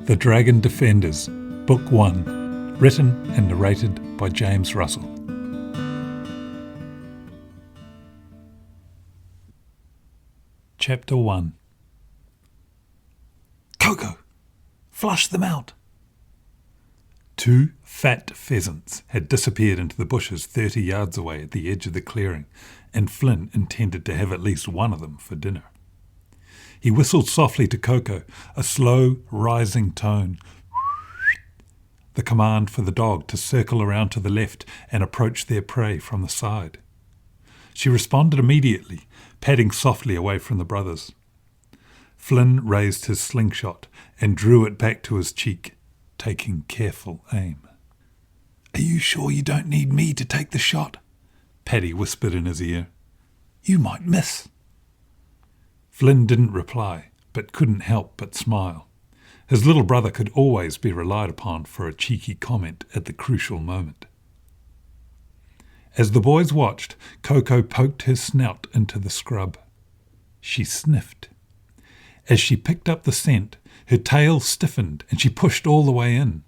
The Dragon Defenders, Book 1, written and narrated by James Russell. Chapter 1. Coco, flush them out. 2 fat pheasants had disappeared into the bushes 30 yards away at the edge of the clearing, and Flynn intended to have at least one of them for dinner. He whistled softly to Coco, a slow, rising tone, the command for the dog to circle around to the left and approach their prey from the side. She responded immediately, padding softly away from the brothers. Flynn raised his slingshot and drew it back to his cheek, taking careful aim. "Are you sure you don't need me to take the shot?" Paddy whispered in his ear. "You might miss." Flynn didn't reply, but couldn't help but smile. His little brother could always be relied upon for a cheeky comment at the crucial moment. As the boys watched, Coco poked his snout into the scrub. She sniffed. As she picked up the scent, her tail stiffened and she pushed all the way in.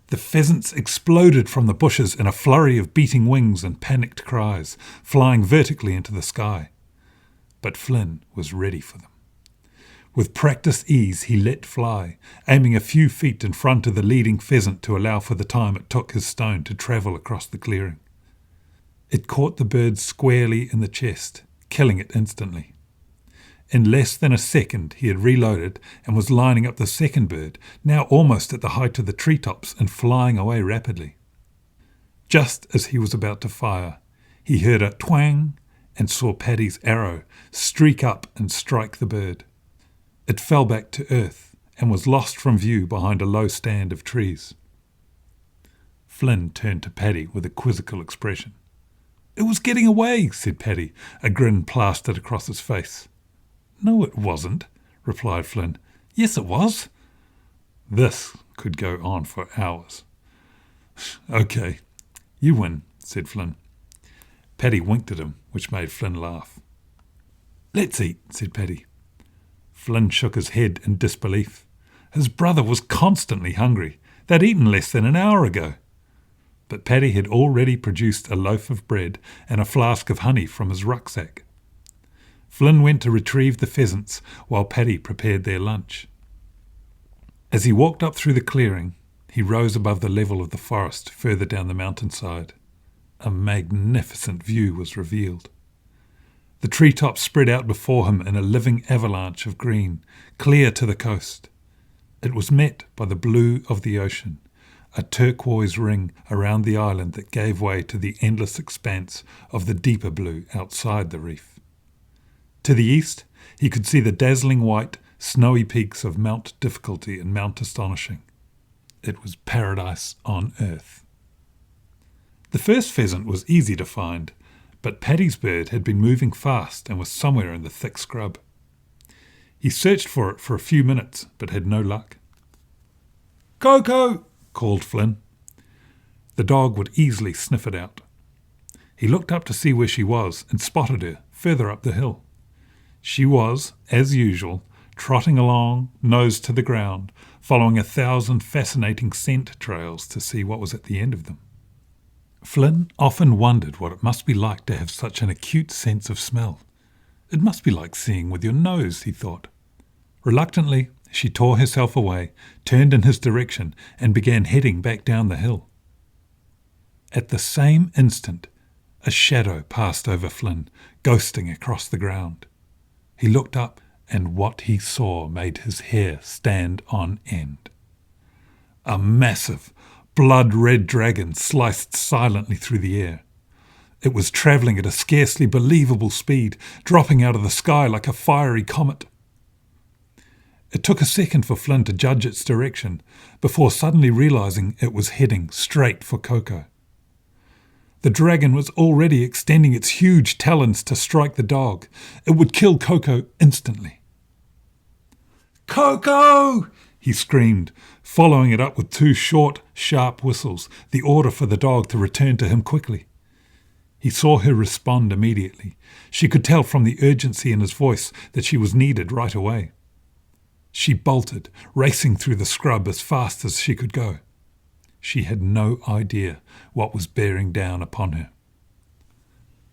The pheasants exploded from the bushes in a flurry of beating wings and panicked cries, flying vertically into the sky. But Flynn was ready for them. With practiced ease he let fly, aiming a few feet in front of the leading pheasant to allow for the time it took his stone to travel across the clearing. It caught the bird squarely in the chest, killing it instantly. In less than a second he had reloaded and was lining up the second bird, now almost at the height of the treetops and flying away rapidly. Just as he was about to fire, he heard a twang and saw Paddy's arrow streak up and strike the bird. It fell back to earth and was lost from view behind a low stand of trees. Flynn turned to Paddy with a quizzical expression. "It was getting away," said Paddy, a grin plastered across his face. "No, it wasn't," replied Flynn. "Yes, it was." This could go on for hours. "Okay, you win," said Flynn. Paddy winked at him, which made Flynn laugh. "Let's eat," said Paddy. Flynn shook his head in disbelief. His brother was constantly hungry. They'd eaten less than an hour ago. But Paddy had already produced a loaf of bread and a flask of honey from his rucksack. Flynn went to retrieve the pheasants while Paddy prepared their lunch. As he walked up through the clearing, he rose above the level of the forest further down the mountainside. A magnificent view was revealed. The treetops spread out before him in a living avalanche of green, clear to the coast. It was met by the blue of the ocean, a turquoise ring around the island that gave way to the endless expanse of the deeper blue outside the reef. To the east, he could see the dazzling white, snowy peaks of Mount Difficulty and Mount Astonishing. It was paradise on earth. The first pheasant was easy to find, but Paddy's bird had been moving fast and was somewhere in the thick scrub. He searched for it for a few minutes, but had no luck. "Coco!" called Flynn. The dog would easily sniff it out. He looked up to see where she was and spotted her further up the hill. She was, as usual, trotting along, nose to the ground, following 1,000 fascinating scent trails to see what was at the end of them. Flynn often wondered what it must be like to have such an acute sense of smell. It must be like seeing with your nose, he thought. Reluctantly, she tore herself away, turned in his direction, and began heading back down the hill. At the same instant, a shadow passed over Flynn, ghosting across the ground. He looked up, and what he saw made his hair stand on end. A massive, blood-red dragon sliced silently through the air. It was travelling at a scarcely believable speed, dropping out of the sky like a fiery comet. It took a second for Flynn to judge its direction, before suddenly realising it was heading straight for Coco. The dragon was already extending its huge talons to strike the dog. It would kill Coco instantly. "Coco!" he screamed, following it up with 2 short, sharp whistles, the order for the dog to return to him quickly. He saw her respond immediately. She could tell from the urgency in his voice that she was needed right away. She bolted, racing through the scrub as fast as she could go. She had no idea what was bearing down upon her.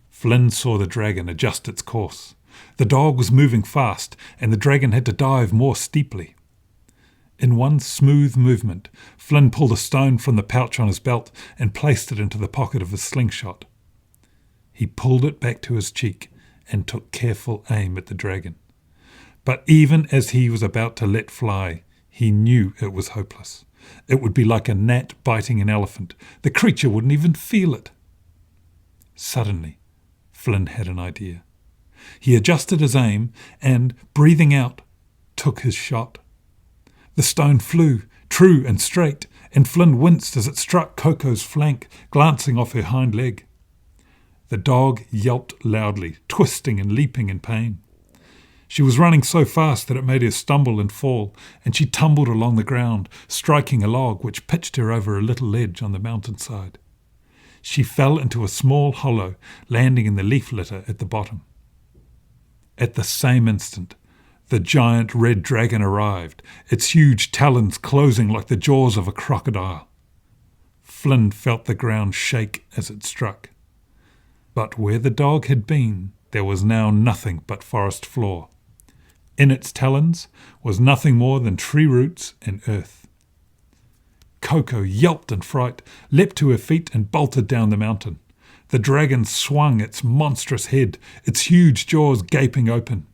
Flynn saw the dragon adjust its course. The dog was moving fast, and the dragon had to dive more steeply. In one smooth movement, Flynn pulled a stone from the pouch on his belt and placed it into the pocket of his slingshot. He pulled it back to his cheek and took careful aim at the dragon. But even as he was about to let fly, he knew it was hopeless. It would be like a gnat biting an elephant. The creature wouldn't even feel it. Suddenly, Flynn had an idea. He adjusted his aim and, breathing out, took his shot. The stone flew, true and straight, and Flynn winced as it struck Coco's flank, glancing off her hind leg. The dog yelped loudly, twisting and leaping in pain. She was running so fast that it made her stumble and fall, and she tumbled along the ground, striking a log which pitched her over a little ledge on the mountainside. She fell into a small hollow, landing in the leaf litter at the bottom. At the same instant, the giant red dragon arrived, its huge talons closing like the jaws of a crocodile. Flynn felt the ground shake as it struck. But where the dog had been, there was now nothing but forest floor. In its talons was nothing more than tree roots and earth. Coco yelped in fright, leapt to her feet and bolted down the mountain. The dragon swung its monstrous head, its huge jaws gaping open.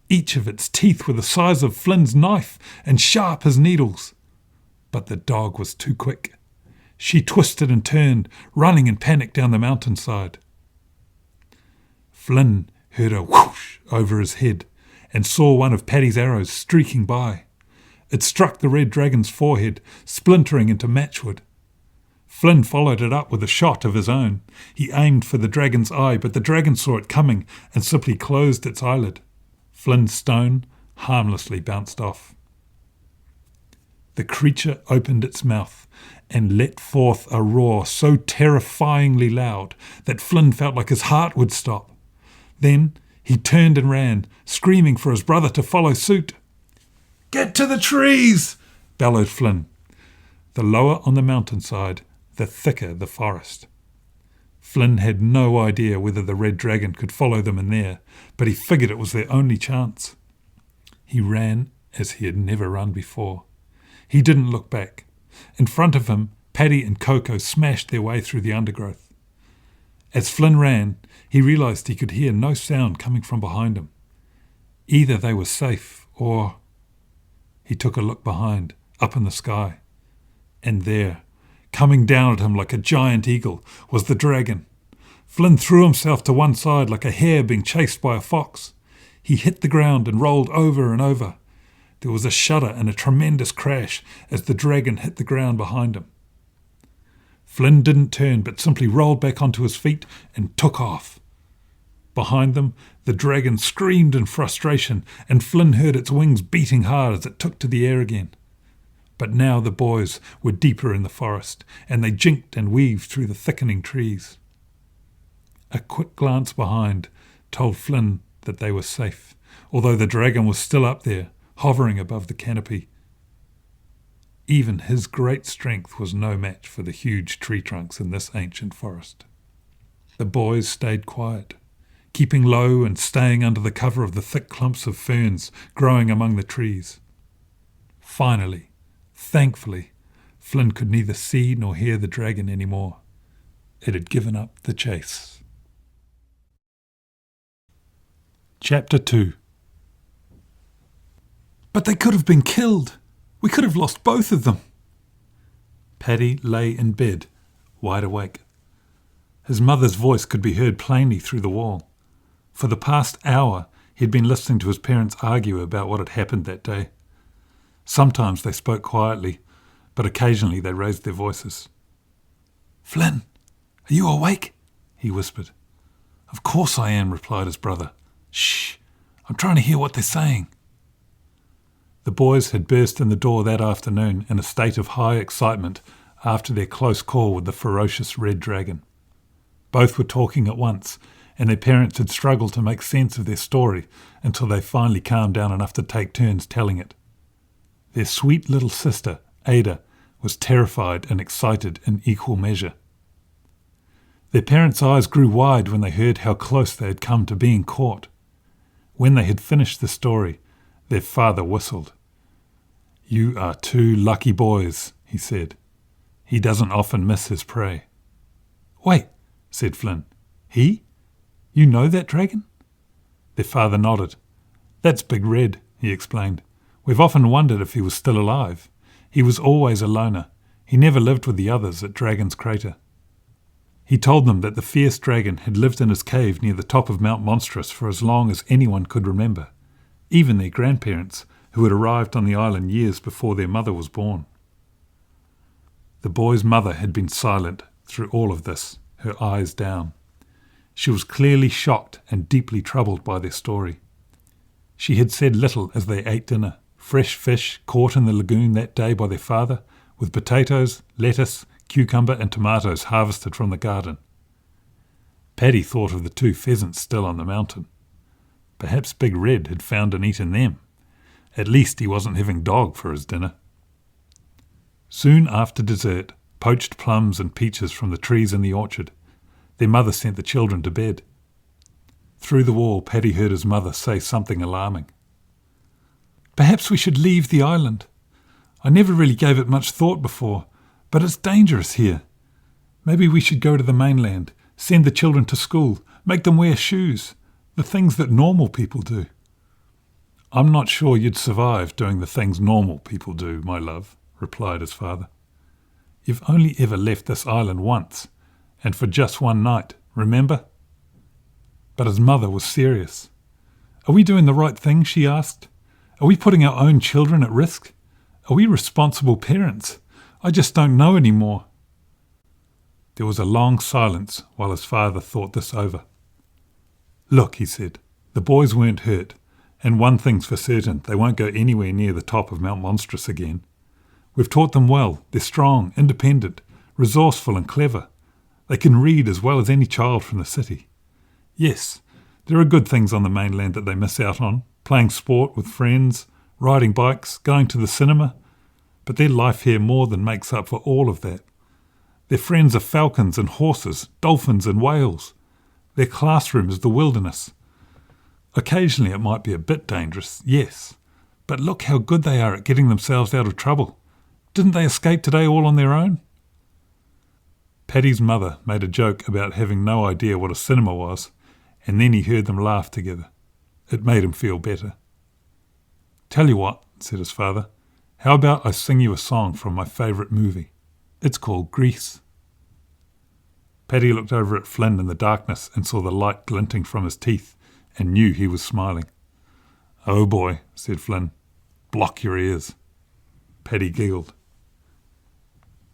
Each of its teeth were the size of Flynn's knife and sharp as needles. But the dog was too quick. She twisted and turned, running in panic down the mountainside. Flynn heard a whoosh over his head and saw one of Paddy's arrows streaking by. It struck the red dragon's forehead, splintering into matchwood. Flynn followed it up with a shot of his own. He aimed for the dragon's eye, but the dragon saw it coming and simply closed its eyelid. Flynn's stone harmlessly bounced off. The creature opened its mouth and let forth a roar so terrifyingly loud that Flynn felt like his heart would stop. Then he turned and ran, screaming for his brother to follow suit. "Get to the trees!" bellowed Flynn. The lower on the mountainside, the thicker the forest. Flynn had no idea whether the red dragon could follow them in there, but he figured it was their only chance. He ran as he had never run before. He didn't look back. In front of him, Paddy and Coco smashed their way through the undergrowth. As Flynn ran, he realised he could hear no sound coming from behind him. Either they were safe, or... He took a look behind, up in the sky. And there, coming down at him like a giant eagle, was the dragon. Flynn threw himself to one side like a hare being chased by a fox. He hit the ground and rolled over and over. There was a shudder and a tremendous crash as the dragon hit the ground behind him. Flynn didn't turn, but simply rolled back onto his feet and took off. Behind them, the dragon screamed in frustration, and Flynn heard its wings beating hard as it took to the air again. But now the boys were deeper in the forest, and they jinked and weaved through the thickening trees. A quick glance behind told Flynn that they were safe, although the dragon was still up there, hovering above the canopy. Even his great strength was no match for the huge tree trunks in this ancient forest. The boys stayed quiet, keeping low and staying under the cover of the thick clumps of ferns growing among the trees. Finally, thankfully, Flynn could neither see nor hear the dragon anymore. It had given up the chase. Chapter 2. But they could have been killed. We could have lost both of them. Paddy lay in bed, wide awake. His mother's voice could be heard plainly through the wall. For the past hour, he'd been listening to his parents argue about what had happened that day. Sometimes they spoke quietly, but occasionally they raised their voices. "Flynn, are you awake?" he whispered. "Of course I am," replied his brother. "Shh, I'm trying to hear what they're saying." The boys had burst in the door that afternoon in a state of high excitement after their close call with the ferocious red dragon. Both were talking at once, and their parents had struggled to make sense of their story until they finally calmed down enough to take turns telling it. Their sweet little sister, Ada, was terrified and excited in equal measure. Their parents' eyes grew wide when they heard how close they had come to being caught. When they had finished the story, their father whistled. "You are two lucky boys," he said. "He doesn't often miss his prey." "Wait," said Flynn. "He? You know that dragon?" Their father nodded. "That's Big Red," he explained. "We've often wondered if he was still alive. He was always a loner. He never lived with the others at Dragon's Crater." He told them that the fierce dragon had lived in his cave near the top of Mount Monstrous for as long as anyone could remember, even their grandparents, who had arrived on the island years before their mother was born. The boy's mother had been silent through all of this, her eyes down. She was clearly shocked and deeply troubled by their story. She had said little as they ate dinner, fresh fish caught in the lagoon that day by their father, with potatoes, lettuce, cucumber and tomatoes harvested from the garden. Paddy thought of the 2 pheasants still on the mountain. Perhaps Big Red had found and eaten them. At least he wasn't having dog for his dinner. Soon after dessert, poached plums and peaches from the trees in the orchard. Their mother sent the children to bed. Through the wall, Paddy heard his mother say something alarming. "Perhaps we should leave the island. I never really gave it much thought before, but it's dangerous here. Maybe we should go to the mainland, send the children to school, make them wear shoes, the things that normal people do." "I'm not sure you'd survive doing the things normal people do, my love," replied his father. "You've only ever left this island once, and for just one night, remember?" But his mother was serious. "Are we doing the right thing?" she asked. "Are we putting our own children at risk? Are we responsible parents? I just don't know anymore." There was a long silence while his father thought this over. "Look," he said, "the boys weren't hurt, and one thing's for certain, they won't go anywhere near the top of Mount Monstrous again. We've taught them well. They're strong, independent, resourceful and clever. They can read as well as any child from the city. Yes, there are good things on the mainland that they miss out on, playing sport with friends, riding bikes, going to the cinema, but their life here more than makes up for all of that. Their friends are falcons and horses, dolphins and whales. Their classroom is the wilderness. Occasionally it might be a bit dangerous, yes, but look how good they are at getting themselves out of trouble. Didn't they escape today all on their own?" Paddy's mother made a joke about having no idea what a cinema was, and then he heard them laugh together. It made him feel better. "Tell you what," said his father, "how about I sing you a song from my favourite movie? It's called Grease." Paddy looked over at Flynn in the darkness and saw the light glinting from his teeth and knew he was smiling. "Oh boy," said Flynn, "block your ears." Paddy giggled.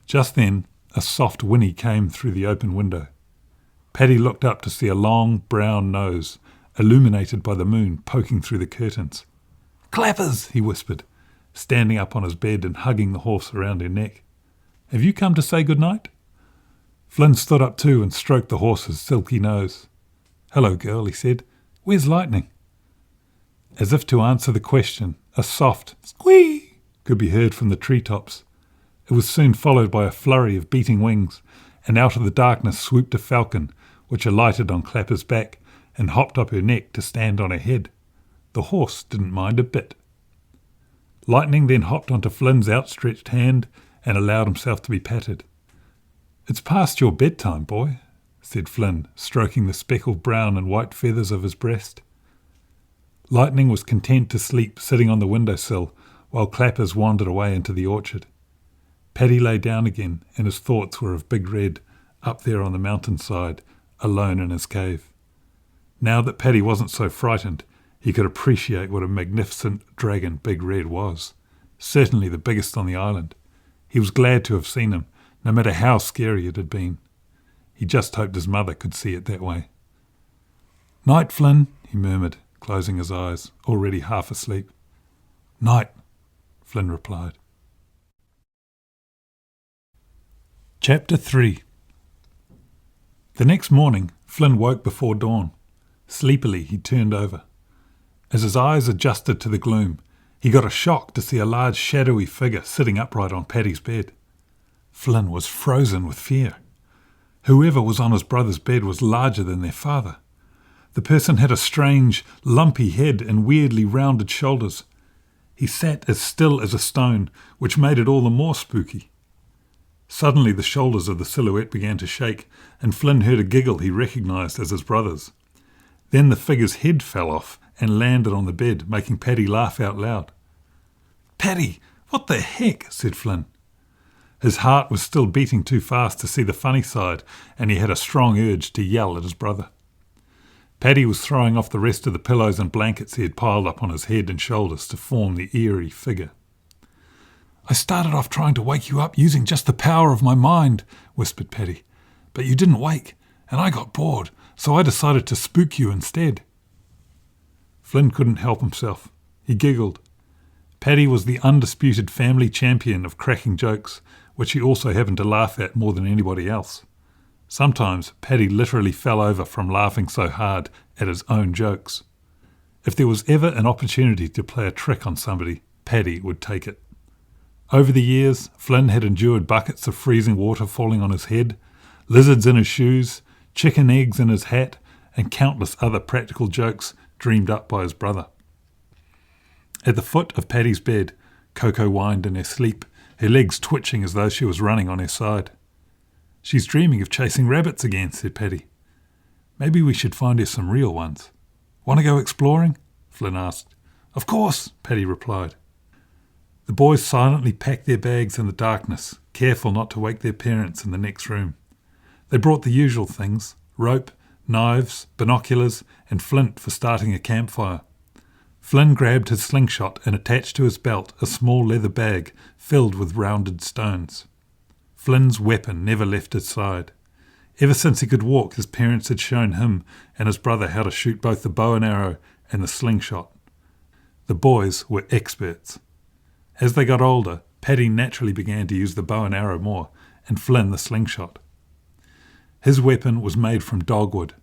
Just then, a soft whinny came through the open window. Paddy looked up to see a long brown nose, illuminated by the moon, poking through the curtains. "Clappers," he whispered, standing up on his bed and hugging the horse around her neck. "Have you come to say good night?" Flynn stood up too and stroked the horse's silky nose. "Hello, girl," he said. "Where's Lightning?" As if to answer the question, a soft squee could be heard from the treetops. It was soon followed by a flurry of beating wings, and out of the darkness swooped a falcon, which alighted on Clapper's back and hopped up her neck to stand on her head. The horse didn't mind a bit. Lightning then hopped onto Flynn's outstretched hand and allowed himself to be patted. "It's past your bedtime, boy," said Flynn, stroking the speckled brown and white feathers of his breast. Lightning was content to sleep sitting on the windowsill while Clappers wandered away into the orchard. Paddy lay down again, and his thoughts were of Big Red, up there on the mountainside, alone in his cave. Now that Paddy wasn't so frightened, he could appreciate what a magnificent dragon Big Red was, certainly the biggest on the island. He was glad to have seen him, no matter how scary it had been. He just hoped his mother could see it that way. "Night, Flynn," he murmured, closing his eyes, already half asleep. "Night," Flynn replied. Chapter 3. The next morning, Flynn woke before dawn. Sleepily, he turned over. As his eyes adjusted to the gloom, He got a shock to see a large shadowy figure sitting upright on Paddy's bed. Flynn was frozen with fear. Whoever was on his brother's bed was larger than their father. The person had a strange, lumpy head and weirdly rounded shoulders. He sat as still as a stone, which made it all the more spooky. Suddenly the shoulders of the silhouette began to shake, and Flynn heard a giggle he recognised as his brother's. Then the figure's head fell off and landed on the bed, making Paddy laugh out loud. "Paddy, what the heck?" said Flynn. His heart was still beating too fast to see the funny side, and he had a strong urge to yell at his brother. Paddy was throwing off the rest of the pillows and blankets he had piled up on his head and shoulders to form the eerie figure. "I started off trying to wake you up using just the power of my mind," whispered Paddy. "But you didn't wake, and I got bored, so I decided to spook you instead." Flynn couldn't help himself. He giggled. Paddy was the undisputed family champion of cracking jokes, which he also happened to laugh at more than anybody else. Sometimes Paddy literally fell over from laughing so hard at his own jokes. If there was ever an opportunity to play a trick on somebody, Paddy would take it. Over the years, Flynn had endured buckets of freezing water falling on his head, lizards in his shoes, chicken eggs in his hat, and countless other practical jokes dreamed up by his brother. At the foot of Paddy's bed, Coco whined in her sleep, her legs twitching as though she was running on her side. "She's dreaming of chasing rabbits again," said Paddy. "Maybe we should find her some real ones." "Want to go exploring?" Flynn asked. "Of course," Paddy replied. The boys silently packed their bags in the darkness, careful not to wake their parents in the next room. They brought the usual things: rope, knives, binoculars, and flint for starting a campfire. Flynn grabbed his slingshot and attached to his belt a small leather bag filled with rounded stones. Flynn's weapon never left his side. Ever since he could walk, his parents had shown him and his brother how to shoot both the bow and arrow and the slingshot. The boys were experts. As they got older, Paddy naturally began to use the bow and arrow more, and Flynn the slingshot. His weapon was made from dogwood.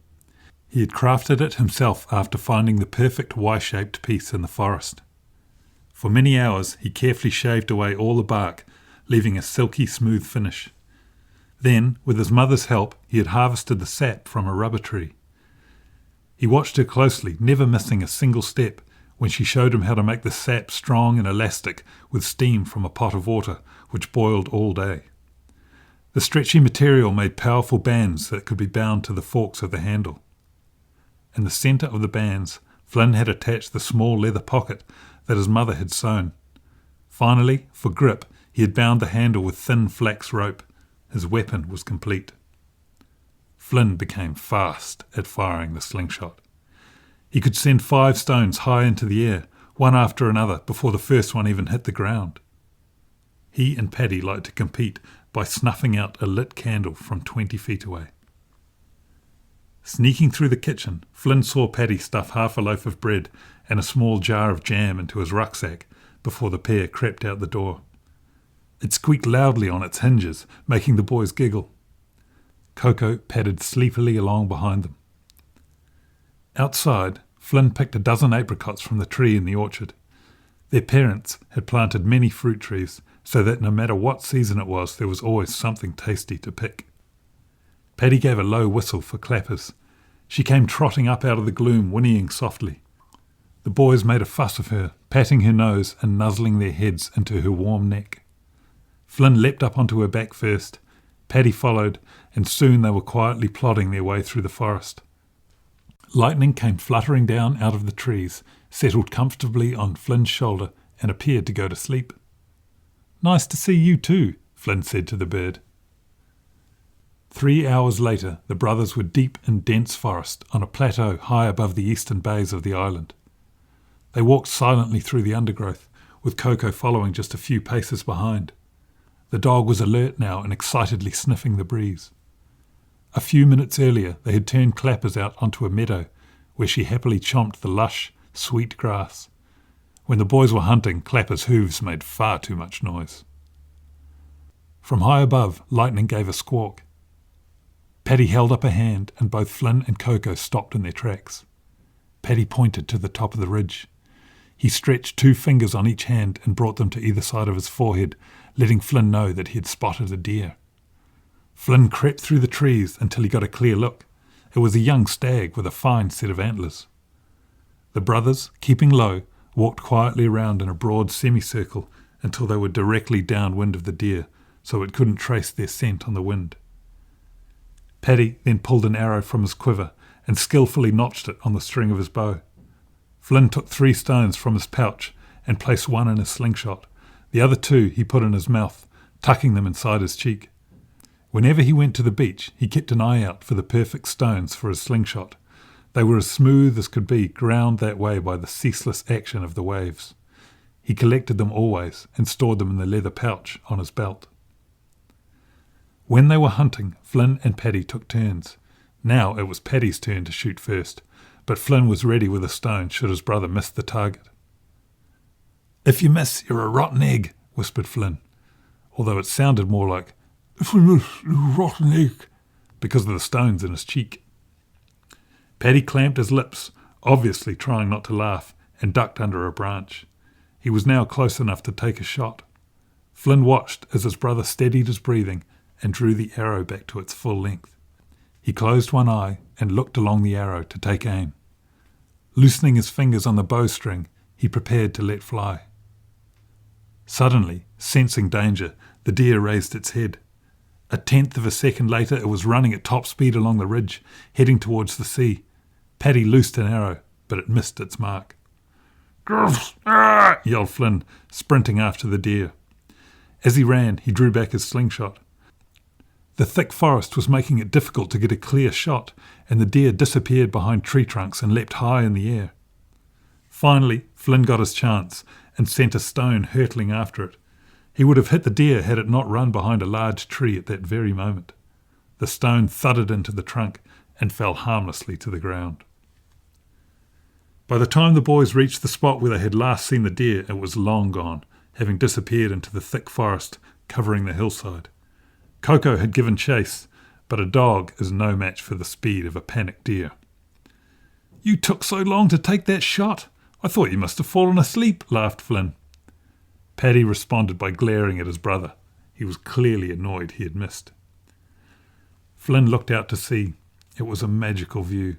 He had crafted it himself after finding the perfect Y-shaped piece in the forest. For many hours he carefully shaved away all the bark, leaving a silky smooth finish. Then, with his mother's help, he had harvested the sap from a rubber tree. He watched her closely, never missing a single step, when she showed him how to make the sap strong and elastic with steam from a pot of water, which boiled all day. The stretchy material made powerful bands that could be bound to the forks of the handle. In the centre of the bands, Flynn had attached the small leather pocket that his mother had sewn. Finally, for grip, he had bound the handle with thin flax rope. His weapon was complete. Flynn became fast at firing the slingshot. He could send 5 stones high into the air, one after another, before the first one even hit the ground. He and Paddy liked to compete by snuffing out a lit candle from 20 feet away. Sneaking through the kitchen, Flynn saw Paddy stuff half a loaf of bread and a small jar of jam into his rucksack before the pair crept out the door. It squeaked loudly on its hinges, making the boys giggle. Coco padded sleepily along behind them. Outside, Flynn picked a dozen apricots from the tree in the orchard. Their parents had planted many fruit trees, so that no matter what season it was, there was always something tasty to pick. Paddy gave a low whistle for Clappers. She came trotting up out of the gloom, whinnying softly. The boys made a fuss of her, patting her nose and nuzzling their heads into her warm neck. Flynn leapt up onto her back first. Paddy followed, and soon they were quietly plodding their way through the forest. Lightning came fluttering down out of the trees, settled comfortably on Flynn's shoulder, and appeared to go to sleep. "Nice to see you too," Flynn said to the bird. 3 hours later, the brothers were deep in dense forest on a plateau high above the eastern bays of the island. They walked silently through the undergrowth, with Coco following just a few paces behind. The dog was alert now and excitedly sniffing the breeze. A few minutes earlier, they had turned Clappers out onto a meadow, where she happily chomped the lush, sweet grass. When the boys were hunting, Clappers' hooves made far too much noise. From high above, Lightning gave a squawk. Paddy held up a hand, and both Flynn and Coco stopped in their tracks. Paddy pointed to the top of the ridge. He stretched 2 fingers on each hand and brought them to either side of his forehead, letting Flynn know that he had spotted a deer. Flynn crept through the trees until he got a clear look. It was a young stag with a fine set of antlers. The brothers, keeping low, walked quietly around in a broad semicircle until they were directly downwind of the deer, so it couldn't trace their scent on the wind. Paddy then pulled an arrow from his quiver and skillfully notched it on the string of his bow. Flynn took 3 stones from his pouch and placed one in his slingshot. The other 2 he put in his mouth, tucking them inside his cheek. Whenever he went to the beach, he kept an eye out for the perfect stones for his slingshot. They were as smooth as could be, ground that way by the ceaseless action of the waves. He collected them always and stored them in the leather pouch on his belt. When they were hunting, Flynn and Paddy took turns. Now it was Paddy's turn to shoot first, but Flynn was ready with a stone should his brother miss the target. "If you miss, you're a rotten egg," whispered Flynn, although it sounded more like, "If we miss, you're a rotten egg," because of the stones in his cheek. Paddy clamped his lips, obviously trying not to laugh, and ducked under a branch. He was now close enough to take a shot. Flynn watched as his brother steadied his breathing and drew the arrow back to its full length. He closed one eye and looked along the arrow to take aim. Loosening his fingers on the bowstring, he prepared to let fly. Suddenly, sensing danger, the deer raised its head. A 1/10 of a second later, it was running at top speed along the ridge, heading towards the sea. Paddy loosed an arrow, but it missed its mark. "Ah!" yelled Flynn, sprinting after the deer. As he ran, he drew back his slingshot. The thick forest was making it difficult to get a clear shot, and the deer disappeared behind tree trunks and leapt high in the air. Finally, Flynn got his chance and sent a stone hurtling after it. He would have hit the deer had it not run behind a large tree at that very moment. The stone thudded into the trunk and fell harmlessly to the ground. By the time the boys reached the spot where they had last seen the deer, it was long gone, having disappeared into the thick forest covering the hillside. Coco had given chase, but a dog is no match for the speed of a panicked deer. "You took so long to take that shot. I thought you must have fallen asleep," laughed Flynn. Paddy responded by glaring at his brother. He was clearly annoyed he had missed. Flynn looked out to sea. It was a magical view.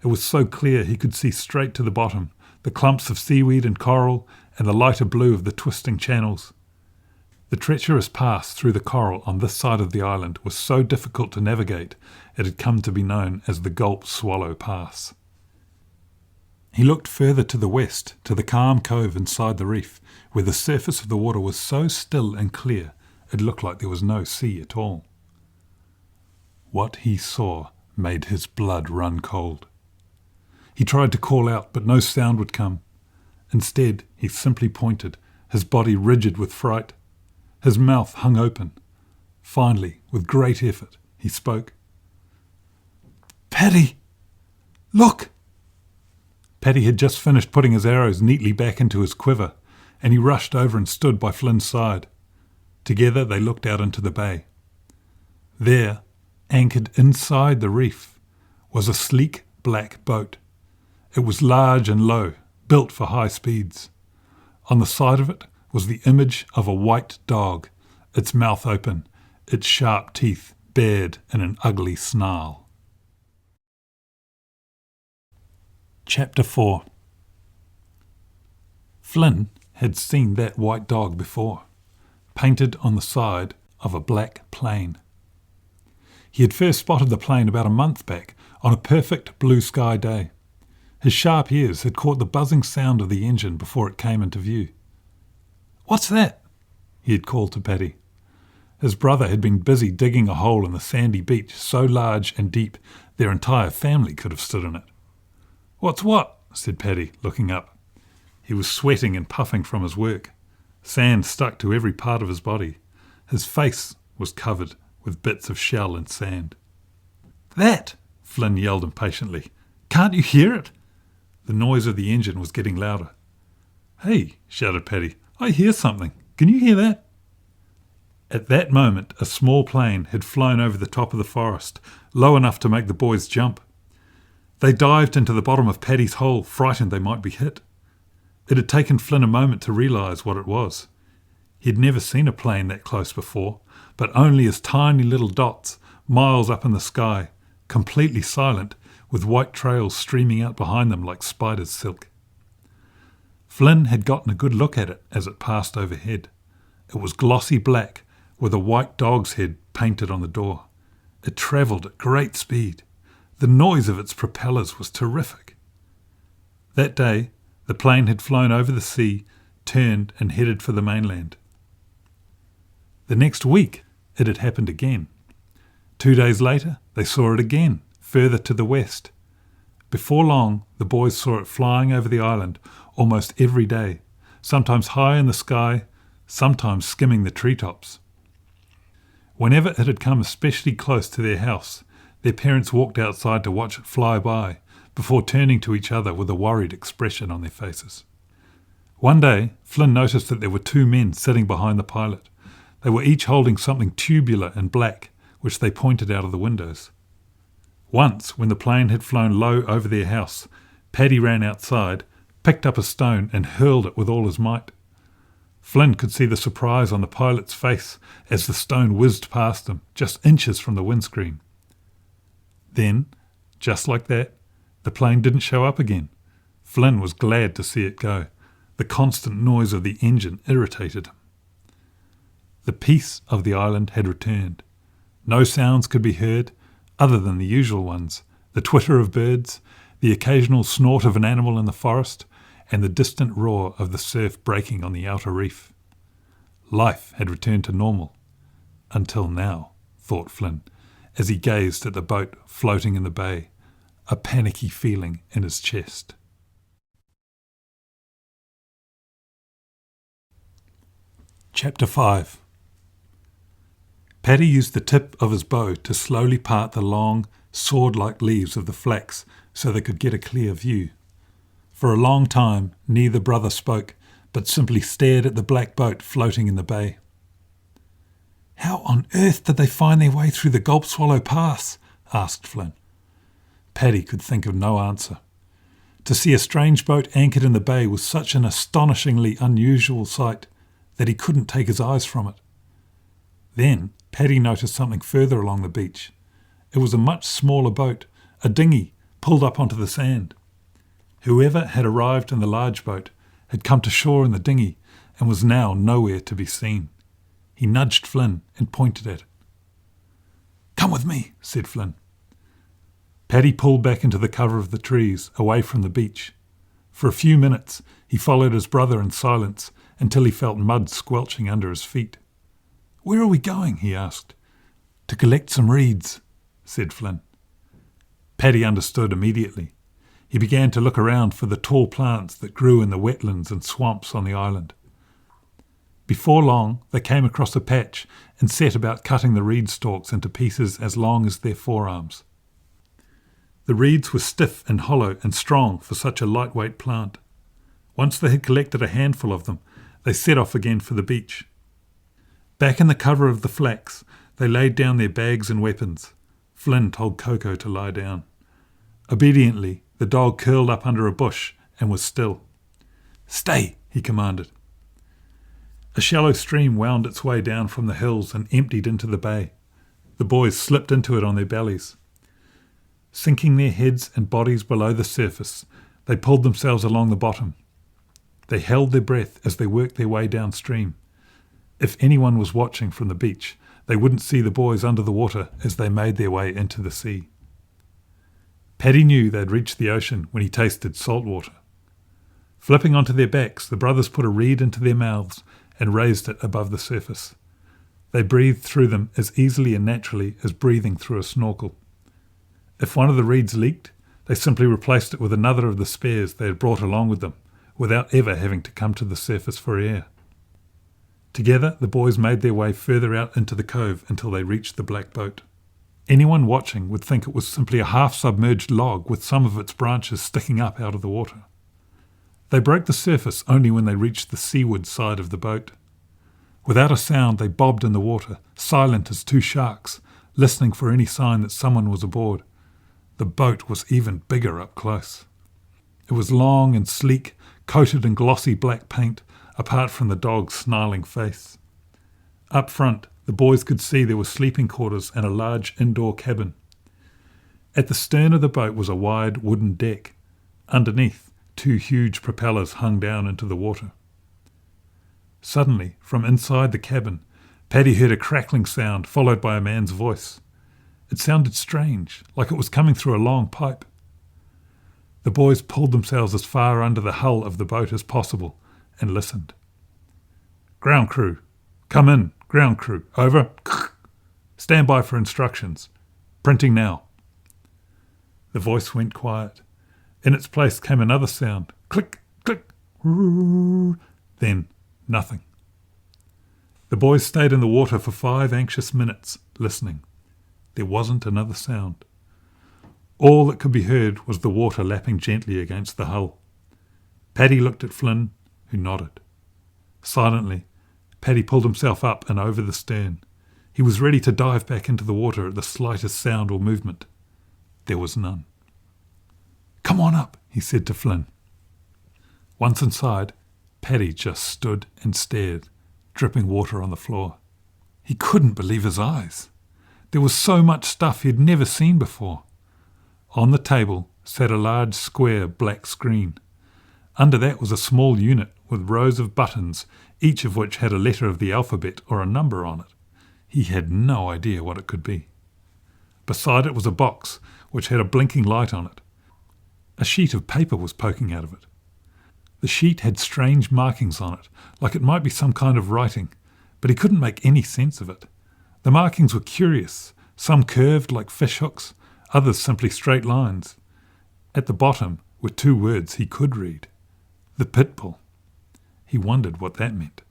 It was so clear he could see straight to the bottom, the clumps of seaweed and coral, and the lighter blue of the twisting channels. The treacherous pass through the coral on this side of the island was so difficult to navigate it had come to be known as the Gulp Swallow Pass. He looked further to the west, to the calm cove inside the reef, where the surface of the water was so still and clear it looked like there was no sea at all. What he saw made his blood run cold. He tried to call out, but no sound would come. Instead, he simply pointed, his body rigid with fright. His mouth hung open. Finally, with great effort, he spoke. "Paddy! Look!" Paddy had just finished putting his arrows neatly back into his quiver, and he rushed over and stood by Flynn's side. Together they looked out into the bay. There, anchored inside the reef, was a sleek black boat. It was large and low, built for high speeds. On the side of it was the image of a white dog, its mouth open, its sharp teeth bared in an ugly snarl. Chapter 4. Flynn had seen that white dog before, painted on the side of a black plane. He had first spotted the plane about a month back on a perfect blue sky day. His sharp ears had caught the buzzing sound of the engine before it came into view. "What's that?" he had called to Paddy. His brother had been busy digging a hole in the sandy beach so large and deep their entire family could have stood in it. "What's what?" said Paddy, looking up. He was sweating and puffing from his work. Sand stuck to every part of his body. His face was covered with bits of shell and sand. "That!" Flynn yelled impatiently. "Can't you hear it?" The noise of the engine was getting louder. "Hey," shouted Paddy, "I hear something. Can you hear that?" At that moment, a small plane had flown over the top of the forest, low enough to make the boys jump. They dived into the bottom of Paddy's hole, frightened they might be hit. It had taken Flynn a moment to realise what it was. He'd never seen a plane that close before, but only as tiny little dots, miles up in the sky, completely silent, with white trails streaming out behind them like spider's silk. Flynn had gotten a good look at it as it passed overhead. It was glossy black, with a white dog's head painted on the door. It travelled at great speed. The noise of its propellers was terrific. That day, the plane had flown over the sea, turned and headed for the mainland. The next week, it had happened again. 2 days later, they saw it again, further to the west. Before long, the boys saw it flying over the island almost every day, sometimes high in the sky, sometimes skimming the treetops. Whenever it had come especially close to their house, their parents walked outside to watch it fly by, before turning to each other with a worried expression on their faces. One day, Flynn noticed that there were 2 men sitting behind the pilot. They were each holding something tubular and black, which they pointed out of the windows. Once, when the plane had flown low over their house, Paddy ran outside, picked up a stone and hurled it with all his might. Flynn could see the surprise on the pilot's face as the stone whizzed past him, just inches from the windscreen. Then, just like that, the plane didn't show up again. Flynn was glad to see it go. The constant noise of the engine irritated him. The peace of the island had returned. No sounds could be heard, other than the usual ones, the twitter of birds, the occasional snort of an animal in the forest, and the distant roar of the surf breaking on the outer reef. Life had returned to normal. Until now, thought Flynn, as he gazed at the boat floating in the bay, a panicky feeling in his chest. Chapter 5. Paddy used the tip of his bow to slowly part the long, sword-like leaves of the flax so they could get a clear view. For a long time, neither brother spoke, but simply stared at the black boat floating in the bay. "How on earth did they find their way through the Gulp Swallow Pass?" asked Flynn. Paddy could think of no answer. To see a strange boat anchored in the bay was such an astonishingly unusual sight that he couldn't take his eyes from it. Then Paddy noticed something further along the beach. It was a much smaller boat, a dinghy, pulled up onto the sand. Whoever had arrived in the large boat had come to shore in the dinghy and was now nowhere to be seen. He nudged Flynn and pointed at it. "Come with me," said Flynn. Paddy pulled back into the cover of the trees, away from the beach. For a few minutes he followed his brother in silence until he felt mud squelching under his feet. "Where are we going?" he asked. "To collect some reeds," said Flynn. Paddy understood immediately. He began to look around for the tall plants that grew in the wetlands and swamps on the island. Before long, they came across a patch and set about cutting the reed stalks into pieces as long as their forearms. The reeds were stiff and hollow and strong for such a lightweight plant. Once they had collected a handful of them, they set off again for the beach. Back in the cover of the flax, they laid down their bags and weapons. Flynn told Coco to lie down. Obediently, the dog curled up under a bush and was still. "Stay," he commanded. A shallow stream wound its way down from the hills and emptied into the bay. The boys slipped into it on their bellies. Sinking their heads and bodies below the surface, they pulled themselves along the bottom. They held their breath as they worked their way downstream. If anyone was watching from the beach, they wouldn't see the boys under the water as they made their way into the sea. Paddy knew they'd reached the ocean when he tasted salt water. Flipping onto their backs, the brothers put a reed into their mouths and raised it above the surface. They breathed through them as easily and naturally as breathing through a snorkel. If one of the reeds leaked, they simply replaced it with another of the spares they had brought along with them, without ever having to come to the surface for air. Together, the boys made their way further out into the cove until they reached the black boat. Anyone watching would think it was simply a half-submerged log with some of its branches sticking up out of the water. They broke the surface only when they reached the seaward side of the boat. Without a sound, they bobbed in the water, silent as 2 sharks, listening for any sign that someone was aboard. The boat was even bigger up close. It was long and sleek, coated in glossy black paint, apart from the dog's snarling face. Up front, the boys could see there were sleeping quarters and a large indoor cabin. At the stern of the boat was a wide wooden deck. Underneath, 2 huge propellers hung down into the water. Suddenly, from inside the cabin, Paddy heard a crackling sound followed by a man's voice. It sounded strange, like it was coming through a long pipe. The boys pulled themselves as far under the hull of the boat as possible and listened. "Ground crew. Come in, ground crew. Over. Stand by for instructions. Printing now." The voice went quiet. In its place came another sound. Click, click. Then nothing. The boys stayed in the water for 5 anxious minutes, listening. There wasn't another sound. All that could be heard was the water lapping gently against the hull. Paddy looked at Flynn, who nodded. Silently, Paddy pulled himself up and over the stern. He was ready to dive back into the water at the slightest sound or movement. There was none. "Come on up," he said to Flynn. Once inside, Paddy just stood and stared, dripping water on the floor. He couldn't believe his eyes. There was so much stuff he'd never seen before. On the table sat a large square black screen. Under that was a small unit with rows of buttons, each of which had a letter of the alphabet or a number on it. He had no idea what it could be. Beside it was a box which had a blinking light on it. A sheet of paper was poking out of it. The sheet had strange markings on it, like it might be some kind of writing, but he couldn't make any sense of it. The markings were curious, some curved like fishhooks, others simply straight lines. At the bottom were 2 words he could read. The Pitbull. He wondered what that meant.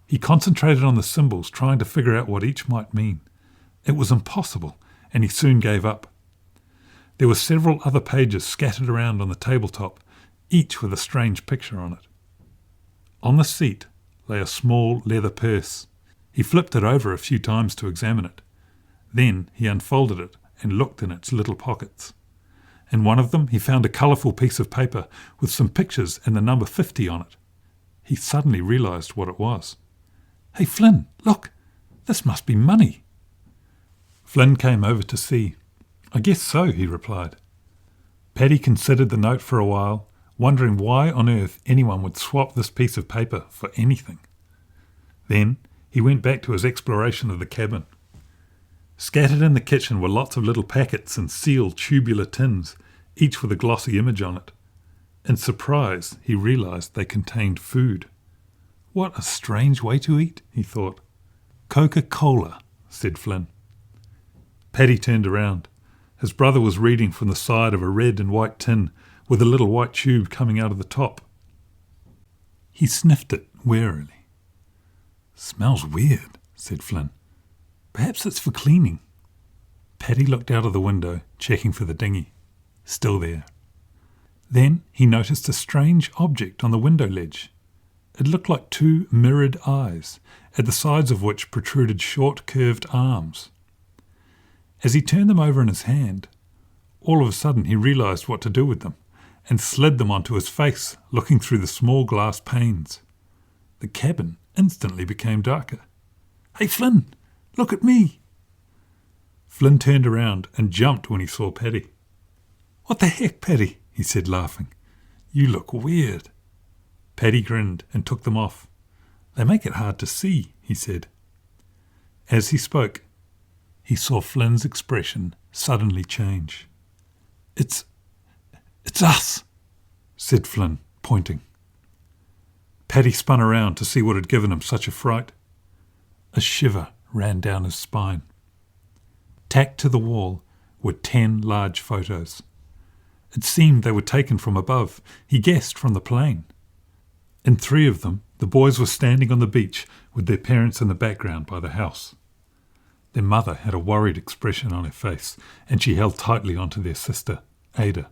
He concentrated on the symbols, trying to figure out what each might mean. It was impossible, and he soon gave up. There were several other pages scattered around on the tabletop, each with a strange picture on it. On the seat lay a small leather purse. He flipped it over a few times to examine it. Then he unfolded it and looked in its little pockets. In one of them he found a colourful piece of paper with some pictures and the number 50 on it. He suddenly realised what it was. "Hey, Flynn, look! This must be money!" Flynn came over to see. "I guess so," he replied. Paddy considered the note for a while, wondering why on earth anyone would swap this piece of paper for anything. Then he went back to his exploration of the cabin. Scattered in the kitchen were lots of little packets and sealed tubular tins, each with a glossy image on it. In surprise, he realised they contained food. "What a strange way to eat," he thought. "Coca-Cola," said Flynn. Paddy turned around. His brother was reading from the side of a red and white tin with a little white tube coming out of the top. He sniffed it warily. "Smells weird," said Flynn. "Perhaps it's for cleaning." Paddy looked out of the window, checking for the dinghy. Still there. Then he noticed a strange object on the window ledge. It looked like 2 mirrored eyes, at the sides of which protruded short curved arms. As he turned them over in his hand, all of a sudden he realised what to do with them, and slid them onto his face, looking through the small glass panes. The cabin instantly became darker. "Hey, Flynn, look at me!" Flynn turned around and jumped when he saw Paddy. "What the heck, Paddy?" he said, laughing. "You look weird." Paddy grinned and took them off. "They make it hard to see," he said. As he spoke, he saw Flynn's expression suddenly change. It's us," said Flynn, pointing. Paddy spun around to see what had given him such a fright. A shiver ran down his spine. Tacked to the wall were 10 large photos. It seemed they were taken from above. He guessed from the plane. In 3 of them, the boys were standing on the beach with their parents in the background by the house. Their mother had a worried expression on her face, and she held tightly onto their sister, Ada.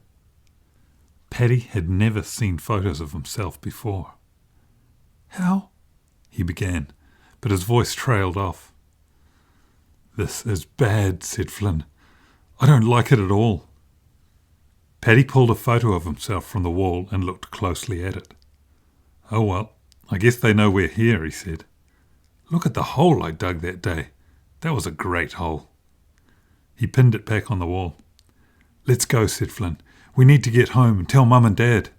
Paddy had never seen photos of himself before. "How?" he began, but his voice trailed off. "This is bad," said Flynn. "I don't like it at all." Paddy pulled a photo of himself from the wall and looked closely at it. "Oh well, I guess they know we're here," he said. "Look at the hole I dug that day. That was a great hole." He pinned it back on the wall. "Let's go," said Flynn. "We need to get home and tell Mum and Dad."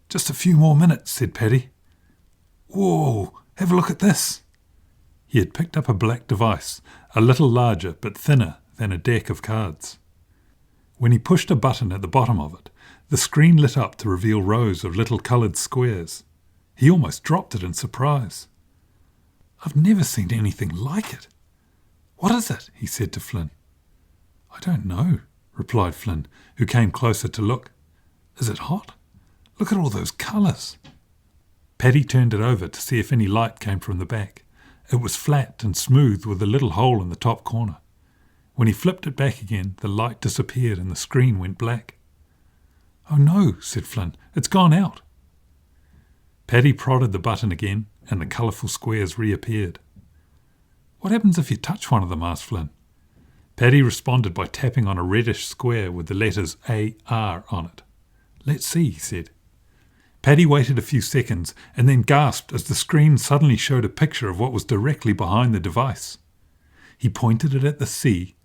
"Just a few more minutes," said Paddy. "Whoa, have a look at this." He had picked up a black device, a little larger but thinner than a deck of cards. When he pushed a button at the bottom of it, the screen lit up to reveal rows of little coloured squares. He almost dropped it in surprise. "I've never seen anything like it. What is it?" he said to Flynn. "I don't know," replied Flynn, who came closer to look. "Is it hot? Look at all those colours." Paddy turned it over to see if any light came from the back. It was flat and smooth with a little hole in the top corner. When he flipped it back again, the light disappeared and the screen went black. "Oh no," said Flynn, "it's gone out." Paddy prodded the button again and the colourful squares reappeared. "What happens if you touch one of them?" asked Flynn. Paddy responded by tapping on a reddish square with the letters AR on it. "Let's see," he said. Paddy waited a few seconds and then gasped as the screen suddenly showed a picture of what was directly behind the device. He pointed it at the sea,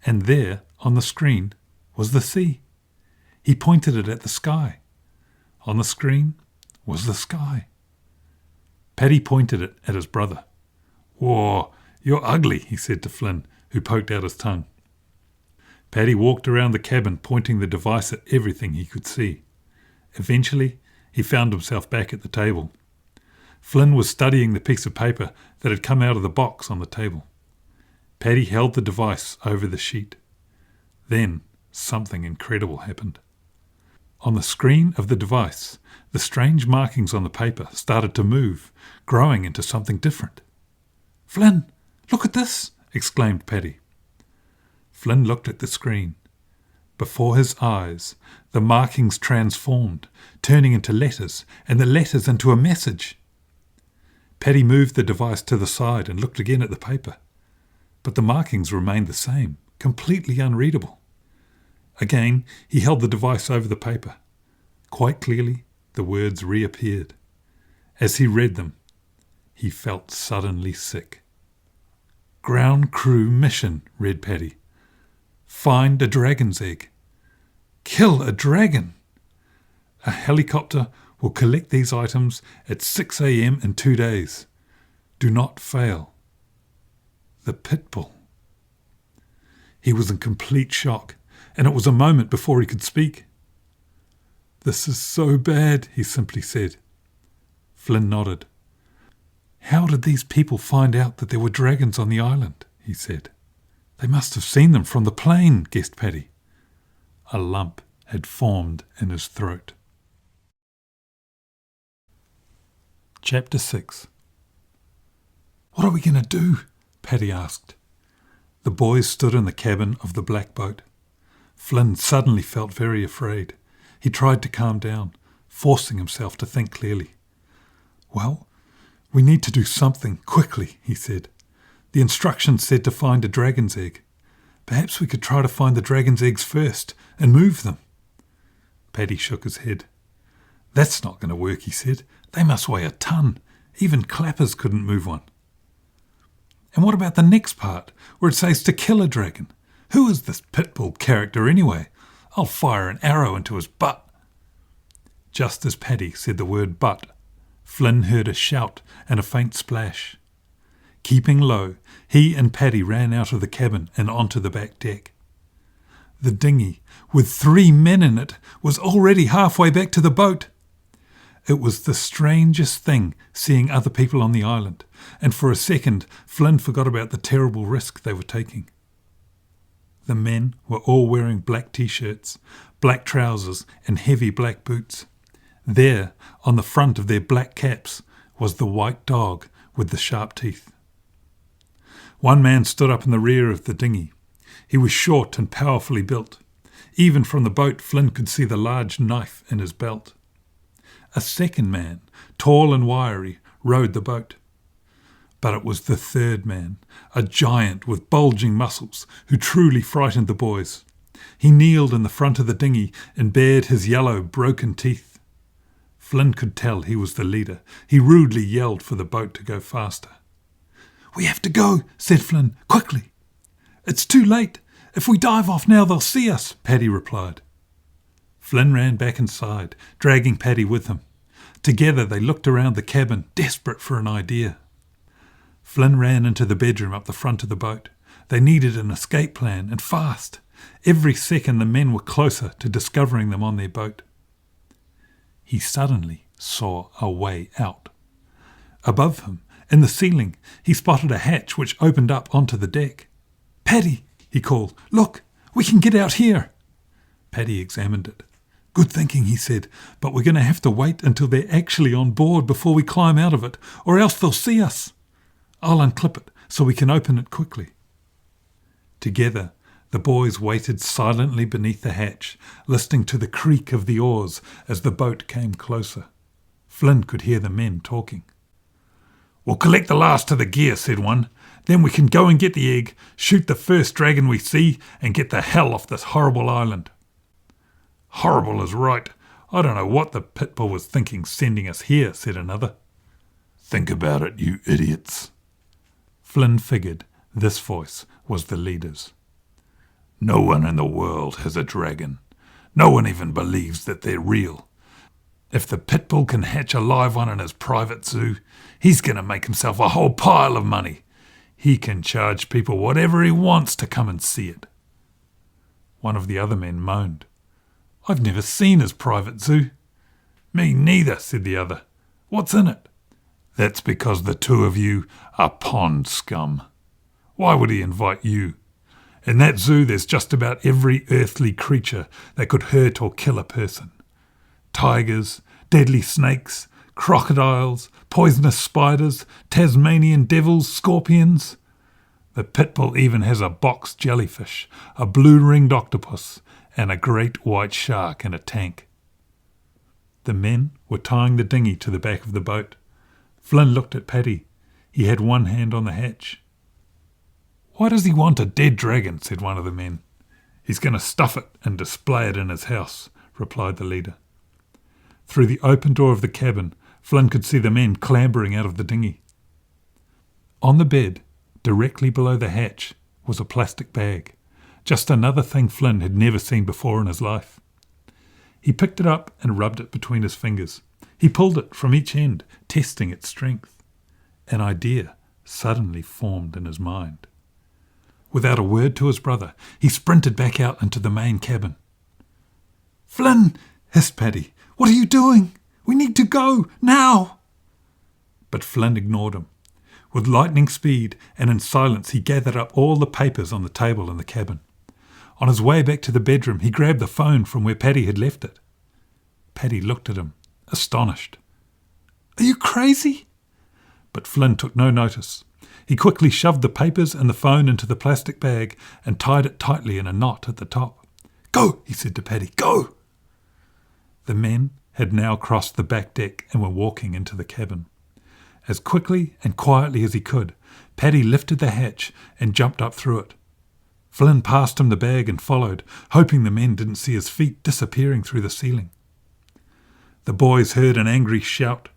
and there, on the screen, was the sea. He pointed it at the sky. On the screen was the sky. Paddy pointed it at his brother. "Whoa, you're ugly," he said to Flynn, who poked out his tongue. Paddy walked around the cabin pointing the device at everything he could see. Eventually, he found himself back at the table. Flynn was studying the piece of paper that had come out of the box on the table. Paddy held the device over the sheet. Then something incredible happened. On the screen of the device, the strange markings on the paper started to move, growing into something different. "Flynn, look at this!" exclaimed Paddy. Flynn looked at the screen. Before his eyes, the markings transformed, turning into letters, and the letters into a message. Paddy moved the device to the side and looked again at the paper. But the markings remained the same, completely unreadable. Again, he held the device over the paper. Quite clearly, the words reappeared. As he read them, he felt suddenly sick. "Ground crew mission," read Paddy. "Find a dragon's egg. Kill a dragon. A helicopter will collect these items at 6 a.m. in 2 days. Do not fail. The Pitbull." He was in complete shock, and it was a moment before he could speak. "This is so bad," he simply said. Flynn nodded. "How did these people find out that there were dragons on the island?" he said. "They must have seen them from the plane," guessed Paddy. A lump had formed in his throat. Chapter 6. "What are we going to do?" Paddy asked. The boys stood in the cabin of the black boat. Flynn suddenly felt very afraid. He tried to calm down, forcing himself to think clearly. "Well, we need to do something quickly," he said. "The instructions said to find a dragon's egg. Perhaps we could try to find the dragon's eggs first and move them." Paddy shook his head. "That's not going to work," he said. "They must weigh a ton. Even clappers couldn't move one." "And what about the next part, where it says to kill a dragon? Who is this Pitbull character anyway? I'll fire an arrow into his butt." Just as Paddy said the word butt, Flynn heard a shout and a faint splash. Keeping low, he and Paddy ran out of the cabin and onto the back deck. The dinghy, with 3 men in it, was already halfway back to the boat. It was the strangest thing seeing other people on the island, and for a second Flynn forgot about the terrible risk they were taking. The men were all wearing black t-shirts, black trousers and heavy black boots. There, on the front of their black caps, was the white dog with the sharp teeth. One man stood up in the rear of the dinghy. He was short and powerfully built. Even from the boat, Flynn could see the large knife in his belt. A second man, tall and wiry, rowed the boat. But it was the third man, a giant with bulging muscles, who truly frightened the boys. He kneeled in the front of the dinghy and bared his yellow, broken teeth. Flynn could tell he was the leader. He rudely yelled for the boat to go faster. "We have to go," said Flynn, "quickly." "It's too late. If we dive off now, they'll see us," Paddy replied. Flynn ran back inside, dragging Paddy with him. Together they looked around the cabin, desperate for an idea. Flynn ran into the bedroom up the front of the boat. They needed an escape plan, and fast. Every second the men were closer to discovering them on their boat. He suddenly saw a way out. Above him, in the ceiling, he spotted a hatch which opened up onto the deck. "Paddy," he called, "look, we can get out here." Paddy examined it. "Good thinking," he said, "but we're going to have to wait until they're actually on board before we climb out of it, or else they'll see us. I'll unclip it so we can open it quickly." Together, the boys waited silently beneath the hatch, listening to the creak of the oars as the boat came closer. Flynn could hear the men talking. "We'll collect the last of the gear," said one. "Then we can go and get the egg, shoot the first dragon we see, and get the hell off this horrible island." "Horrible is right. I don't know what the Pitbull was thinking sending us here," said another. "Think about it, you idiots." Flynn figured this voice was the leader's. "No one in the world has a dragon. No one even believes that they're real. If the Pitbull can hatch a live one in his private zoo, he's going to make himself a whole pile of money. He can charge people whatever he wants to come and see it." One of the other men moaned. "I've never seen his private zoo." "Me neither," said the other. "What's in it?" "That's because the two of you are pond scum. Why would he invite you? In that zoo there's just about every earthly creature that could hurt or kill a person. Tigers, deadly snakes, crocodiles, poisonous spiders, Tasmanian devils, scorpions. The Pitbull even has a box jellyfish, a blue-ringed octopus, and a great white shark in a tank." The men were tying the dinghy to the back of the boat. Flynn looked at Paddy. He had one hand on the hatch. "Why does he want a dead dragon?" said one of the men. "He's going to stuff it and display it in his house," replied the leader. Through the open door of the cabin, Flynn could see the men clambering out of the dinghy. On the bed, directly below the hatch, was a plastic bag. Just another thing Flynn had never seen before in his life. He picked it up and rubbed it between his fingers. He pulled it from each end, testing its strength. An idea suddenly formed in his mind. Without a word to his brother, he sprinted back out into the main cabin. "Flynn," hissed Paddy, "what are you doing? We need to go, now!" But Flynn ignored him. With lightning speed and in silence, he gathered up all the papers on the table in the cabin. On his way back to the bedroom, he grabbed the phone from where Paddy had left it. Paddy looked at him, astonished. "Are you crazy?" But Flynn took no notice. He quickly shoved the papers and the phone into the plastic bag and tied it tightly in a knot at the top. "Go," he said to Paddy, "go." The men had now crossed the back deck and were walking into the cabin. As quickly and quietly as he could, Paddy lifted the hatch and jumped up through it. Flynn passed him the bag and followed, hoping the men didn't see his feet disappearing through the ceiling. The boys heard an angry shout.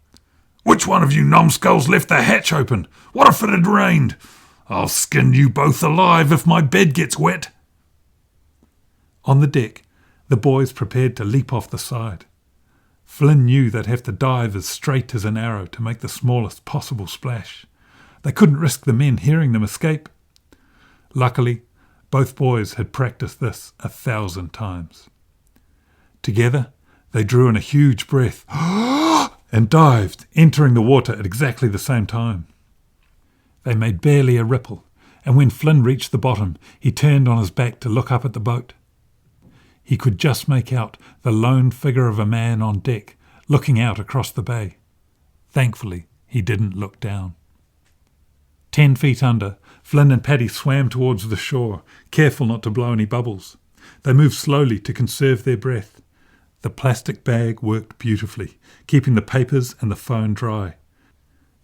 "Which one of you numbskulls left the hatch open? What if it had rained? I'll skin you both alive if my bed gets wet." On the deck, the boys prepared to leap off the side. Flynn knew they'd have to dive as straight as an arrow to make the smallest possible splash. They couldn't risk the men hearing them escape. Luckily, both boys had practiced this 1,000 times. Together, they drew in a huge breath and dived, entering the water at exactly the same time. They made barely a ripple, and when Flynn reached the bottom, he turned on his back to look up at the boat. He could just make out the lone figure of a man on deck, looking out across the bay. Thankfully, he didn't look down. 10 feet under, Flynn and Paddy swam towards the shore, careful not to blow any bubbles. They moved slowly to conserve their breath. The plastic bag worked beautifully, keeping the papers and the phone dry.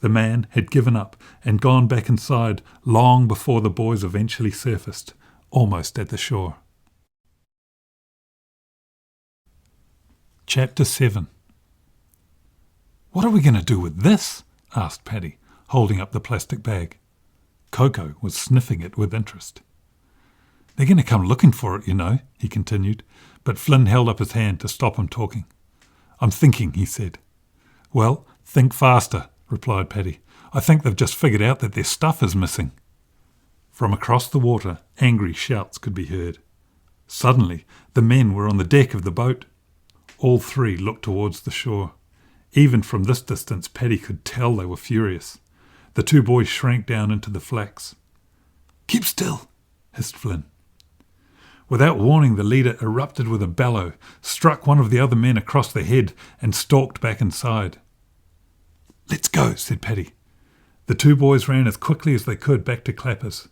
The man had given up and gone back inside long before the boys eventually surfaced, almost at the shore. Chapter 7. "What are we going to do with this?" asked Paddy, holding up the plastic bag. Coco was sniffing it with interest. "They're going to come looking for it, you know," he continued, but Flynn held up his hand to stop him talking. "I'm thinking," he said. "Well, think faster," replied Paddy. "I think they've just figured out that their stuff is missing." From across the water, angry shouts could be heard. Suddenly, the men were on the deck of the boat. All three looked towards the shore. Even from this distance, Paddy could tell they were furious. The two boys shrank down into the flax. "Keep still," hissed Flynn. Without warning, the leader erupted with a bellow, struck one of the other men across the head, and stalked back inside. "Let's go," said Paddy. The two boys ran as quickly as they could back to Clapper's.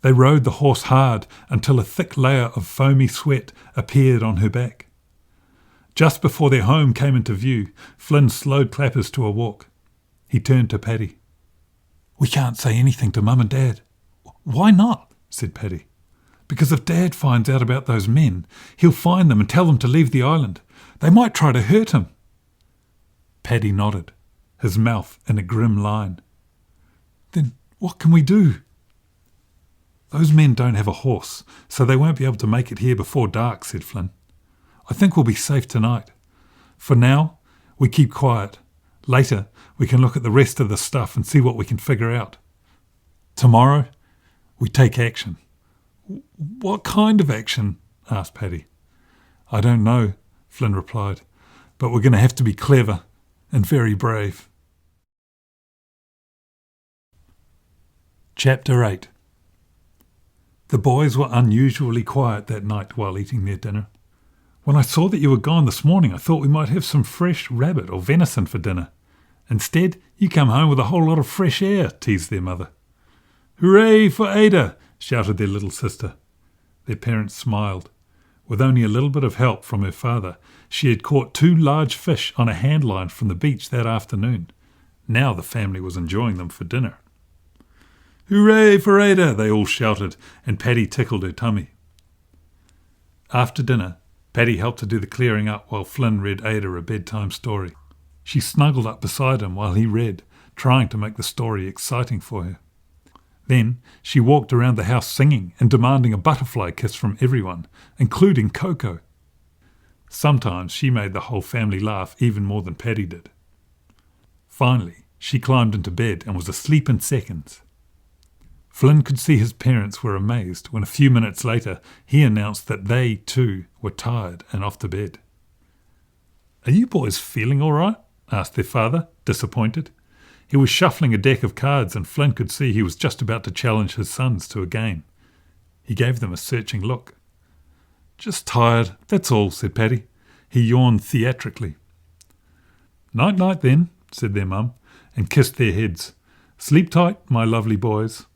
They rode the horse hard until a thick layer of foamy sweat appeared on her back. Just before their home came into view, Flynn slowed Clappers to a walk. He turned to Paddy. "We can't say anything to Mum and Dad." "Why not?" said Paddy. "Because if Dad finds out about those men, he'll find them and tell them to leave the island. They might try to hurt him." Paddy nodded, his mouth in a grim line. "Then what can we do?" "Those men don't have a horse, so they won't be able to make it here before dark," said Flynn. "I think we'll be safe tonight. For now, we keep quiet. Later, we can look at the rest of the stuff and see what we can figure out. Tomorrow, we take action." "What kind of action?" asked Paddy. "I don't know," Flynn replied, "but we're going to have to be clever and very brave." Chapter 8. The boys were unusually quiet that night while eating their dinner. "When I saw that you were gone this morning, I thought we might have some fresh rabbit or venison for dinner. Instead, you come home with a whole lot of fresh air," teased their mother. "Hooray for Ada!" shouted their little sister. Their parents smiled. With only a little bit of help from her father, she had caught 2 large fish on a hand line from the beach that afternoon. Now the family was enjoying them for dinner. "Hooray for Ada!" they all shouted, and Paddy tickled her tummy. After dinner, Paddy helped to do the clearing up while Flynn read Ada a bedtime story. She snuggled up beside him while he read, trying to make the story exciting for her. Then she walked around the house singing and demanding a butterfly kiss from everyone, including Coco. Sometimes she made the whole family laugh even more than Paddy did. Finally, she climbed into bed and was asleep in seconds. Flynn could see his parents were amazed when a few minutes later he announced that they, too, were tired and off to bed. "Are you boys feeling all right?" asked their father, disappointed. He was shuffling a deck of cards and Flynn could see he was just about to challenge his sons to a game. He gave them a searching look. "Just tired, that's all," said Paddy. He yawned theatrically. "Night-night then," said their mum, and kissed their heads. "Sleep tight, my lovely boys."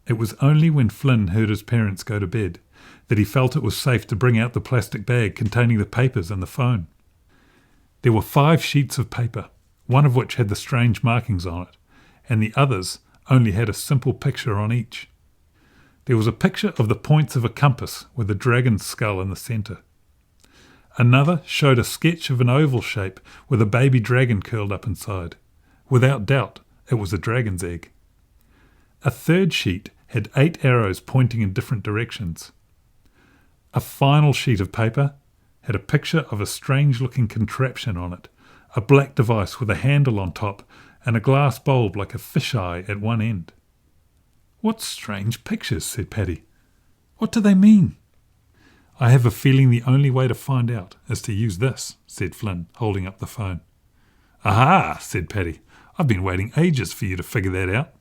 It was only when Flynn heard his parents go to bed that he felt it was safe to bring out the plastic bag containing the papers and the phone. There were 5 sheets of paper, one of which had the strange markings on it, and the others only had a simple picture on each. There was a picture of the points of a compass with a dragon's skull in the centre. Another showed a sketch of an oval shape with a baby dragon curled up inside. Without doubt, it was a dragon's egg. A third sheet had 8 arrows pointing in different directions. A final sheet of paper had a picture of a strange-looking contraption on it, a black device with a handle on top and a glass bulb like a fisheye at one end. "What strange pictures," said Paddy. "What do they mean?" "I have a feeling the only way to find out is to use this," said Flynn, holding up the phone. "Aha," said Paddy. "I've been waiting ages for you to figure that out."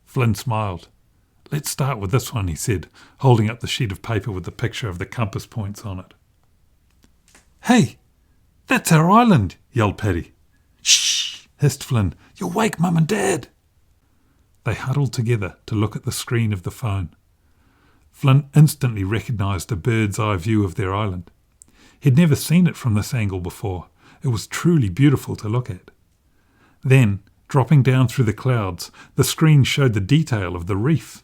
Flynn smiled. "Let's start with this one," he said, holding up the sheet of paper with the picture of the compass points on it. "Hey, that's our island," yelled Paddy. "Shh," hissed Flynn. "You'll wake Mum and Dad." They huddled together to look at the screen of the phone. Flynn instantly recognised a bird's-eye view of their island. He'd never seen it from this angle before. It was truly beautiful to look at. Then, dropping down through the clouds, the screen showed the detail of the reef.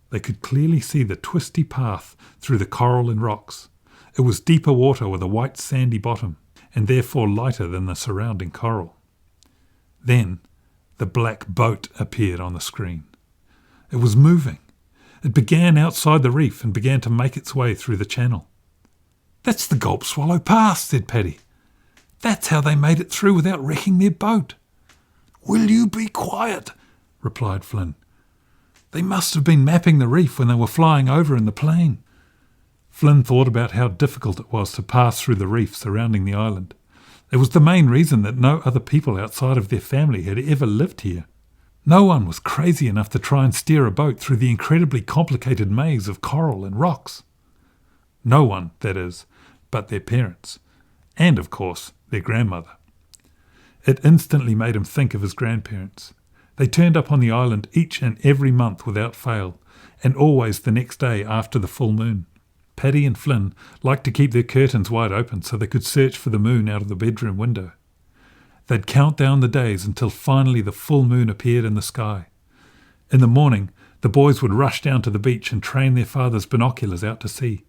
They could clearly see the twisty path through the coral and rocks. It was deeper water with a white sandy bottom, and therefore lighter than the surrounding coral. Then the black boat appeared on the screen. It was moving. It began outside the reef and began to make its way through the channel. "That's the Gulp Swallow Pass," said Paddy. "That's how they made it through without wrecking their boat." "Will you be quiet?" replied Flynn. "They must have been mapping the reef when they were flying over in the plane." Flynn thought about how difficult it was to pass through the reef surrounding the island. It was the main reason that no other people outside of their family had ever lived here. No one was crazy enough to try and steer a boat through the incredibly complicated maze of coral and rocks. No one, that is, but their parents, and, of course, their grandmother. It instantly made him think of his grandparents. They turned up on the island each and every month without fail, and always the next day after the full moon. Paddy and Flynn liked to keep their curtains wide open so they could search for the moon out of the bedroom window. They'd count down the days until finally the full moon appeared in the sky. In the morning, the boys would rush down to the beach and train their father's binoculars out to sea.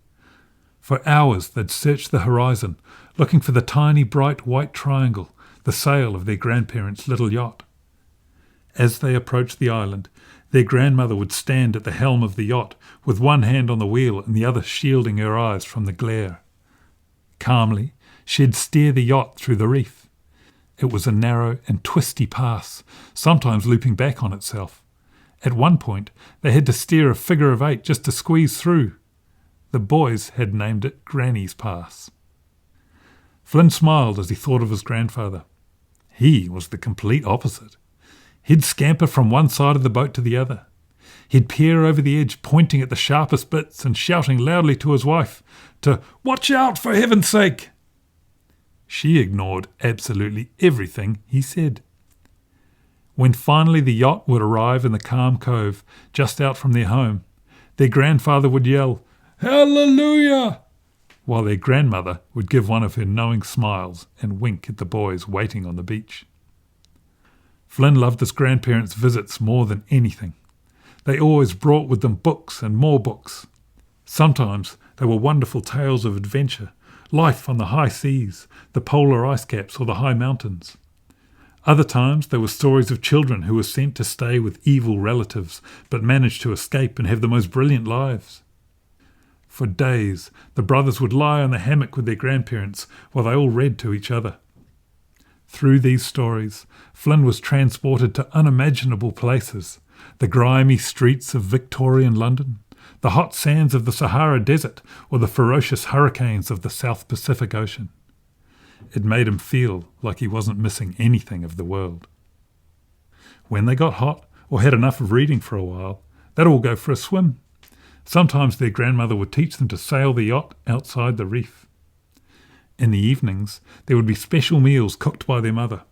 For hours they'd search the horizon, looking for the tiny bright white triangle, the sail of their grandparents' little yacht. As they approached the island, their grandmother would stand at the helm of the yacht with one hand on the wheel and the other shielding her eyes from the glare. Calmly, she'd steer the yacht through the reef. It was a narrow and twisty pass, sometimes looping back on itself. At one point, they had to steer a figure of 8 just to squeeze through. The boys had named it Granny's Pass. Flynn smiled as he thought of his grandfather. He was the complete opposite. He'd scamper from one side of the boat to the other. He'd peer over the edge, pointing at the sharpest bits and shouting loudly to his wife to "Watch out, for heaven's sake!" She ignored absolutely everything he said. When finally the yacht would arrive in the calm cove just out from their home, their grandfather would yell, "Hallelujah!" while their grandmother would give one of her knowing smiles and wink at the boys waiting on the beach. Flynn loved his grandparents' visits more than anything. They always brought with them books and more books. Sometimes they were wonderful tales of adventure, life on the high seas, the polar ice caps or the high mountains. Other times they were stories of children who were sent to stay with evil relatives but managed to escape and have the most brilliant lives. For days, the brothers would lie on the hammock with their grandparents while they all read to each other. Through these stories, Flynn was transported to unimaginable places, the grimy streets of Victorian London, the hot sands of the Sahara Desert, or the ferocious hurricanes of the South Pacific Ocean. It made him feel like he wasn't missing anything of the world. When they got hot, or had enough of reading for a while, they'd all go for a swim. Sometimes their grandmother would teach them to sail the yacht outside the reef. In the evenings, there would be special meals cooked by their mother.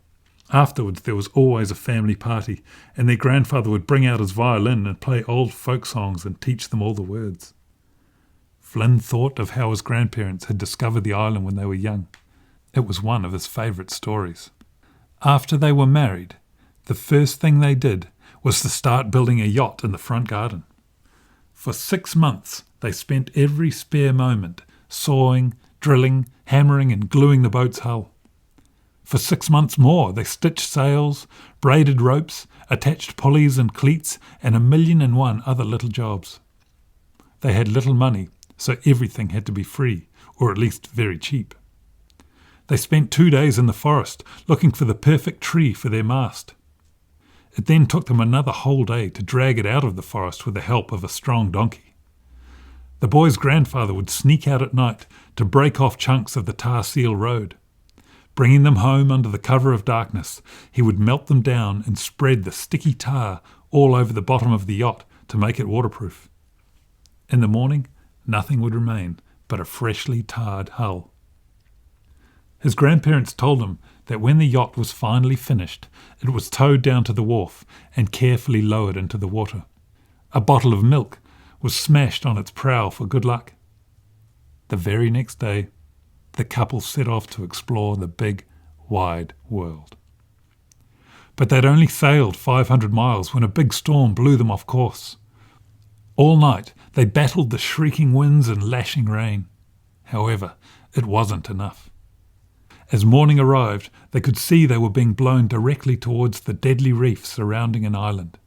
Afterwards, there was always a family party, and their grandfather would bring out his violin and play old folk songs and teach them all the words. Flynn thought of how his grandparents had discovered the island when they were young. It was one of his favourite stories. After they were married, the first thing they did was to start building a yacht in the front garden. For 6 months, they spent every spare moment sawing, drilling, hammering and gluing the boat's hull. For 6 months more, they stitched sails, braided ropes, attached pulleys and cleats, and 1,000,001 other little jobs. They had little money, so everything had to be free, or at least very cheap. They spent 2 days in the forest looking for the perfect tree for their mast. It then took them another whole day to drag it out of the forest with the help of a strong donkey. The boy's grandfather would sneak out at night to break off chunks of the tar seal road. Bringing them home under the cover of darkness, he would melt them down and spread the sticky tar all over the bottom of the yacht to make it waterproof. In the morning, nothing would remain but a freshly tarred hull. His grandparents told him that when the yacht was finally finished, it was towed down to the wharf and carefully lowered into the water. A bottle of milk was smashed on its prow for good luck. The very next day, the couple set off to explore the big, wide world. But they'd only sailed 500 miles when a big storm blew them off course. All night, they battled the shrieking winds and lashing rain. However, it wasn't enough. As morning arrived, they could see they were being blown directly towards the deadly reef surrounding an island.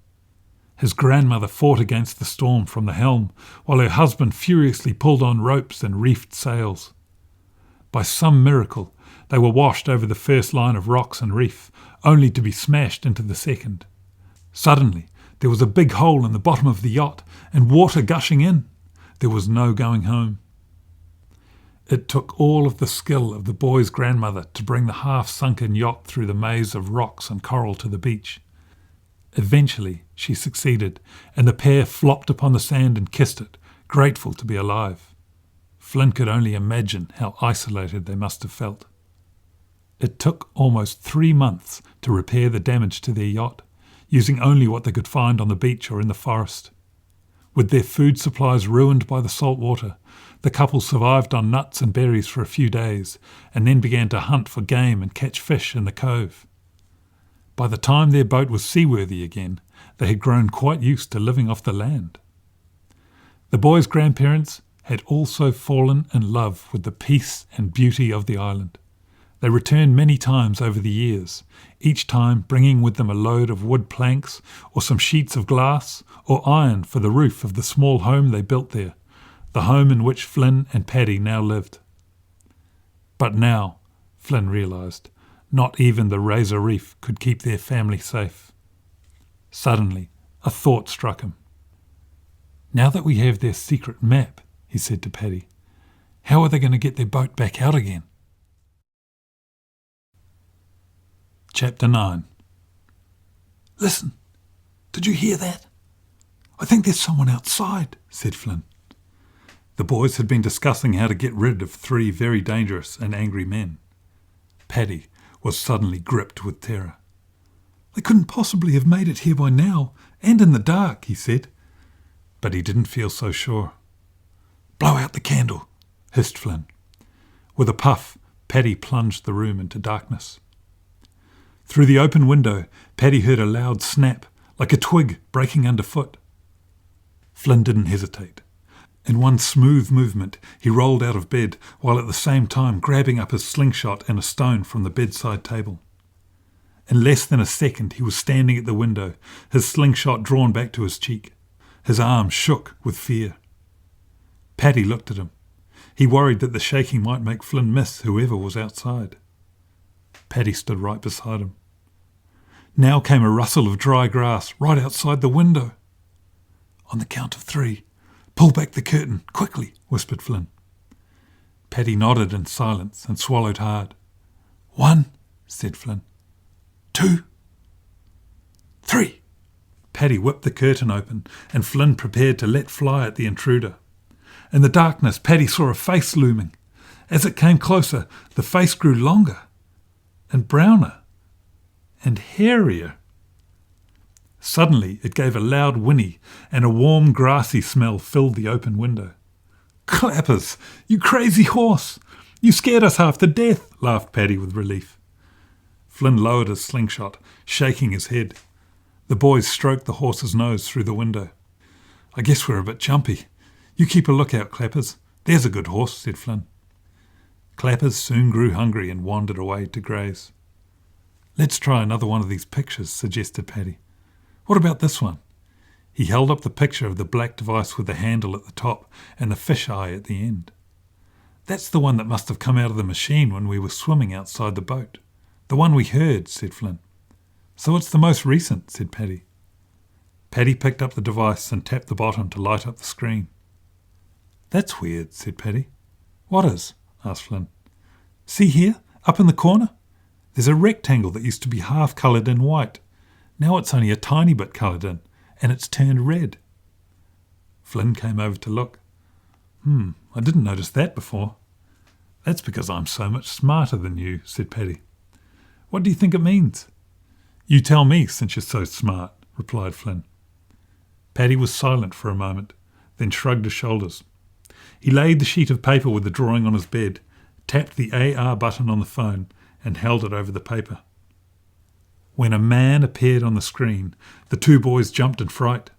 His grandmother fought against the storm from the helm, while her husband furiously pulled on ropes and reefed sails. By some miracle, they were washed over the first line of rocks and reef, only to be smashed into the second. Suddenly, there was a big hole in the bottom of the yacht, and water gushing in. There was no going home. It took all of the skill of the boy's grandmother to bring the half-sunken yacht through the maze of rocks and coral to the beach. Eventually, she succeeded, and the pair flopped upon the sand and kissed it, grateful to be alive. Flynn could only imagine how isolated they must have felt. It took almost 3 months to repair the damage to their yacht, using only what they could find on the beach or in the forest. With their food supplies ruined by the salt water, the couple survived on nuts and berries for a few days, and then began to hunt for game and catch fish in the cove. By the time their boat was seaworthy again, they had grown quite used to living off the land. The boys' grandparents had also fallen in love with the peace and beauty of the island. They returned many times over the years, each time bringing with them a load of wood planks or some sheets of glass or iron for the roof of the small home they built there, the home in which Flynn and Paddy now lived. But now, Flynn realised, not even the Razor Reef could keep their family safe. Suddenly, a thought struck him. Now that we have their secret map, he said to Paddy, how are they going to get their boat back out again? Chapter 9. Listen, did you hear that? I think there's someone outside, said Flynn. The boys had been discussing how to get rid of 3 very dangerous and angry men. Paddy was suddenly gripped with terror. They couldn't possibly have made it here by now, and in the dark, he said. But he didn't feel so sure. Blow out the candle, hissed Flynn. With a puff, Paddy plunged the room into darkness. Through the open window, Paddy heard a loud snap, like a twig breaking underfoot. Flynn didn't hesitate. In one smooth movement, he rolled out of bed, while at the same time grabbing up his slingshot and a stone from the bedside table. In less than a second, he was standing at the window, his slingshot drawn back to his cheek. His arm shook with fear. Paddy looked at him. He worried that the shaking might make Flynn miss whoever was outside. Paddy stood right beside him. Now came a rustle of dry grass right outside the window. On the count of 3, pull back the curtain, quickly, whispered Flynn. Paddy nodded in silence and swallowed hard. 1, said Flynn. 2, 3. Paddy whipped the curtain open, and Flynn prepared to let fly at the intruder. In the darkness, Paddy saw a face looming. As it came closer, the face grew longer and browner and hairier. Suddenly, it gave a loud whinny, and a warm, grassy smell filled the open window. Clappers, you crazy horse! You scared us half to death, laughed Paddy with relief. Flynn lowered his slingshot, shaking his head. The boys stroked the horse's nose through the window. I guess we're a bit jumpy. You keep a lookout, Clappers. There's a good horse, said Flynn. Clappers soon grew hungry and wandered away to graze. Let's try another one of these pictures, suggested Paddy. What about this one? He held up the picture of the black device with the handle at the top and the fish eye at the end. That's the one that must have come out of the machine when we were swimming outside the boat. The one we heard, said Flynn. So it's the most recent, said Paddy. Paddy picked up the device and tapped the bottom to light up the screen. That's weird, said Paddy. What is? Asked Flynn. See here, up in the corner? There's a rectangle that used to be half coloured in white. Now it's only a tiny bit coloured in, and it's turned red. Flynn came over to look. I didn't notice that before. That's because I'm so much smarter than you, said Paddy. What do you think it means? You tell me, since you're so smart, replied Flynn. Paddy was silent for a moment, then shrugged his shoulders. He laid the sheet of paper with the drawing on his bed, tapped the AR button on the phone, and held it over the paper. When a man appeared on the screen, the 2 boys jumped in fright.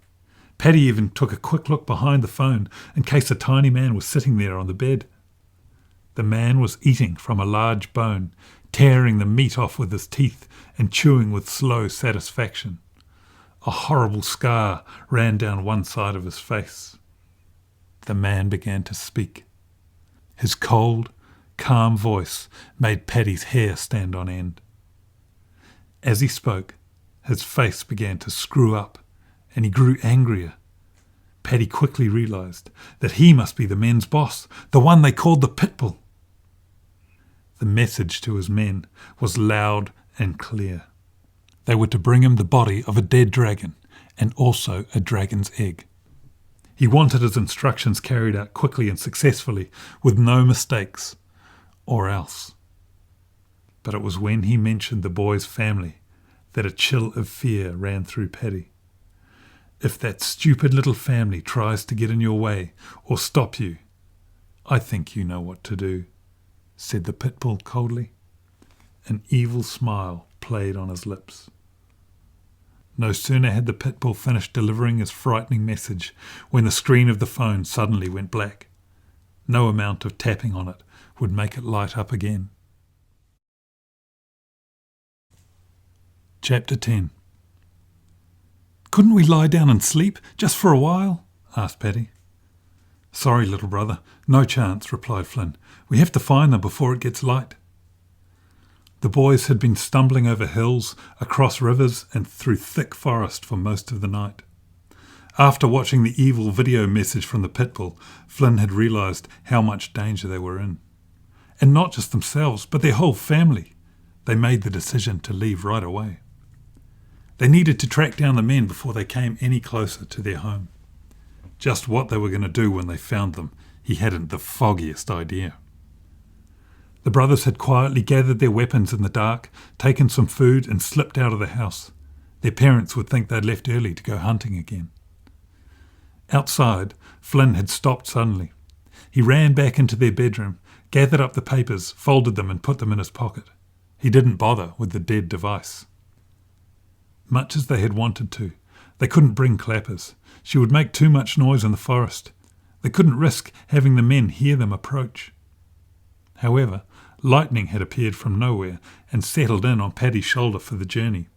Paddy even took a quick look behind the phone in case a tiny man was sitting there on the bed. The man was eating from a large bone, tearing the meat off with his teeth and chewing with slow satisfaction. A horrible scar ran down one side of his face. The man began to speak. His cold, calm voice made Paddy's hair stand on end. As he spoke, his face began to screw up, and he grew angrier. Paddy quickly realised that he must be the men's boss, the one they called the Pitbull. The message to his men was loud and clear. They were to bring him the body of a dead dragon and also a dragon's egg. He wanted his instructions carried out quickly and successfully, with no mistakes, or else. But it was when he mentioned the boy's family that a chill of fear ran through Paddy. If that stupid little family tries to get in your way or stop you, I think you know what to do, said the Pitbull coldly. An evil smile played on his lips. No sooner had the Pitbull finished delivering his frightening message when the screen of the phone suddenly went black. No amount of tapping on it would make it light up again. Chapter 10. Couldn't we lie down and sleep, just for a while? Asked Paddy. Sorry, little brother, no chance, replied Flynn. We have to find them before it gets light. The boys had been stumbling over hills, across rivers and through thick forest for most of the night. After watching the evil video message from the Pitbull, Flynn had realised how much danger they were in. And not just themselves, but their whole family. They made the decision to leave right away. They needed to track down the men before they came any closer to their home. Just what they were going to do when they found them, he hadn't the foggiest idea. The brothers had quietly gathered their weapons in the dark, taken some food and slipped out of the house. Their parents would think they'd left early to go hunting again. Outside, Flynn had stopped suddenly. He ran back into their bedroom, gathered up the papers, folded them and put them in his pocket. He didn't bother with the dead device. Much as they had wanted to, they couldn't bring Clappers. She would make too much noise in the forest. They couldn't risk having the men hear them approach. However, lightning had appeared from nowhere and settled in on Paddy's shoulder for the journey.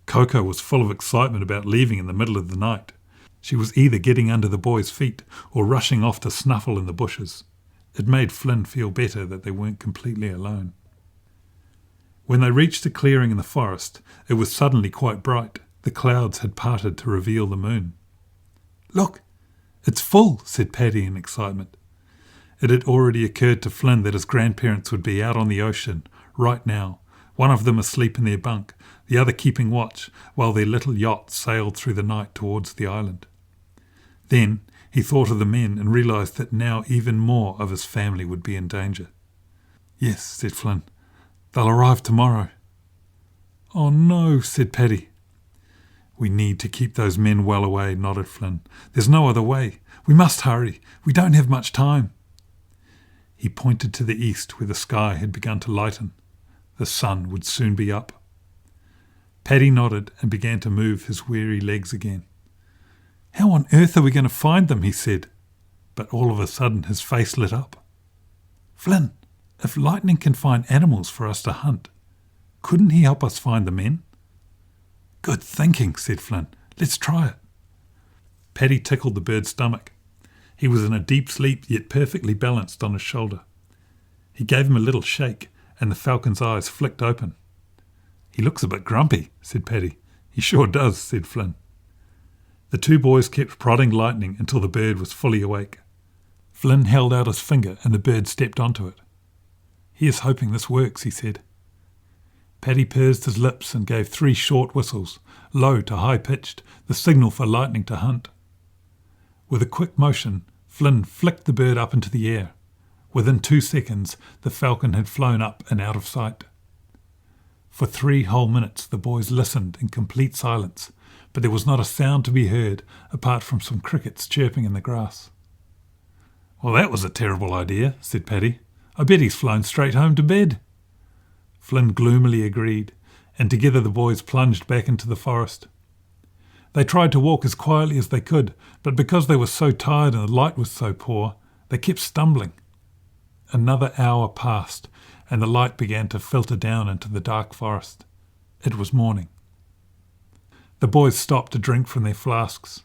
Coco was full of excitement about leaving in the middle of the night. She was either getting under the boys' feet or rushing off to snuffle in the bushes. It made Flynn feel better that they weren't completely alone. When they reached a clearing in the forest, it was suddenly quite bright. The clouds had parted to reveal the moon. Look, it's full, said Paddy in excitement. It had already occurred to Flynn that his grandparents would be out on the ocean right now, one of them asleep in their bunk, the other keeping watch, while their little yacht sailed through the night towards the island. Then he thought of the men and realised that now even more of his family would be in danger. Yes, said Flynn, they'll arrive tomorrow. Oh no, said Paddy. We need to keep those men well away, nodded Flynn. There's no other way. We must hurry. We don't have much time. He pointed to the east where the sky had begun to lighten. The sun would soon be up. Paddy nodded and began to move his weary legs again. How on earth are we going to find them, he said. But all of a sudden his face lit up. Flynn, if lightning can find animals for us to hunt, couldn't he help us find the men? Good thinking, said Flynn. Let's try it. Paddy tickled the bird's stomach. He was in a deep sleep, yet perfectly balanced on his shoulder. He gave him a little shake, and the falcon's eyes flicked open. He looks a bit grumpy, said Paddy. He sure does, said Flynn. The two boys kept prodding Lightning until the bird was fully awake. Flynn held out his finger, and the bird stepped onto it. Here's hoping this works, he said. Paddy pursed his lips and gave 3 short whistles, low to high-pitched, the signal for Lightning to hunt. With a quick motion, Flynn flicked the bird up into the air. Within 2 seconds, the falcon had flown up and out of sight. For 3 whole minutes the boys listened in complete silence, but there was not a sound to be heard apart from some crickets chirping in the grass. Well, that was a terrible idea, said Paddy. I bet he's flown straight home to bed. Flynn gloomily agreed, and together the boys plunged back into the forest. They tried to walk as quietly as they could, but because they were so tired and the light was so poor, they kept stumbling. Another hour passed, and the light began to filter down into the dark forest. It was morning. The boys stopped to drink from their flasks.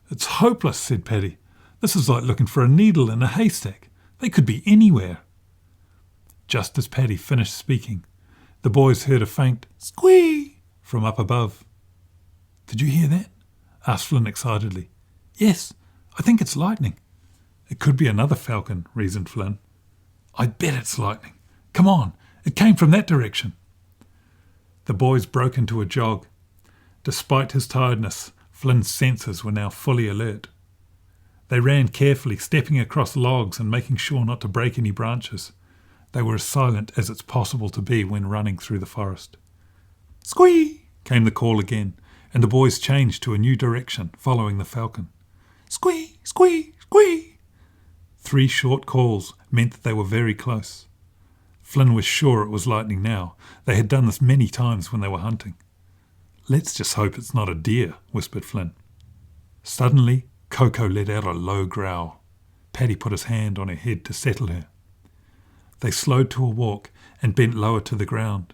"It's hopeless," said Paddy. "This is like looking for a needle in a haystack. They could be anywhere." Just as Paddy finished speaking, the boys heard a faint squee from up above. "Did you hear that?" asked Flynn excitedly. "Yes, I think it's lightning." "It could be another falcon," reasoned Flynn. "I bet it's lightning. Come on, it came from that direction." The boys broke into a jog. Despite his tiredness, Flynn's senses were now fully alert. They ran carefully, stepping across logs and making sure not to break any branches. They were as silent as it's possible to be when running through the forest. "Squee!" came the call again, and the boys changed to a new direction, following the falcon. "Squee! Squee! Squee!" 3 short calls meant that they were very close. Flynn was sure it was lightning now. They had done this many times when they were hunting. "Let's just hope it's not a deer," whispered Flynn. Suddenly, Coco let out a low growl. Paddy put his hand on her head to settle her. They slowed to a walk and bent lower to the ground.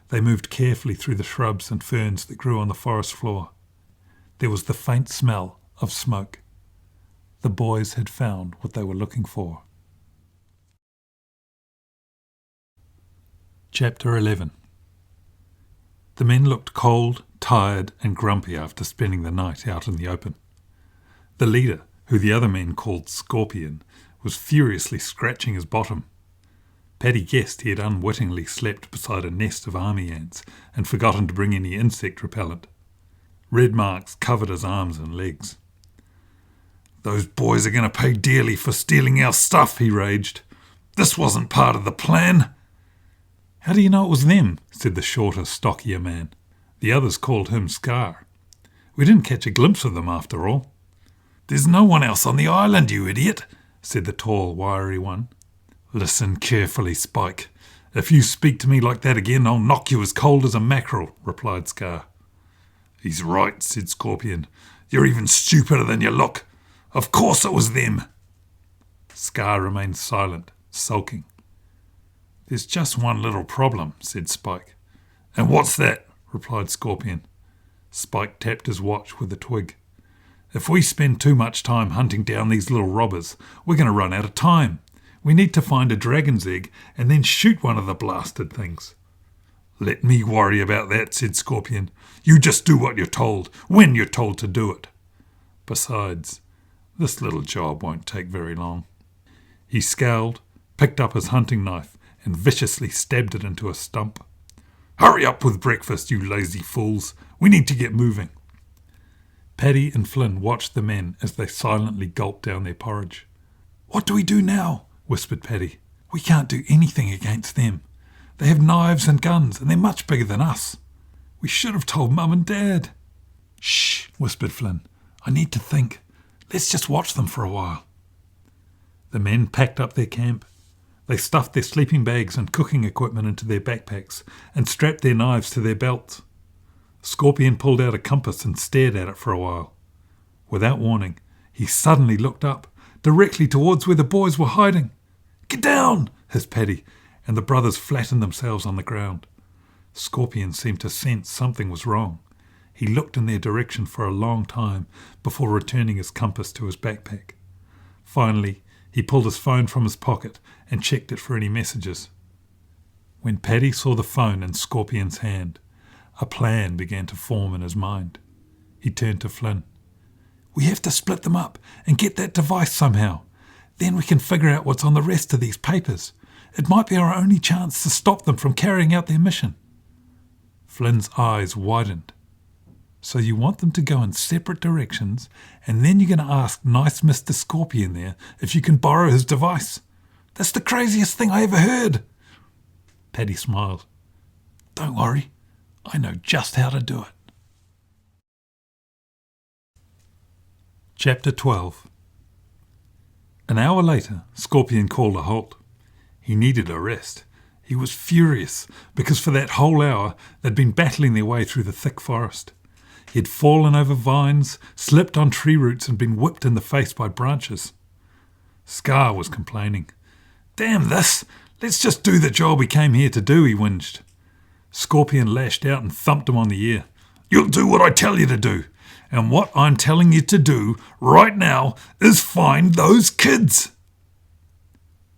They moved carefully through the shrubs and ferns that grew on the forest floor. There was the faint smell of smoke. The boys had found what they were looking for. Chapter 11. The men looked cold, tired and grumpy after spending the night out in the open. The leader, who the other men called Scorpion, was furiously scratching his bottom. Paddy guessed he had unwittingly slept beside a nest of army ants and forgotten to bring any insect repellent. Red marks covered his arms and legs. "Those boys are going to pay dearly for stealing our stuff," he raged. "This wasn't part of the plan." "How do you know it was them?" said the shorter, stockier man. The others called him Scar. "We didn't catch a glimpse of them after all." "There's no one else on the island, you idiot," said the tall, wiry one. "Listen carefully, Spike. If you speak to me like that again, I'll knock you as cold as a mackerel," replied Scar. "He's right," said Scorpion. "You're even stupider than you look. Of course it was them." Scar remained silent, sulking. "There's just one little problem," said Spike. "And what's that?" replied Scorpion. Spike tapped his watch with a twig. "If we spend too much time hunting down these little robbers, we're going to run out of time. We need to find a dragon's egg and then shoot one of the blasted things." "Let me worry about that," said Scorpion. "You just do what you're told, when you're told to do it. Besides, this little job won't take very long." He scowled, picked up his hunting knife and viciously stabbed it into a stump. "Hurry up with breakfast, you lazy fools. We need to get moving." Paddy and Flynn watched the men as they silently gulped down their porridge. "What do we do now?" whispered Paddy. "We can't do anything against them. They have knives and guns, and they're much bigger than us. We should have told Mum and Dad." "Shh," whispered Flynn. "I need to think. Let's just watch them for a while." The men packed up their camp. They stuffed their sleeping bags and cooking equipment into their backpacks and strapped their knives to their belts. Scorpion pulled out a compass and stared at it for a while. Without warning, he suddenly looked up, directly towards where the boys were hiding. "Get down!" hissed Paddy, and the brothers flattened themselves on the ground. Scorpion seemed to sense something was wrong. He looked in their direction for a long time before returning his compass to his backpack. Finally, he pulled his phone from his pocket and checked it for any messages. When Paddy saw the phone in Scorpion's hand, a plan began to form in his mind. He turned to Flynn. "We have to split them up and get that device somehow. Then we can figure out what's on the rest of these papers. It might be our only chance to stop them from carrying out their mission." Flynn's eyes widened. "So you want them to go in separate directions, and then you're going to ask nice Mr. Scorpion there if you can borrow his device? That's the craziest thing I ever heard." Paddy smiled. "Don't worry, I know just how to do it." Chapter 12. An hour later, Scorpion called a halt. He needed a rest. He was furious because for that whole hour they'd been battling their way through the thick forest. He had fallen over vines, slipped on tree roots and been whipped in the face by branches. Scar was complaining. "Damn this! Let's just do the job we came here to do," he whinged. Scorpion lashed out and thumped him on the ear. "You'll do what I tell you to do. And what I'm telling you to do right now is find those kids."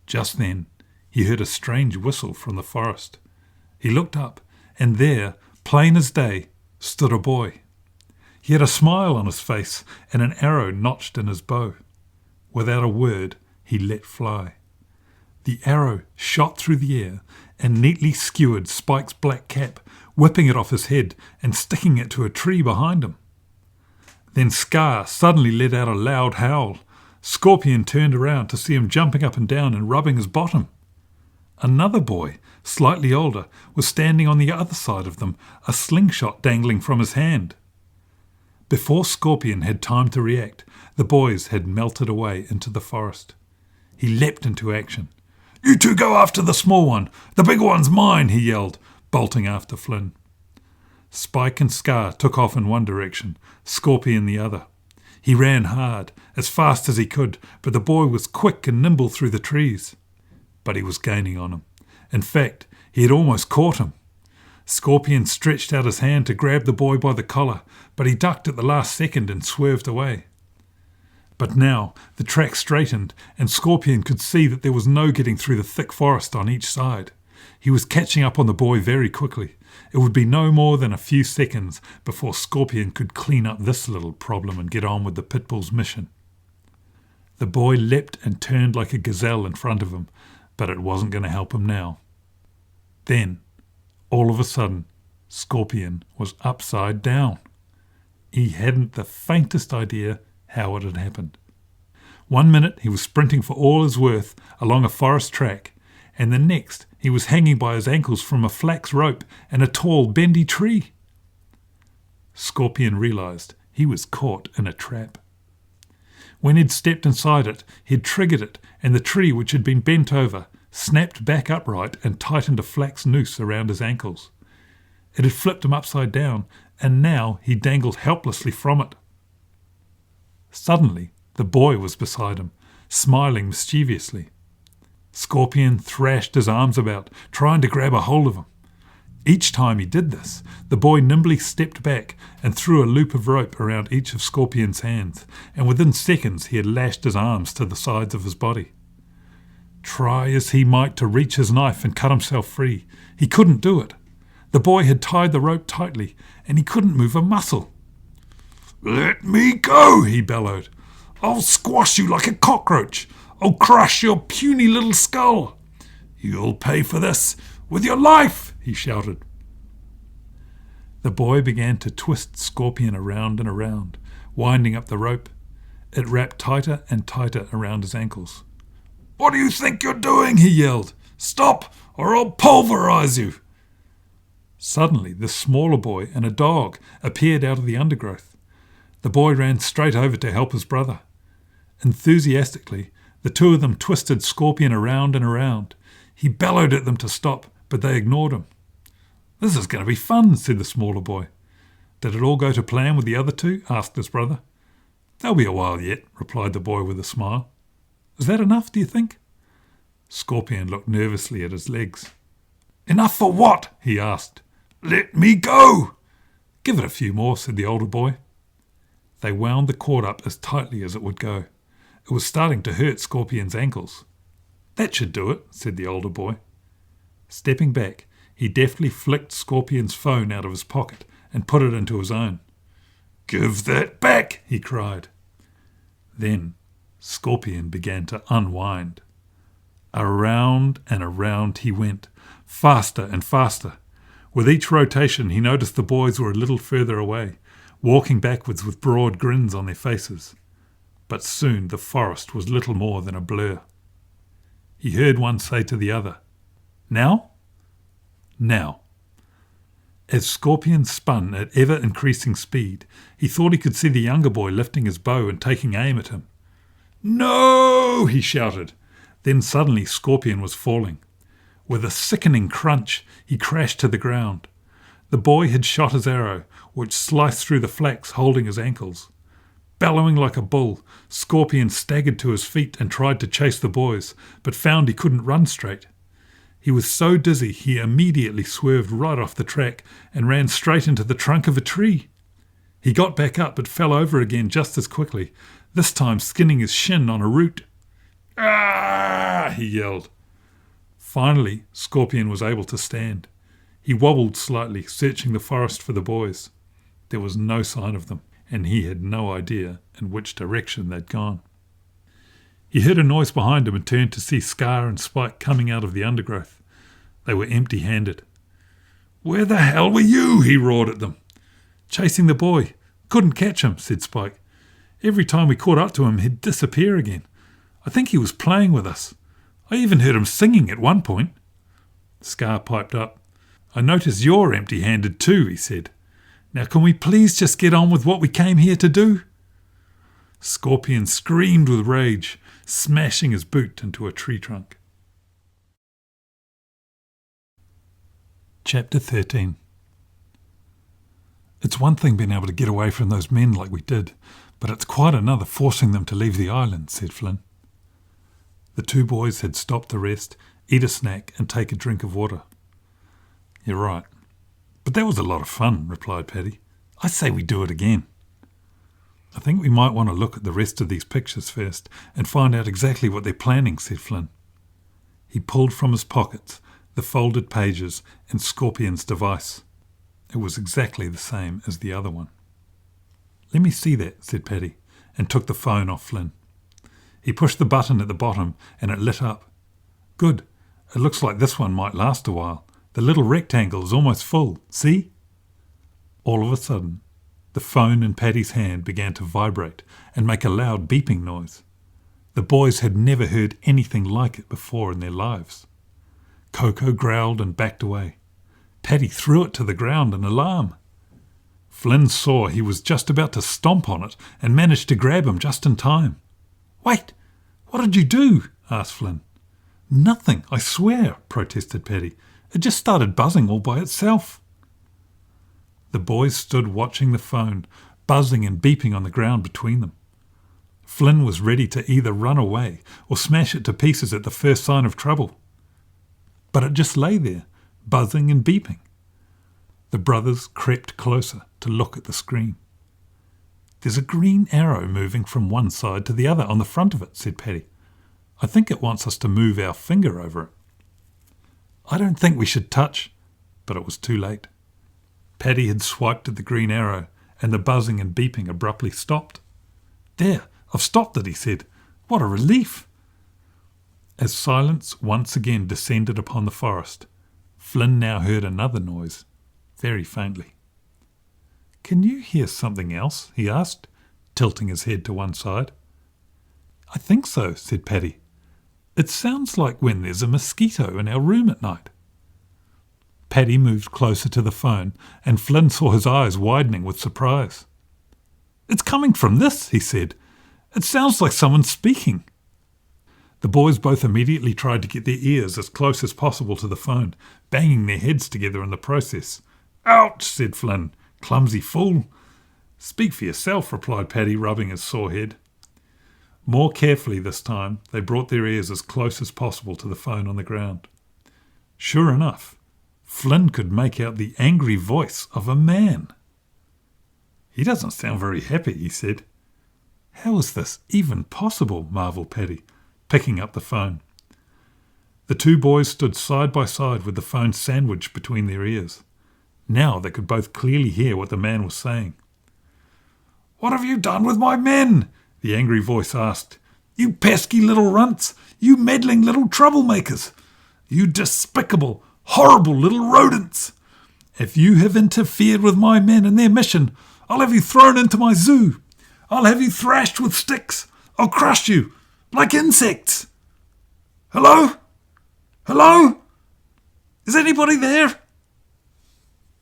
Just then, he heard a strange whistle from the forest. He looked up, and there, plain as day, stood a boy. He had a smile on his face and an arrow notched in his bow. Without a word, he let fly. The arrow shot through the air and neatly skewered Spike's black cap, whipping it off his head and sticking it to a tree behind him. Then Scar suddenly let out a loud howl. Scorpion turned around to see him jumping up and down and rubbing his bottom. Another boy, slightly older, was standing on the other side of them, a slingshot dangling from his hand. Before Scorpion had time to react, the boys had melted away into the forest. He leapt into action. "You two go after the small one. The big one's mine," he yelled, bolting after Flynn. Spike and Scar took off in one direction, Scorpion the other. He ran hard, as fast as he could, but the boy was quick and nimble through the trees. But he was gaining on him. In fact, he had almost caught him. Scorpion stretched out his hand to grab the boy by the collar, but he ducked at the last second and swerved away. But now the track straightened, and Scorpion could see that there was no getting through the thick forest on each side. He was catching up on the boy very quickly. It would be no more than a few seconds before Scorpion could clean up this little problem and get on with the Pitbull's mission. The boy leapt and turned like a gazelle in front of him, but it wasn't going to help him now. Then, all of a sudden, Scorpion was upside down. He hadn't the faintest idea how it had happened. 1 minute he was sprinting for all his worth along a forest track, and the next he was hanging by his ankles from a flax rope and a tall, bendy tree. Scorpion realised he was caught in a trap. When he'd stepped inside it, he'd triggered it, and the tree, which had been bent over, snapped back upright and tightened a flax noose around his ankles. It had flipped him upside down, and now he dangled helplessly from it. Suddenly, the boy was beside him, smiling mischievously. Scorpion thrashed his arms about, trying to grab a hold of him. Each time he did this, the boy nimbly stepped back and threw a loop of rope around each of Scorpion's hands, and within seconds he had lashed his arms to the sides of his body. Try as he might to reach his knife and cut himself free, he couldn't do it. The boy had tied the rope tightly, and he couldn't move a muscle. "Let me go," he bellowed. "I'll squash you like a cockroach. I'll crush your puny little skull. You'll pay for this with your life," he shouted. The boy began to twist Scorpion around and around, winding up the rope. It wrapped tighter and tighter around his ankles. "What do you think you're doing?" he yelled. "Stop, or I'll pulverize you." Suddenly, the smaller boy and a dog appeared out of the undergrowth. The boy ran straight over to help his brother. Enthusiastically, the two of them twisted Scorpion around and around. He bellowed at them to stop, but they ignored him. "This is going to be fun," said the smaller boy. "Did it all go to plan with the other two?" asked his brother. "There'll be a while yet," replied the boy with a smile. "Is that enough, do you think?" Scorpion looked nervously at his legs. "Enough for what?" he asked. "Let me go." "Give it a few more," said the older boy. They wound the cord up as tightly as it would go. It was starting to hurt Scorpion's ankles. "That should do it," said the older boy. Stepping back, he deftly flicked Scorpion's phone out of his pocket and put it into his own. "Give that back," he cried. Then Scorpion began to unwind. Around and around he went, faster and faster. With each rotation he noticed the boys were a little further away, walking backwards with broad grins on their faces. But soon the forest was little more than a blur. He heard one say to the other, "Now? Now." As Scorpion spun at ever-increasing speed, he thought he could see the younger boy lifting his bow and taking aim at him. "No!" he shouted. Then suddenly Scorpion was falling. With a sickening crunch, he crashed to the ground. The boy had shot his arrow, which sliced through the flax holding his ankles. Bellowing like a bull, Scorpion staggered to his feet and tried to chase the boys, but found he couldn't run straight. He was so dizzy he immediately swerved right off the track and ran straight into the trunk of a tree. He got back up but fell over again just as quickly, this time skinning his shin on a root. "Ah!" he yelled. Finally, Scorpion was able to stand. He wobbled slightly, searching the forest for the boys. There was no sign of them, and he had no idea in which direction they'd gone. He heard a noise behind him and turned to see Scar and Spike coming out of the undergrowth. They were empty-handed. "Where the hell were you?" he roared at them. "Chasing the boy. Couldn't catch him," said Spike. "Every time we caught up to him, he'd disappear again. I think he was playing with us. I even heard him singing at one point." Scar piped up. "I notice you're empty-handed too," he said. "Now can we please just get on with what we came here to do?" Scorpion screamed with rage, smashing his boot into a tree trunk. Chapter 13. "It's one thing being able to get away from those men like we did, but it's quite another forcing them to leave the island," said Flynn. The two boys had stopped to rest, eat a snack and take a drink of water. "You're right. But that was a lot of fun," replied Paddy. "I say we do it again." "I think we might want to look at the rest of these pictures first and find out exactly what they're planning," said Flynn. He pulled from his pockets the folded pages and Scorpion's device. It was exactly the same as the other one. "Let me see that," said Paddy, and took the phone off Flynn. He pushed the button at the bottom and it lit up. "Good. It looks like this one might last a while. The little rectangle is almost full. See?" All of a sudden, the phone in Paddy's hand began to vibrate and make a loud beeping noise. The boys had never heard anything like it before in their lives. Coco growled and backed away. Paddy threw it to the ground in alarm. Flynn saw he was just about to stomp on it and managed to grab him just in time. "Wait, what did you do?" asked Flynn. "Nothing, I swear," protested Paddy. "It just started buzzing all by itself." The boys stood watching the phone, buzzing and beeping on the ground between them. Flynn was ready to either run away or smash it to pieces at the first sign of trouble. But it just lay there, buzzing and beeping. The brothers crept closer to look at the screen. "There's a green arrow moving from one side to the other on the front of it," said Paddy. "I think it wants us to move our finger over it." "I don't think we should touch," but it was too late. Paddy had swiped at the green arrow and the buzzing and beeping abruptly stopped. "There, I've stopped it," he said. "What a relief." As silence once again descended upon the forest, Flynn now heard another noise, very faintly. "Can you hear something else?" he asked, tilting his head to one side. "I think so," said Paddy. "It sounds like when there's a mosquito in our room at night." Paddy moved closer to the phone, and Flynn saw his eyes widening with surprise. "It's coming from this," he said. "It sounds like someone speaking." The boys both immediately tried to get their ears as close as possible to the phone, banging their heads together in the process. "Ouch," said Flynn. "Clumsy fool." "Speak for yourself," replied Paddy, rubbing his sore head. More carefully this time, they brought their ears as close as possible to the phone on the ground. Sure enough, Flynn could make out the angry voice of a man. "He doesn't sound very happy," he said. "How is this even possible?" marvelled Paddy, picking up the phone. The two boys stood side by side with the phone sandwiched between their ears. Now they could both clearly hear what the man was saying. "What have you done with my men?" the angry voice asked. "You pesky little runts! You meddling little troublemakers! You despicable, horrible little rodents! If you have interfered with my men and their mission, I'll have you thrown into my zoo. I'll have you thrashed with sticks. I'll crush you like insects. Hello? Hello? Is anybody there?"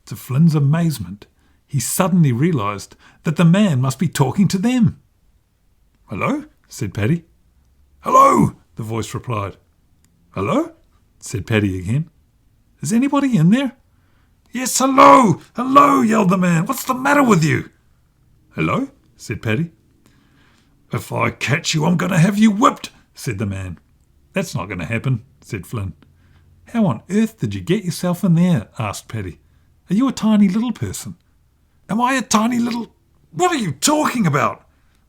To Flynn's amazement, he suddenly realised that the man must be talking to them. "Hello?" said Paddy. "Hello," the voice replied. "Hello?" said Paddy again. "Is anybody in there?" "Yes, hello, hello," yelled the man. "What's the matter with you?" "Hello?" said Paddy. "If I catch you, I'm going to have you whipped," said the man. "That's not going to happen," said Flynn. "How on earth did you get yourself in there?" asked Paddy. "Are you a tiny little person?" "Am I a tiny little... What are you talking about?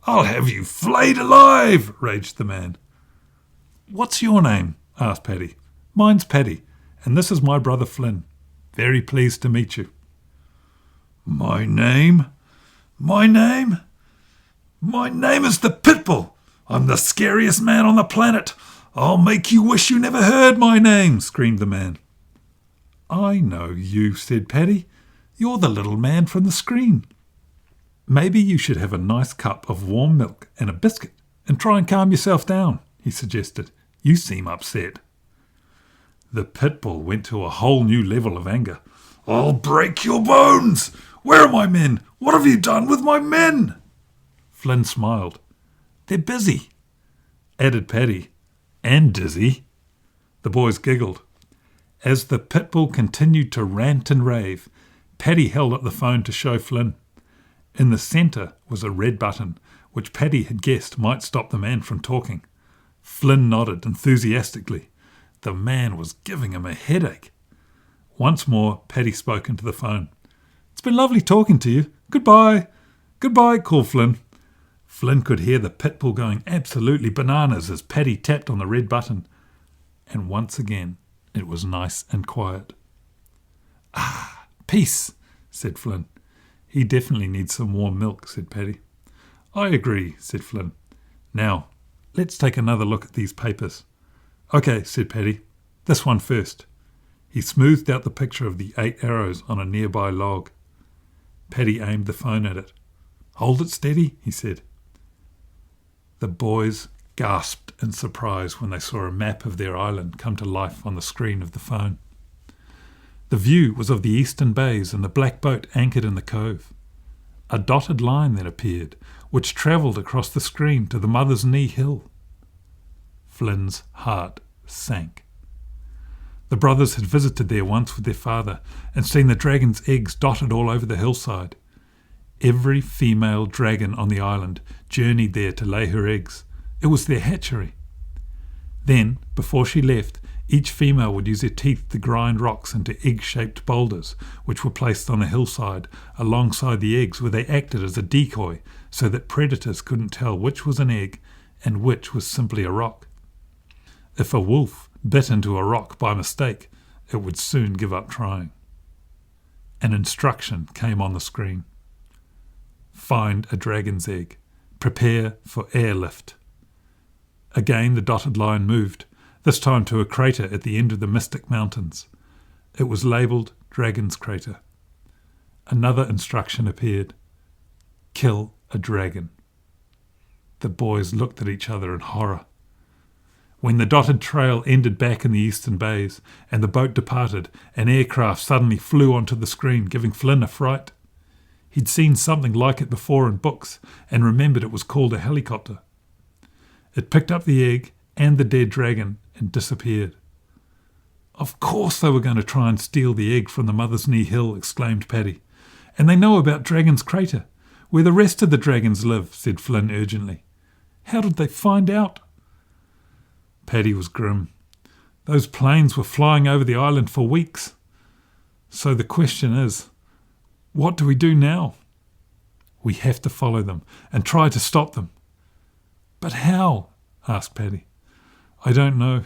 I'll have you flayed alive," raged the man. "What's your name?" asked Paddy. "Mine's Paddy, and this is my brother Flynn. Very pleased to meet you." My name is the Pitbull. I'm the scariest man on the planet. I'll make you wish you never heard my name," screamed the man. "I know you," said Paddy. "You're the little man from the screen. Maybe you should have a nice cup of warm milk and a biscuit and try and calm yourself down," he suggested. "You seem upset." The Pitbull went to a whole new level of anger. "I'll break your bones! Where are my men? What have you done with my men?" Flynn smiled. "They're busy," added Paddy. "And dizzy." The boys giggled. As the Pitbull continued to rant and rave, Paddy held up the phone to show Flynn. In the centre was a red button, which Paddy had guessed might stop the man from talking. Flynn nodded enthusiastically. The man was giving him a headache. Once more, Paddy spoke into the phone. "It's been lovely talking to you. Goodbye." "Goodbye," called Flynn. Flynn could hear the Pitbull going absolutely bananas as Paddy tapped on the red button. And once again, it was nice and quiet. "Ah, peace," said Flynn. "He definitely needs some warm milk," said Paddy. "I agree," said Flynn. "Now, let's take another look at these papers." "OK," said Paddy. "This one first." He smoothed out the picture of the 8 arrows on a nearby log. Paddy aimed the phone at it. "Hold it steady," he said. The boys gasped in surprise when they saw a map of their island come to life on the screen of the phone. The view was of the eastern bays and the black boat anchored in the cove. A dotted line then appeared, which travelled across the screen to the Mother's Knee Hill. Flynn's heart sank. The brothers had visited there once with their father and seen the dragon's eggs dotted all over the hillside. Every female dragon on the island journeyed there to lay her eggs. It was their hatchery. Then, before she left, each female would use her teeth to grind rocks into egg-shaped boulders, which were placed on the hillside alongside the eggs, where they acted as a decoy so that predators couldn't tell which was an egg and which was simply a rock. If a wolf bit into a rock by mistake, it would soon give up trying. An instruction came on the screen. Find a dragon's egg. Prepare for airlift. Again the dotted line moved, this time to a crater at the end of the Mystic Mountains. It was labelled Dragon's Crater. Another instruction appeared. Kill a dragon. The boys looked at each other in horror. When the dotted trail ended back in the eastern bays and the boat departed, an aircraft suddenly flew onto the screen, giving Flynn a fright. He'd seen something like it before in books and remembered it was called a helicopter. It picked up the egg and the dead dragon and disappeared. "Of course they were going to try and steal the egg from the Mother's Knee Hill," exclaimed Paddy. "And they know about Dragon's Crater, where the rest of the dragons live," said Flynn urgently. "How did they find out?" Paddy was grim. Those planes were flying over the island for weeks. "So the question is, what do we do now?" "We have to follow them and try to stop them." "But how?" asked Paddy. "I don't know.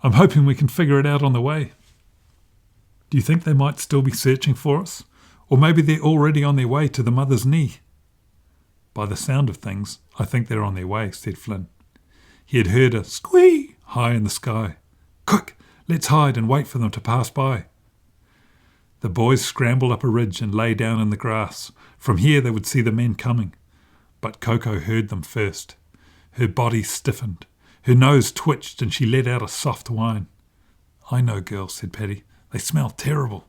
I'm hoping we can figure it out on the way." "Do you think they might still be searching for us? Or maybe they're already on their way to the Mother's Knee?" "By the sound of things, I think they're on their way," said Flynn. He had heard a squee high in the sky. "Quick, let's hide and wait for them to pass by." The boys scrambled up a ridge and lay down in the grass. From here they would see the men coming. But Coco heard them first. Her body stiffened. Her nose twitched and she let out a soft whine. "I know, girl," said Paddy. "They smell terrible."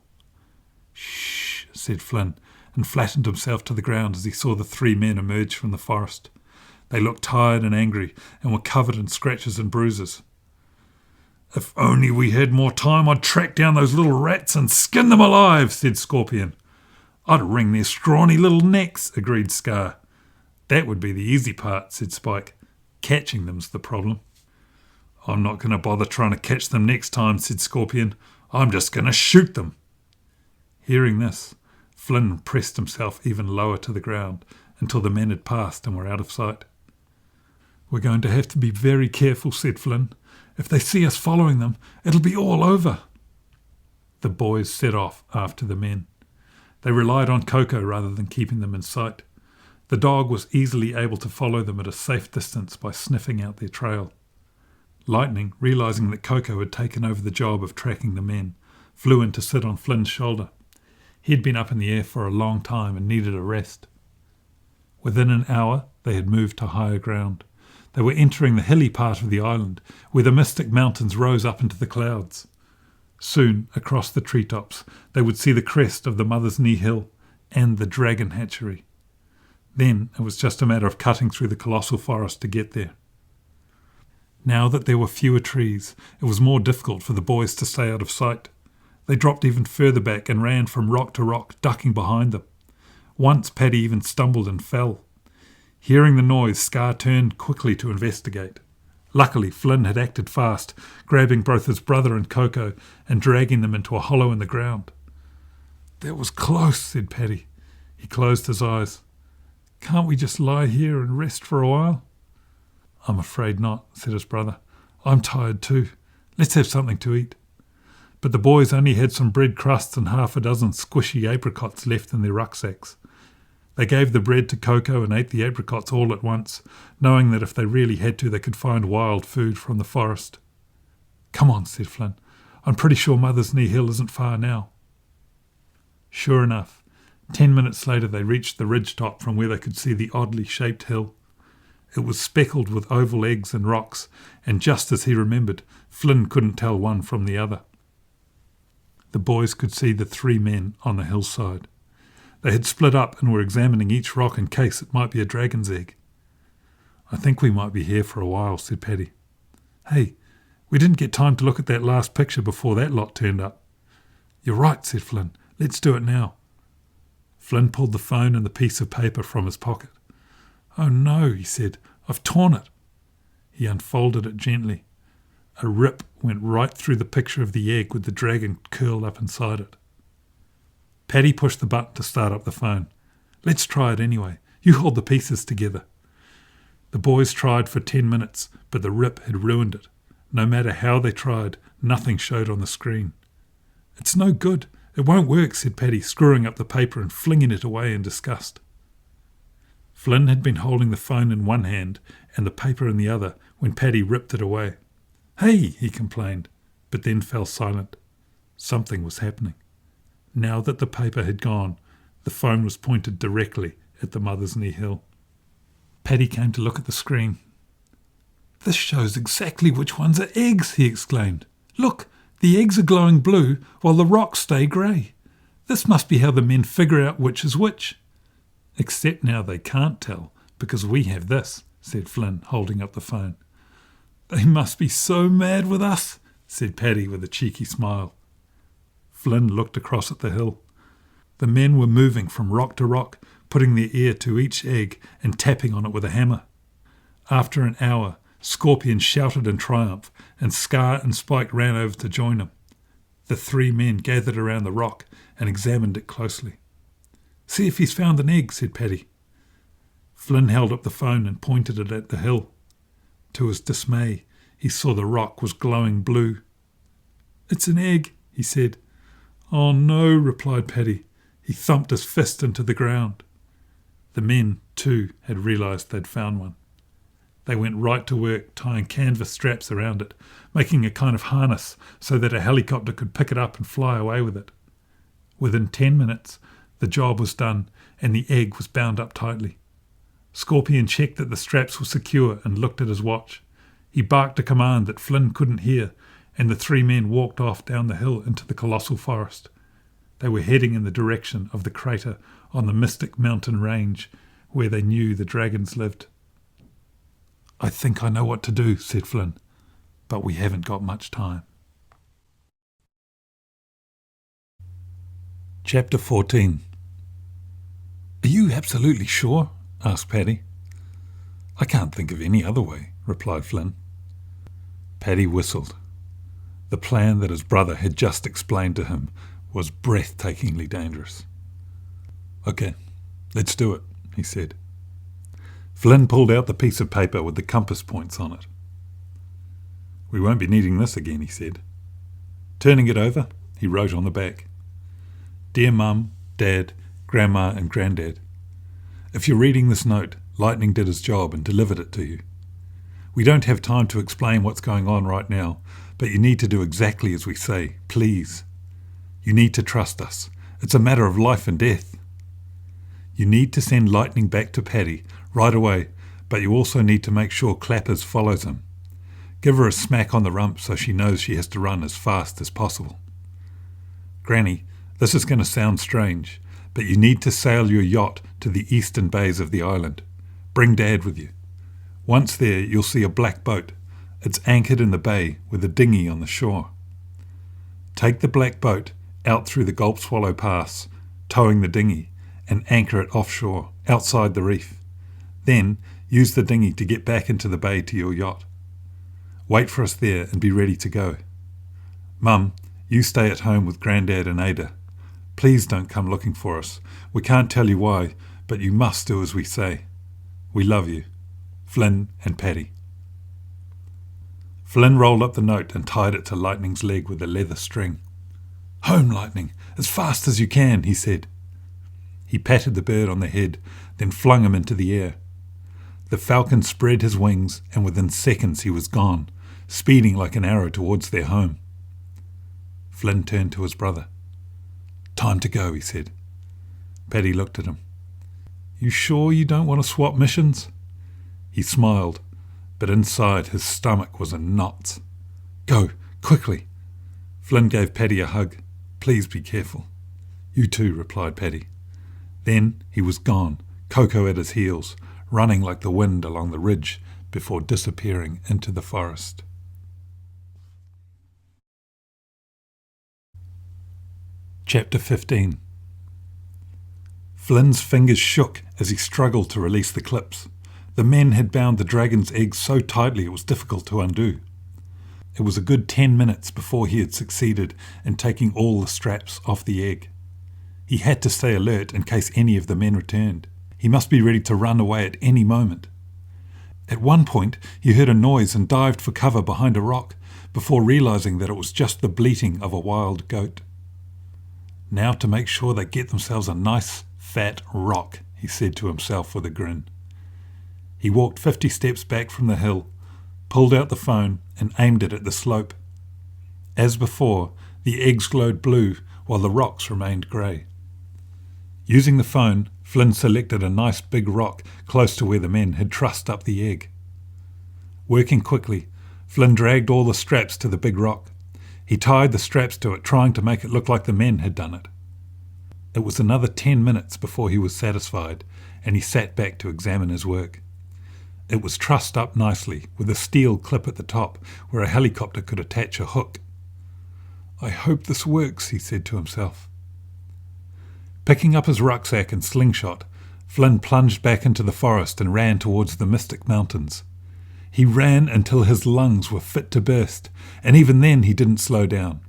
"Shh," said Flynn, and flattened himself to the ground as he saw the 3 men emerge from the forest. They looked tired and angry and were covered in scratches and bruises. "If only we had more time, I'd track down those little rats and skin them alive," said Scorpion. "I'd wring their scrawny little necks," agreed Scar. That would be the easy part, said Spike. Catching them's the problem. I'm not going to bother trying to catch them next time, said Scorpion. I'm just going to shoot them. Hearing this, Flynn pressed himself even lower to the ground until the men had passed and were out of sight. We're going to have to be very careful, said Flynn. If they see us following them, it'll be all over. The boys set off after the men. They relied on Coco rather than keeping them in sight. The dog was easily able to follow them at a safe distance by sniffing out their trail. Lightning, realising that Coco had taken over the job of tracking the men, flew in to sit on Flynn's shoulder. He'd been up in the air for a long time and needed a rest. Within an hour, they had moved to higher ground. They were entering the hilly part of the island, where the mystic mountains rose up into the clouds. Soon, across the treetops, they would see the crest of the Mother's Knee Hill and the dragon hatchery. Then it was just a matter of cutting through the colossal forest to get there. Now that there were fewer trees, it was more difficult for the boys to stay out of sight. They dropped even further back and ran from rock to rock, ducking behind them. Once Paddy even stumbled and fell. Hearing the noise, Scar turned quickly to investigate. Luckily, Flynn had acted fast, grabbing both his brother and Coco and dragging them into a hollow in the ground. That was close, said Paddy. He closed his eyes. Can't we just lie here and rest for a while? I'm afraid not, said his brother. I'm tired too. Let's have something to eat. But the boys only had some bread crusts and half a dozen squishy apricots left in their rucksacks. They gave the bread to Coco and ate the apricots all at once, knowing that if they really had to, they could find wild food from the forest. Come on, said Flynn. I'm pretty sure Mother's Knee Hill isn't far now. Sure enough, 10 minutes later they reached the ridge top from where they could see the oddly shaped hill. It was speckled with oval eggs and rocks, and just as he remembered, Flynn couldn't tell one from the other. The boys could see the 3 men on the hillside. They had split up and were examining each rock in case it might be a dragon's egg. I think we might be here for a while, said Paddy. Hey, we didn't get time to look at that last picture before that lot turned up. You're right, said Flynn. Let's do it now. Flynn pulled the phone and the piece of paper from his pocket. Oh no, he said. I've torn it. He unfolded it gently. A rip went right through the picture of the egg with the dragon curled up inside it. Paddy pushed the button to start up the phone. Let's try it anyway. You hold the pieces together. The boys tried for 10 minutes, but the rip had ruined it. No matter how they tried, nothing showed on the screen. It's no good. It won't work, said Paddy, screwing up the paper and flinging it away in disgust. Flynn had been holding the phone in one hand and the paper in the other when Paddy ripped it away. Hey, he complained, but then fell silent. Something was happening. Now that the paper had gone, the phone was pointed directly at the Mother's Knee Hill. Paddy came to look at the screen. This shows exactly which ones are eggs, he exclaimed. Look, the eggs are glowing blue while the rocks stay grey. This must be how the men figure out which is which. Except now they can't tell, because we have this, said Flynn, holding up the phone. They must be so mad with us, said Paddy with a cheeky smile. Flynn looked across at the hill. The men were moving from rock to rock, putting their ear to each egg and tapping on it with a hammer. After an hour, Scorpion shouted in triumph, and Scar and Spike ran over to join him. The 3 men gathered around the rock and examined it closely. See if he's found an egg, said Paddy. Flynn held up the phone and pointed it at the hill. To his dismay, he saw the rock was glowing blue. It's an egg, he said. Oh no, replied Paddy. He thumped his fist into the ground. The men, too, had realised they'd found one. They went right to work tying canvas straps around it, making a kind of harness so that a helicopter could pick it up and fly away with it. Within 10 minutes, the job was done and the egg was bound up tightly. Scorpion checked that the straps were secure and looked at his watch. He barked a command that Flynn couldn't hear, and the 3 men walked off down the hill into the colossal forest. They were heading in the direction of the crater on the mystic mountain range where they knew the dragons lived. I think I know what to do, said Flynn, but we haven't got much time. Chapter 14. Are you absolutely sure? Asked Paddy. "I can't think of any other way," replied Flynn. Paddy whistled. The plan that his brother had just explained to him was breathtakingly dangerous. "Okay, let's do it," he said. Flynn pulled out the piece of paper with the compass points on it. "We won't be needing this again," he said. Turning it over, he wrote on the back, "Dear Mum, Dad, Grandma and Grandad, if you're reading this note, Lightning did his job and delivered it to you. We don't have time to explain what's going on right now, but you need to do exactly as we say, please. You need to trust us. It's a matter of life and death. You need to send Lightning back to Paddy right away, but you also need to make sure Clappers follows him. Give her a smack on the rump so she knows she has to run as fast as possible. Granny, this is going to sound strange, but you need to sail your yacht to the eastern bays of the island. Bring Dad with you. Once there, you'll see a black boat. It's anchored in the bay with a dinghy on the shore. Take the black boat out through the Gulp Swallow Pass, towing the dinghy, and anchor it offshore, outside the reef. Then use the dinghy to get back into the bay to your yacht. Wait for us there and be ready to go. Mum, you stay at home with Grandad and Ada. Please don't come looking for us. We can't tell you why, but you must do as we say. We love you. Flynn and Paddy." Flynn rolled up the note and tied it to Lightning's leg with a leather string. "Home, Lightning, as fast as you can," he said. He patted the bird on the head, then flung him into the air. The falcon spread his wings, and within seconds he was gone, speeding like an arrow towards their home. Flynn turned to his brother. "Time to go," he said. Paddy looked at him. "You sure you don't want to swap missions?" He smiled, but inside his stomach was in knots. "Go, quickly." Flynn gave Paddy a hug. "Please be careful." "You too," replied Paddy. Then he was gone, Coco at his heels, running like the wind along the ridge before disappearing into the forest. Chapter 15. Flynn's fingers shook as he struggled to release the clips. The men had bound the dragon's egg so tightly it was difficult to undo. It was a good 10 minutes before he had succeeded in taking all the straps off the egg. He had to stay alert in case any of the men returned. He must be ready to run away at any moment. At one point, he heard a noise and dived for cover behind a rock, before realizing that it was just the bleating of a wild goat. "Now to make sure they get themselves a nice, fat rock," he said to himself with a grin. He walked 50 steps back from the hill, pulled out the phone and aimed it at the slope. As before, the eggs glowed blue while the rocks remained grey. Using the phone, Flynn selected a nice big rock close to where the men had trussed up the egg. Working quickly, Flynn dragged all the straps to the big rock. He tied the straps to it, trying to make it look like the men had done it. It was another 10 minutes before he was satisfied, and he sat back to examine his work. It was trussed up nicely, with a steel clip at the top where a helicopter could attach a hook. "I hope this works," he said to himself. Picking up his rucksack and slingshot, Flynn plunged back into the forest and ran towards the Mystic Mountains. He ran until his lungs were fit to burst, and even then he didn't slow down.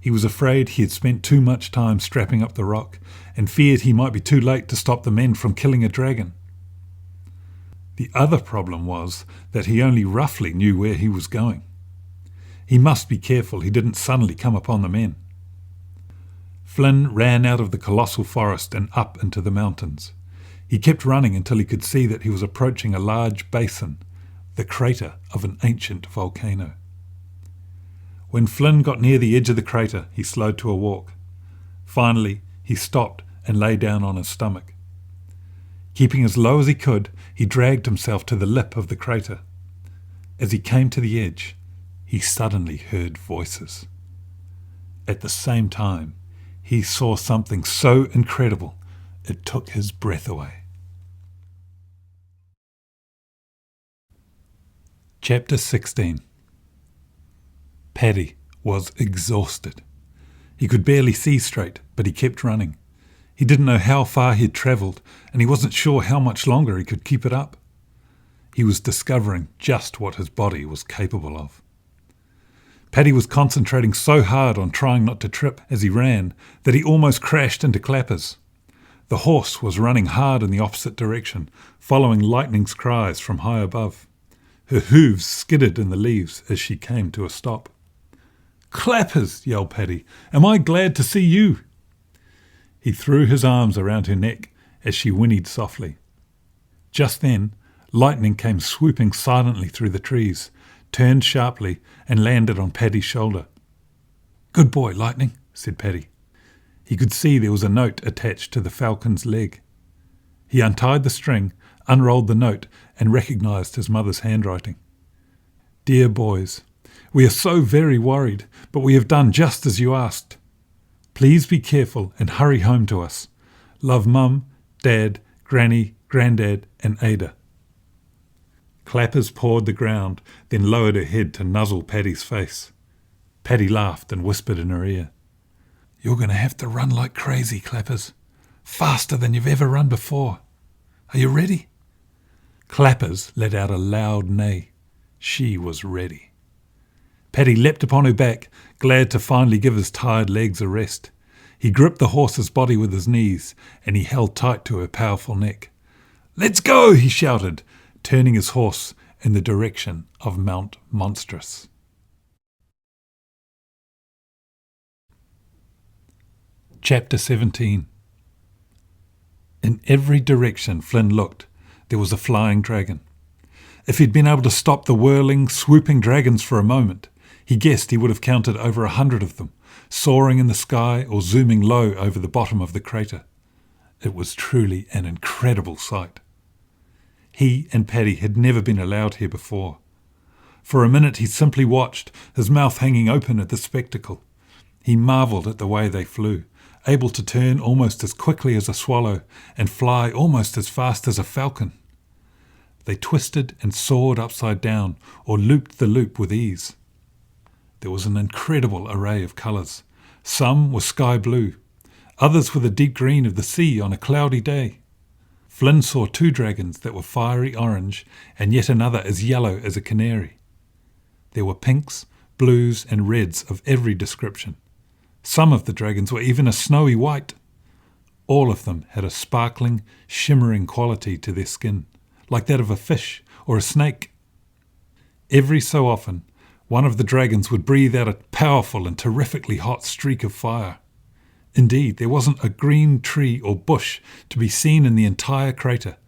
He was afraid he had spent too much time strapping up the rock, and feared he might be too late to stop the men from killing a dragon. The other problem was that he only roughly knew where he was going. He must be careful he didn't suddenly come upon the men. Flynn ran out of the colossal forest and up into the mountains. He kept running until he could see that he was approaching a large basin, the crater of an ancient volcano. When Flynn got near the edge of the crater, he slowed to a walk. Finally, he stopped and lay down on his stomach. Keeping as low as he could, he dragged himself to the lip of the crater. As he came to the edge, he suddenly heard voices. At the same time, he saw something so incredible it took his breath away. Chapter 16. Paddy was exhausted. He could barely see straight, but he kept running. He didn't know how far he had travelled, and he wasn't sure how much longer he could keep it up. He was discovering just what his body was capable of. Paddy was concentrating so hard on trying not to trip as he ran that he almost crashed into Clappers. The horse was running hard in the opposite direction, following Lightning's cries from high above. Her hooves skidded in the leaves as she came to a stop. "Clappers!" yelled Paddy. "Am I glad to see you?" He threw his arms around her neck as she whinnied softly. Just then, Lightning came swooping silently through the trees, turned sharply and landed on Paddy's shoulder. "Good boy, Lightning," said Paddy. He could see there was a note attached to the falcon's leg. He untied the string, unrolled the note, and recognised his mother's handwriting. "Dear boys, we are so very worried, but we have done just as you asked. Please be careful and hurry home to us. Love Mum, Dad, Granny, Grandad and Ada." Clappers pawed the ground, then lowered her head to nuzzle Paddy's face. Paddy laughed and whispered in her ear, "You're going to have to run like crazy, Clappers. Faster than you've ever run before. Are you ready?" Clappers let out a loud neigh. She was ready. Paddy leapt upon her back, glad to finally give his tired legs a rest. He gripped the horse's body with his knees, and he held tight to her powerful neck. "Let's go!" he shouted, turning his horse in the direction of Mount Monstrous. Chapter 17. In every direction Flynn looked, there was a flying dragon. If he'd been able to stop the whirling, swooping dragons for a moment, he guessed he would have counted over 100 of them, soaring in the sky or zooming low over the bottom of the crater. It was truly an incredible sight. He and Paddy had never been allowed here before. For a minute he simply watched, his mouth hanging open at the spectacle. He marvelled at the way they flew, able to turn almost as quickly as a swallow and fly almost as fast as a falcon. They twisted and soared upside down or looped the loop with ease. There was an incredible array of colours. Some were sky blue, others were the deep green of the sea on a cloudy day. Flynn saw 2 dragons that were fiery orange and yet another as yellow as a canary. There were pinks, blues and reds of every description. Some of the dragons were even a snowy white. All of them had a sparkling, shimmering quality to their skin, like that of a fish or a snake. Every so often, one of the dragons would breathe out a powerful and terrifically hot streak of fire. Indeed, there wasn't a green tree or bush to be seen in the entire crater.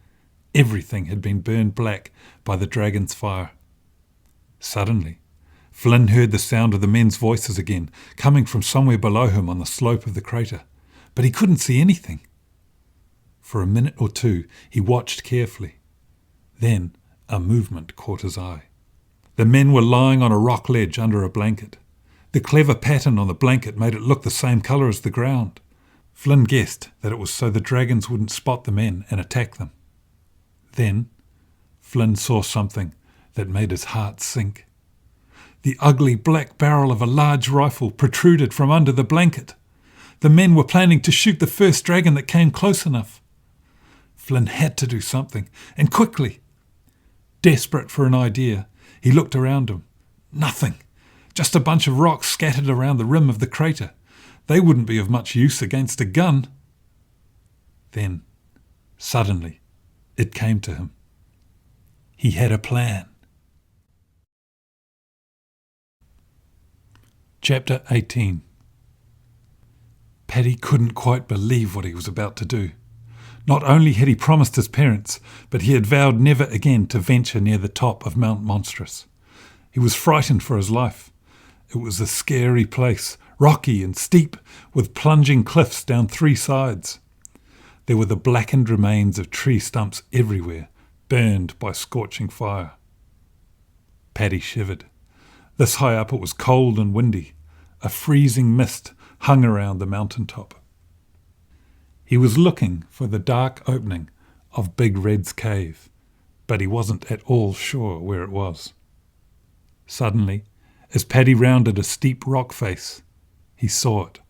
Everything had been burned black by the dragon's fire. Suddenly, Flynn heard the sound of the men's voices again, coming from somewhere below him on the slope of the crater, but he couldn't see anything. For a minute or two, he watched carefully. Then a movement caught his eye. The men were lying on a rock ledge under a blanket. The clever pattern on the blanket made it look the same colour as the ground. Flynn guessed that it was so the dragons wouldn't spot the men and attack them. Then Flynn saw something that made his heart sink. The ugly black barrel of a large rifle protruded from under the blanket. The men were planning to shoot the first dragon that came close enough. Flynn had to do something, and quickly. Desperate for an idea, he looked around him. Nothing. Just a bunch of rocks scattered around the rim of the crater. They wouldn't be of much use against a gun. Then, suddenly, it came to him. He had a plan. Chapter 18. Paddy couldn't quite believe what he was about to do. Not only had he promised his parents, but he had vowed never again to venture near the top of Mount Monstrous. He was frightened for his life. It was a scary place, rocky and steep, with plunging cliffs down 3 sides. There were the blackened remains of tree stumps everywhere, burned by scorching fire. Paddy shivered. This high up it was cold and windy. A freezing mist hung around the mountain top. He was looking for the dark opening of Big Red's cave, but he wasn't at all sure where it was. Suddenly, as Paddy rounded a steep rock face, he saw it.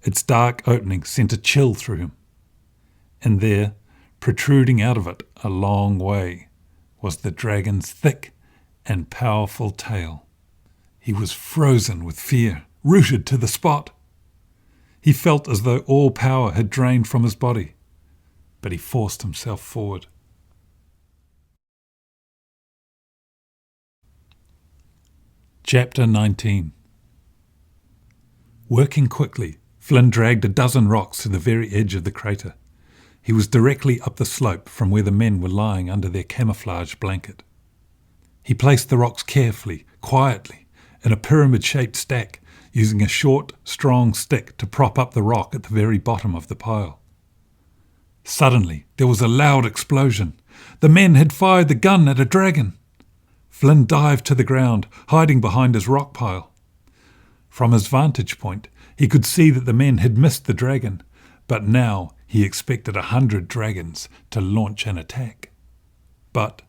Its dark opening sent a chill through him. And there, protruding out of it a long way, was the dragon's thick and powerful tail. He was frozen with fear, rooted to the spot. He felt as though all power had drained from his body, but he forced himself forward. Chapter 19. Working quickly, Flynn dragged a dozen rocks to the very edge of the crater. He was directly up the slope from where the men were lying under their camouflage blanket. He placed the rocks carefully, quietly, in a pyramid-shaped stack, using a short, strong stick to prop up the rock at the very bottom of the pile. Suddenly, there was a loud explosion. The men had fired the gun at a dragon. Flynn dived to the ground, hiding behind his rock pile. From his vantage point, he could see that the men had missed the dragon, but now he expected 100 dragons to launch an attack. But,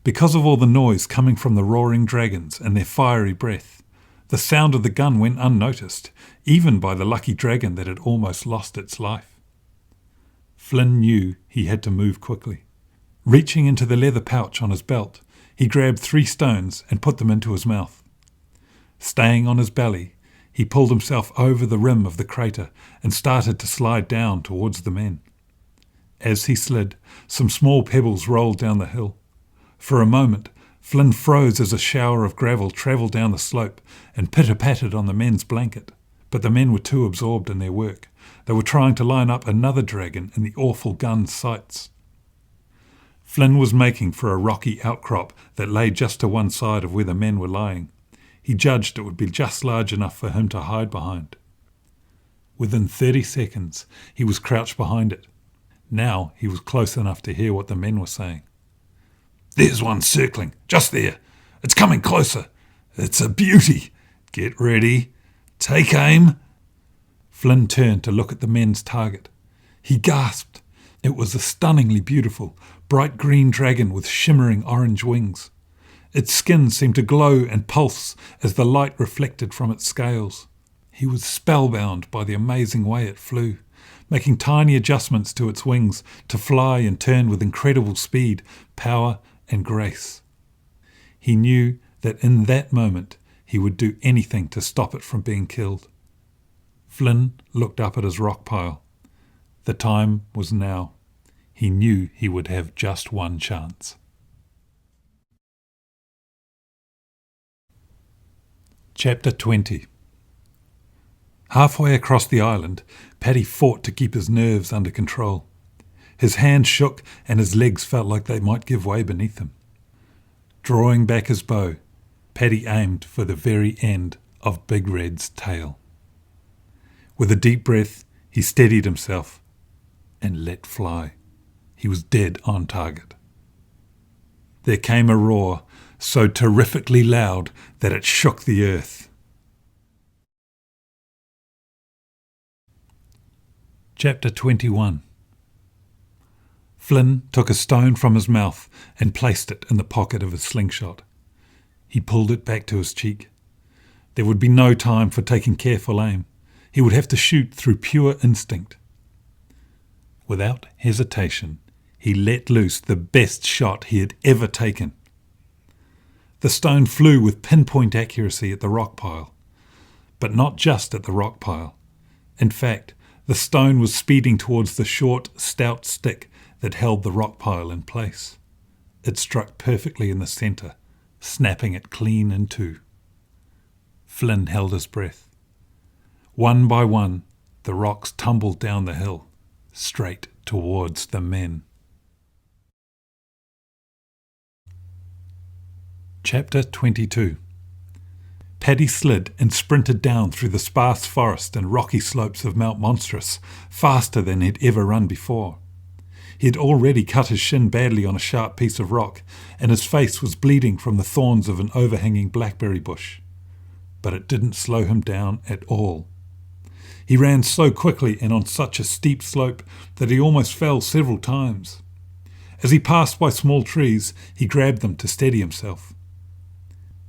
because of all the noise coming from the roaring dragons and their fiery breath, the sound of the gun went unnoticed, even by the lucky dragon that had almost lost its life. Flynn knew he had to move quickly. Reaching into the leather pouch on his belt, he grabbed 3 stones and put them into his mouth. Staying on his belly, he pulled himself over the rim of the crater and started to slide down towards the men. As he slid, some small pebbles rolled down the hill. For a moment, Flynn froze as a shower of gravel travelled down the slope and pitter-pattered on the men's blanket, but the men were too absorbed in their work. They were trying to line up another dragon in the awful gun's sights. Flynn was making for a rocky outcrop that lay just to one side of where the men were lying. He judged it would be just large enough for him to hide behind. Within 30 seconds, he was crouched behind it. Now he was close enough to hear what the men were saying. "There's one circling, just there. It's coming closer. It's a beauty. Get ready. Take aim." Flynn turned to look at the men's target. He gasped. It was a stunningly beautiful, bright green dragon with shimmering orange wings. Its skin seemed to glow and pulse as the light reflected from its scales. He was spellbound by the amazing way it flew, making tiny adjustments to its wings to fly and turn with incredible speed, power, and grace. He knew that in that moment he would do anything to stop it from being killed. Flynn looked up at his rock pile. The time was now. He knew he would have just one chance. Chapter 20. Halfway across the island, Paddy fought to keep his nerves under control. His hands shook and his legs felt like they might give way beneath him. Drawing back his bow, Paddy aimed for the very end of Big Red's tail. With a deep breath, he steadied himself and let fly. He was dead on target. There came a roar, so terrifically loud that it shook the earth. Chapter 21. Flynn took a stone from his mouth and placed it in the pocket of his slingshot. He pulled it back to his cheek. There would be no time for taking careful aim. He would have to shoot through pure instinct. Without hesitation, he let loose the best shot he had ever taken. The stone flew with pinpoint accuracy at the rock pile. But not just at the rock pile. In fact, the stone was speeding towards the short, stout stick that held the rock pile in place. It struck perfectly in the centre, snapping it clean in two. Flynn held his breath. One by one, the rocks tumbled down the hill, straight towards the men. Chapter 22. Paddy slid and sprinted down through the sparse forest and rocky slopes of Mount Monstrous, faster than he'd ever run before. He had already cut his shin badly on a sharp piece of rock, and his face was bleeding from the thorns of an overhanging blackberry bush. But it didn't slow him down at all. He ran so quickly and on such a steep slope that he almost fell several times. As he passed by small trees, he grabbed them to steady himself.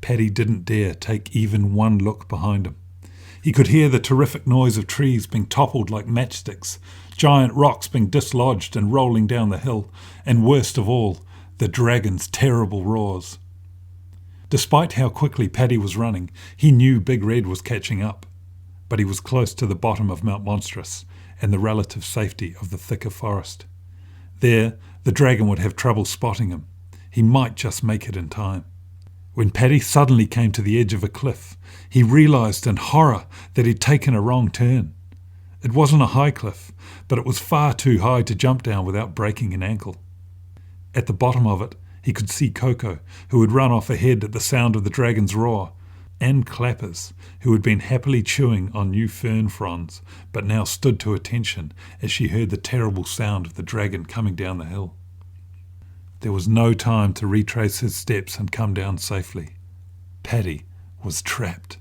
Paddy didn't dare take even one look behind him. He could hear the terrific noise of trees being toppled like matchsticks, giant rocks being dislodged and rolling down the hill, and worst of all, the dragon's terrible roars. Despite how quickly Paddy was running, he knew Big Red was catching up, but he was close to the bottom of Mount Monstrous and the relative safety of the thicker forest. There, the dragon would have trouble spotting him. He might just make it in time. When Paddy suddenly came to the edge of a cliff, he realised in horror that he'd taken a wrong turn. It wasn't a high cliff, but it was far too high to jump down without breaking an ankle. At the bottom of it, he could see Coco, who had run off ahead at the sound of the dragon's roar, and Clappers, who had been happily chewing on new fern fronds, but now stood to attention as she heard the terrible sound of the dragon coming down the hill. There was no time to retrace his steps and come down safely. Paddy was trapped.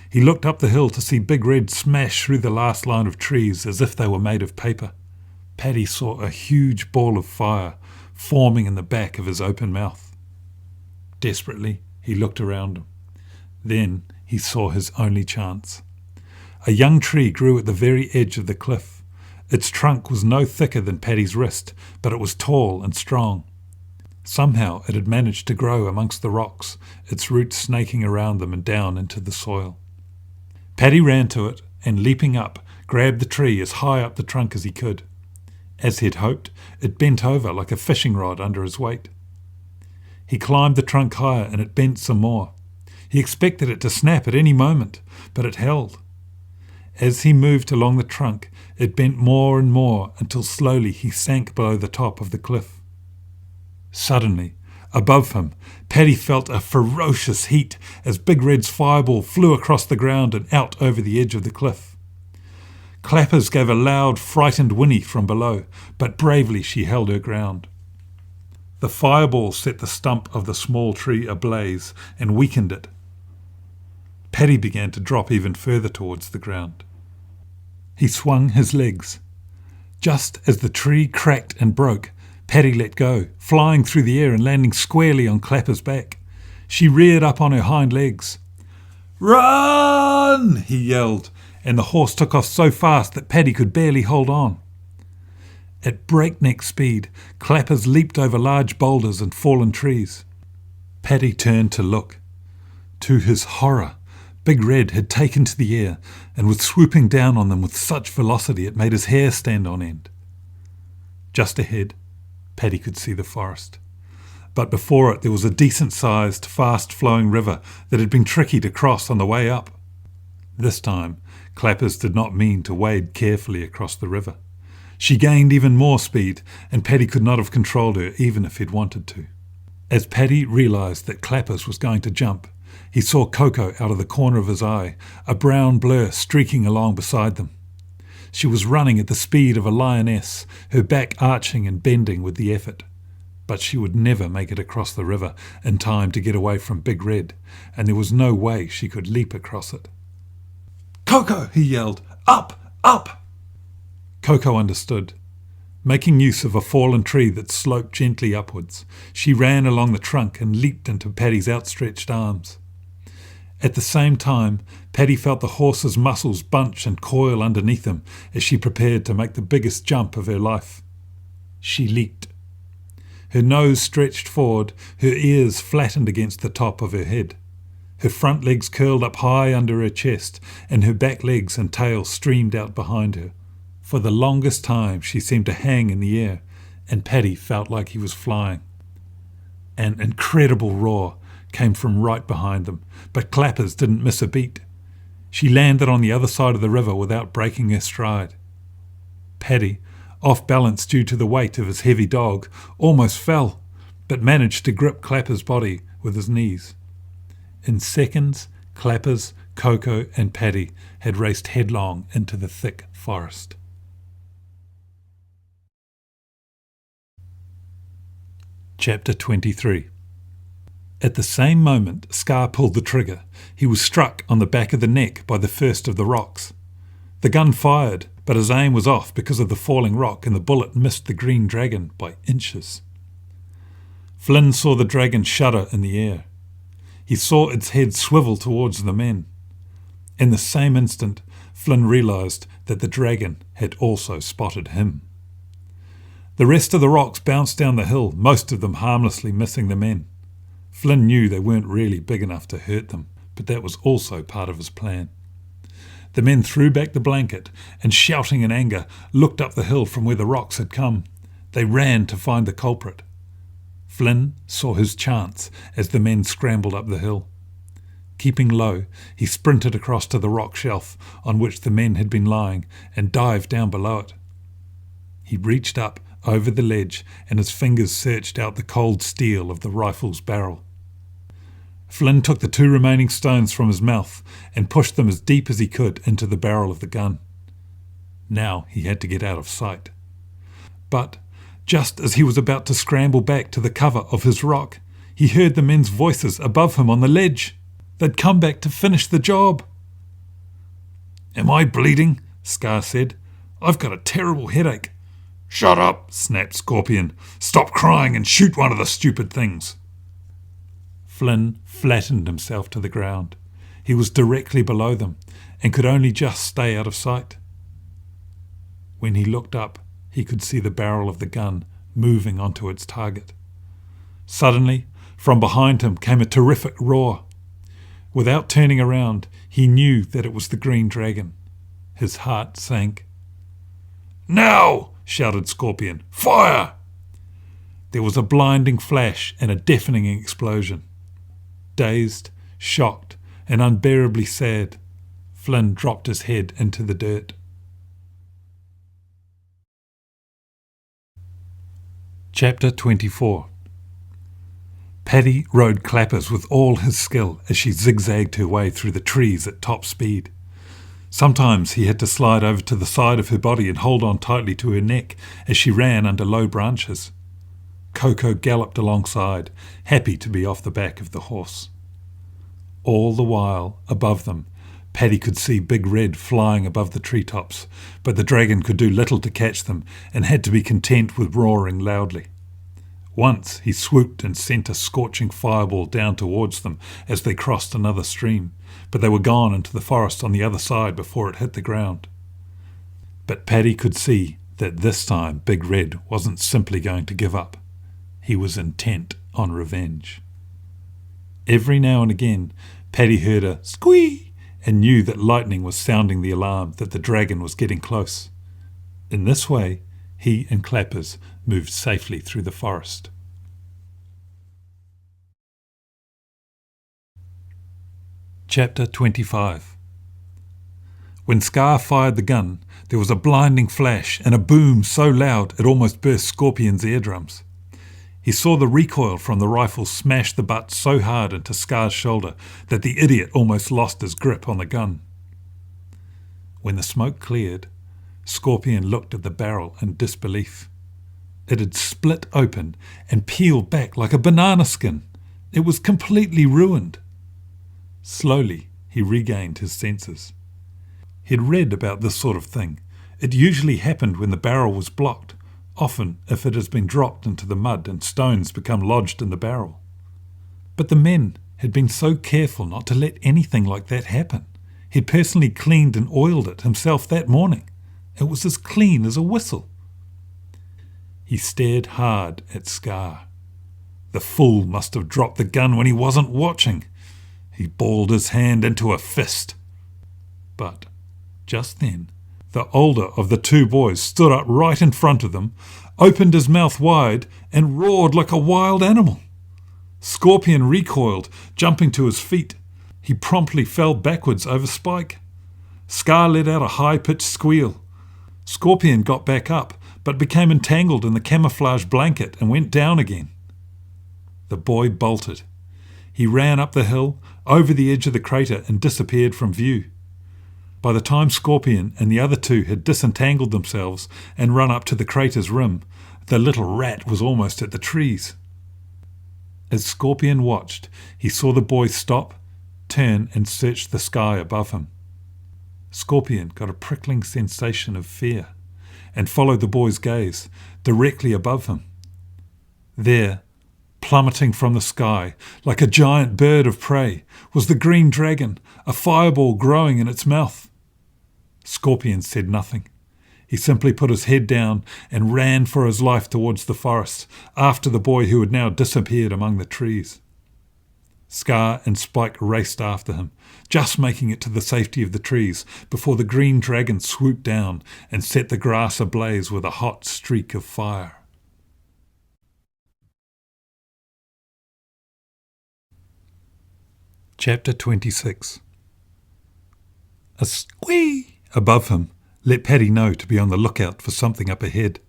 He looked up the hill to see Big Red smash through the last line of trees as if they were made of paper. Paddy saw a huge ball of fire forming in the back of his open mouth. Desperately, he looked around him. Then he saw his only chance. A young tree grew at the very edge of the cliff. Its trunk was no thicker than Paddy's wrist, but it was tall and strong. Somehow it had managed to grow amongst the rocks, its roots snaking around them and down into the soil. Paddy ran to it and, leaping up, grabbed the tree as high up the trunk as he could. As he'd hoped, it bent over like a fishing rod under his weight. He climbed the trunk higher and it bent some more. He expected it to snap at any moment, but it held. As he moved along the trunk, it bent more and more until slowly he sank below the top of the cliff. Suddenly, above him, Paddy felt a ferocious heat as Big Red's fireball flew across the ground and out over the edge of the cliff. Clappers gave a loud, frightened whinny from below, but bravely she held her ground. The fireball set the stump of the small tree ablaze and weakened it. Paddy began to drop even further towards the ground. He swung his legs. Just as the tree cracked and broke, Paddy let go, flying through the air and landing squarely on Clapper's back. She reared up on her hind legs. "Run!" he yelled, and the horse took off so fast that Paddy could barely hold on. At breakneck speed, Clappers leaped over large boulders and fallen trees. Paddy turned to look. To his horror, Big Red had taken to the air and was swooping down on them with such velocity it made his hair stand on end. Just ahead, Paddy could see the forest. But before it there was a decent-sized, fast-flowing river that had been tricky to cross on the way up. This time, Clappers did not mean to wade carefully across the river. She gained even more speed, and Paddy could not have controlled her even if he'd wanted to. As Paddy realised that Clappers was going to jump, he saw Coco out of the corner of his eye, a brown blur streaking along beside them. She was running at the speed of a lioness, her back arching and bending with the effort. But she would never make it across the river in time to get away from Big Red, and there was no way she could leap across it. "Coco!" he yelled. "Up! Up!" Coco understood. Making use of a fallen tree that sloped gently upwards, she ran along the trunk and leaped into Paddy's outstretched arms. At the same time, Paddy felt the horse's muscles bunch and coil underneath him as she prepared to make the biggest jump of her life. She leaped. Her nose stretched forward, her ears flattened against the top of her head. Her front legs curled up high under her chest, and her back legs and tail streamed out behind her. For the longest time she seemed to hang in the air, and Paddy felt like he was flying. An incredible roar came from right behind them, but Clappers didn't miss a beat. She landed on the other side of the river without breaking her stride. Paddy, off balance due to the weight of his heavy dog, almost fell, but managed to grip Clappers' body with his knees. In seconds, Clappers, Coco and Paddy had raced headlong into the thick forest. Chapter 23. At the same moment Scar pulled the trigger, he was struck on the back of the neck by the first of the rocks. The gun fired, but his aim was off because of the falling rock, and the bullet missed the green dragon by inches. Flynn saw the dragon shudder in the air. He saw its head swivel towards the men. In the same instant, Flynn realised that the dragon had also spotted him. The rest of the rocks bounced down the hill, most of them harmlessly missing the men. Flynn knew they weren't really big enough to hurt them, but that was also part of his plan. The men threw back the blanket and, shouting in anger, looked up the hill from where the rocks had come. They ran to find the culprit. Flynn saw his chance as the men scrambled up the hill. Keeping low, he sprinted across to the rock shelf on which the men had been lying and dived down below it. He reached up over the ledge and his fingers searched out the cold steel of the rifle's barrel. Flynn took the 2 remaining stones from his mouth and pushed them as deep as he could into the barrel of the gun. Now he had to get out of sight. But just as he was about to scramble back to the cover of his rock, he heard the men's voices above him on the ledge. They'd come back to finish the job. "Am I bleeding?" Scar said. "I've got a terrible headache." "Shut up," snapped Scorpion. "Stop crying and shoot one of the stupid things." Flynn flattened himself to the ground. He was directly below them and could only just stay out of sight. When he looked up, he could see the barrel of the gun moving onto its target. Suddenly, from behind him came a terrific roar. Without turning around, he knew that it was the Green Dragon. His heart sank. "Now!" shouted Scorpion. "Fire!" There was a blinding flash and a deafening explosion. Dazed, shocked, and unbearably sad, Flynn dropped his head into the dirt. Chapter 24. Paddy rode clappers with all his skill as she zigzagged her way through the trees at top speed. Sometimes he had to slide over to the side of her body and hold on tightly to her neck as she ran under low branches. Coco galloped alongside, happy to be off the back of the horse. All the while, above them, Paddy could see Big Red flying above the treetops, but the dragon could do little to catch them and had to be content with roaring loudly. Once he swooped and sent a scorching fireball down towards them as they crossed another stream, but they were gone into the forest on the other side before it hit the ground. But Paddy could see that this time Big Red wasn't simply going to give up. He was intent on revenge. Every now and again, Paddy heard a squee and knew that lightning was sounding the alarm that the dragon was getting close. In this way, he and Clappers moved safely through the forest. Chapter 25. When Scar fired the gun, there was a blinding flash and a boom so loud it almost burst Scorpion's eardrums. He saw the recoil from the rifle smash the butt so hard into Scar's shoulder that the idiot almost lost his grip on the gun. When the smoke cleared, Scorpion looked at the barrel in disbelief. It had split open and peeled back like a banana skin. It was completely ruined. Slowly, he regained his senses. He'd read about this sort of thing. It usually happened when the barrel was blocked, often if it has been dropped into the mud and stones become lodged in the barrel. But the men had been so careful not to let anything like that happen. He'd personally cleaned and oiled it himself that morning. It was as clean as a whistle. He stared hard at Scar. The fool must have dropped the gun when he wasn't watching. He balled his hand into a fist. But just then, the older of the 2 boys stood up right in front of them, opened his mouth wide, and roared like a wild animal. Scorpion recoiled, jumping to his feet. He promptly fell backwards over Spike. Scar let out a high-pitched squeal. Scorpion got back up, but became entangled in the camouflage blanket and went down again. The boy bolted. He ran up the hill, over the edge of the crater, and disappeared from view. By the time Scorpion and the other 2 had disentangled themselves and run up to the crater's rim, the little rat was almost at the trees. As Scorpion watched, he saw the boy stop, turn, and search the sky above him. Scorpion got a prickling sensation of fear and followed the boy's gaze directly above him. There, plummeting from the sky like a giant bird of prey, was the green dragon, a fireball growing in its mouth. Scorpion said nothing. He simply put his head down and ran for his life towards the forest, after the boy who had now disappeared among the trees. Scar and Spike raced after him, just making it to the safety of the trees before the green dragon swooped down and set the grass ablaze with a hot streak of fire. Chapter 26. A squee above him let Paddy know to be on the lookout for something up ahead.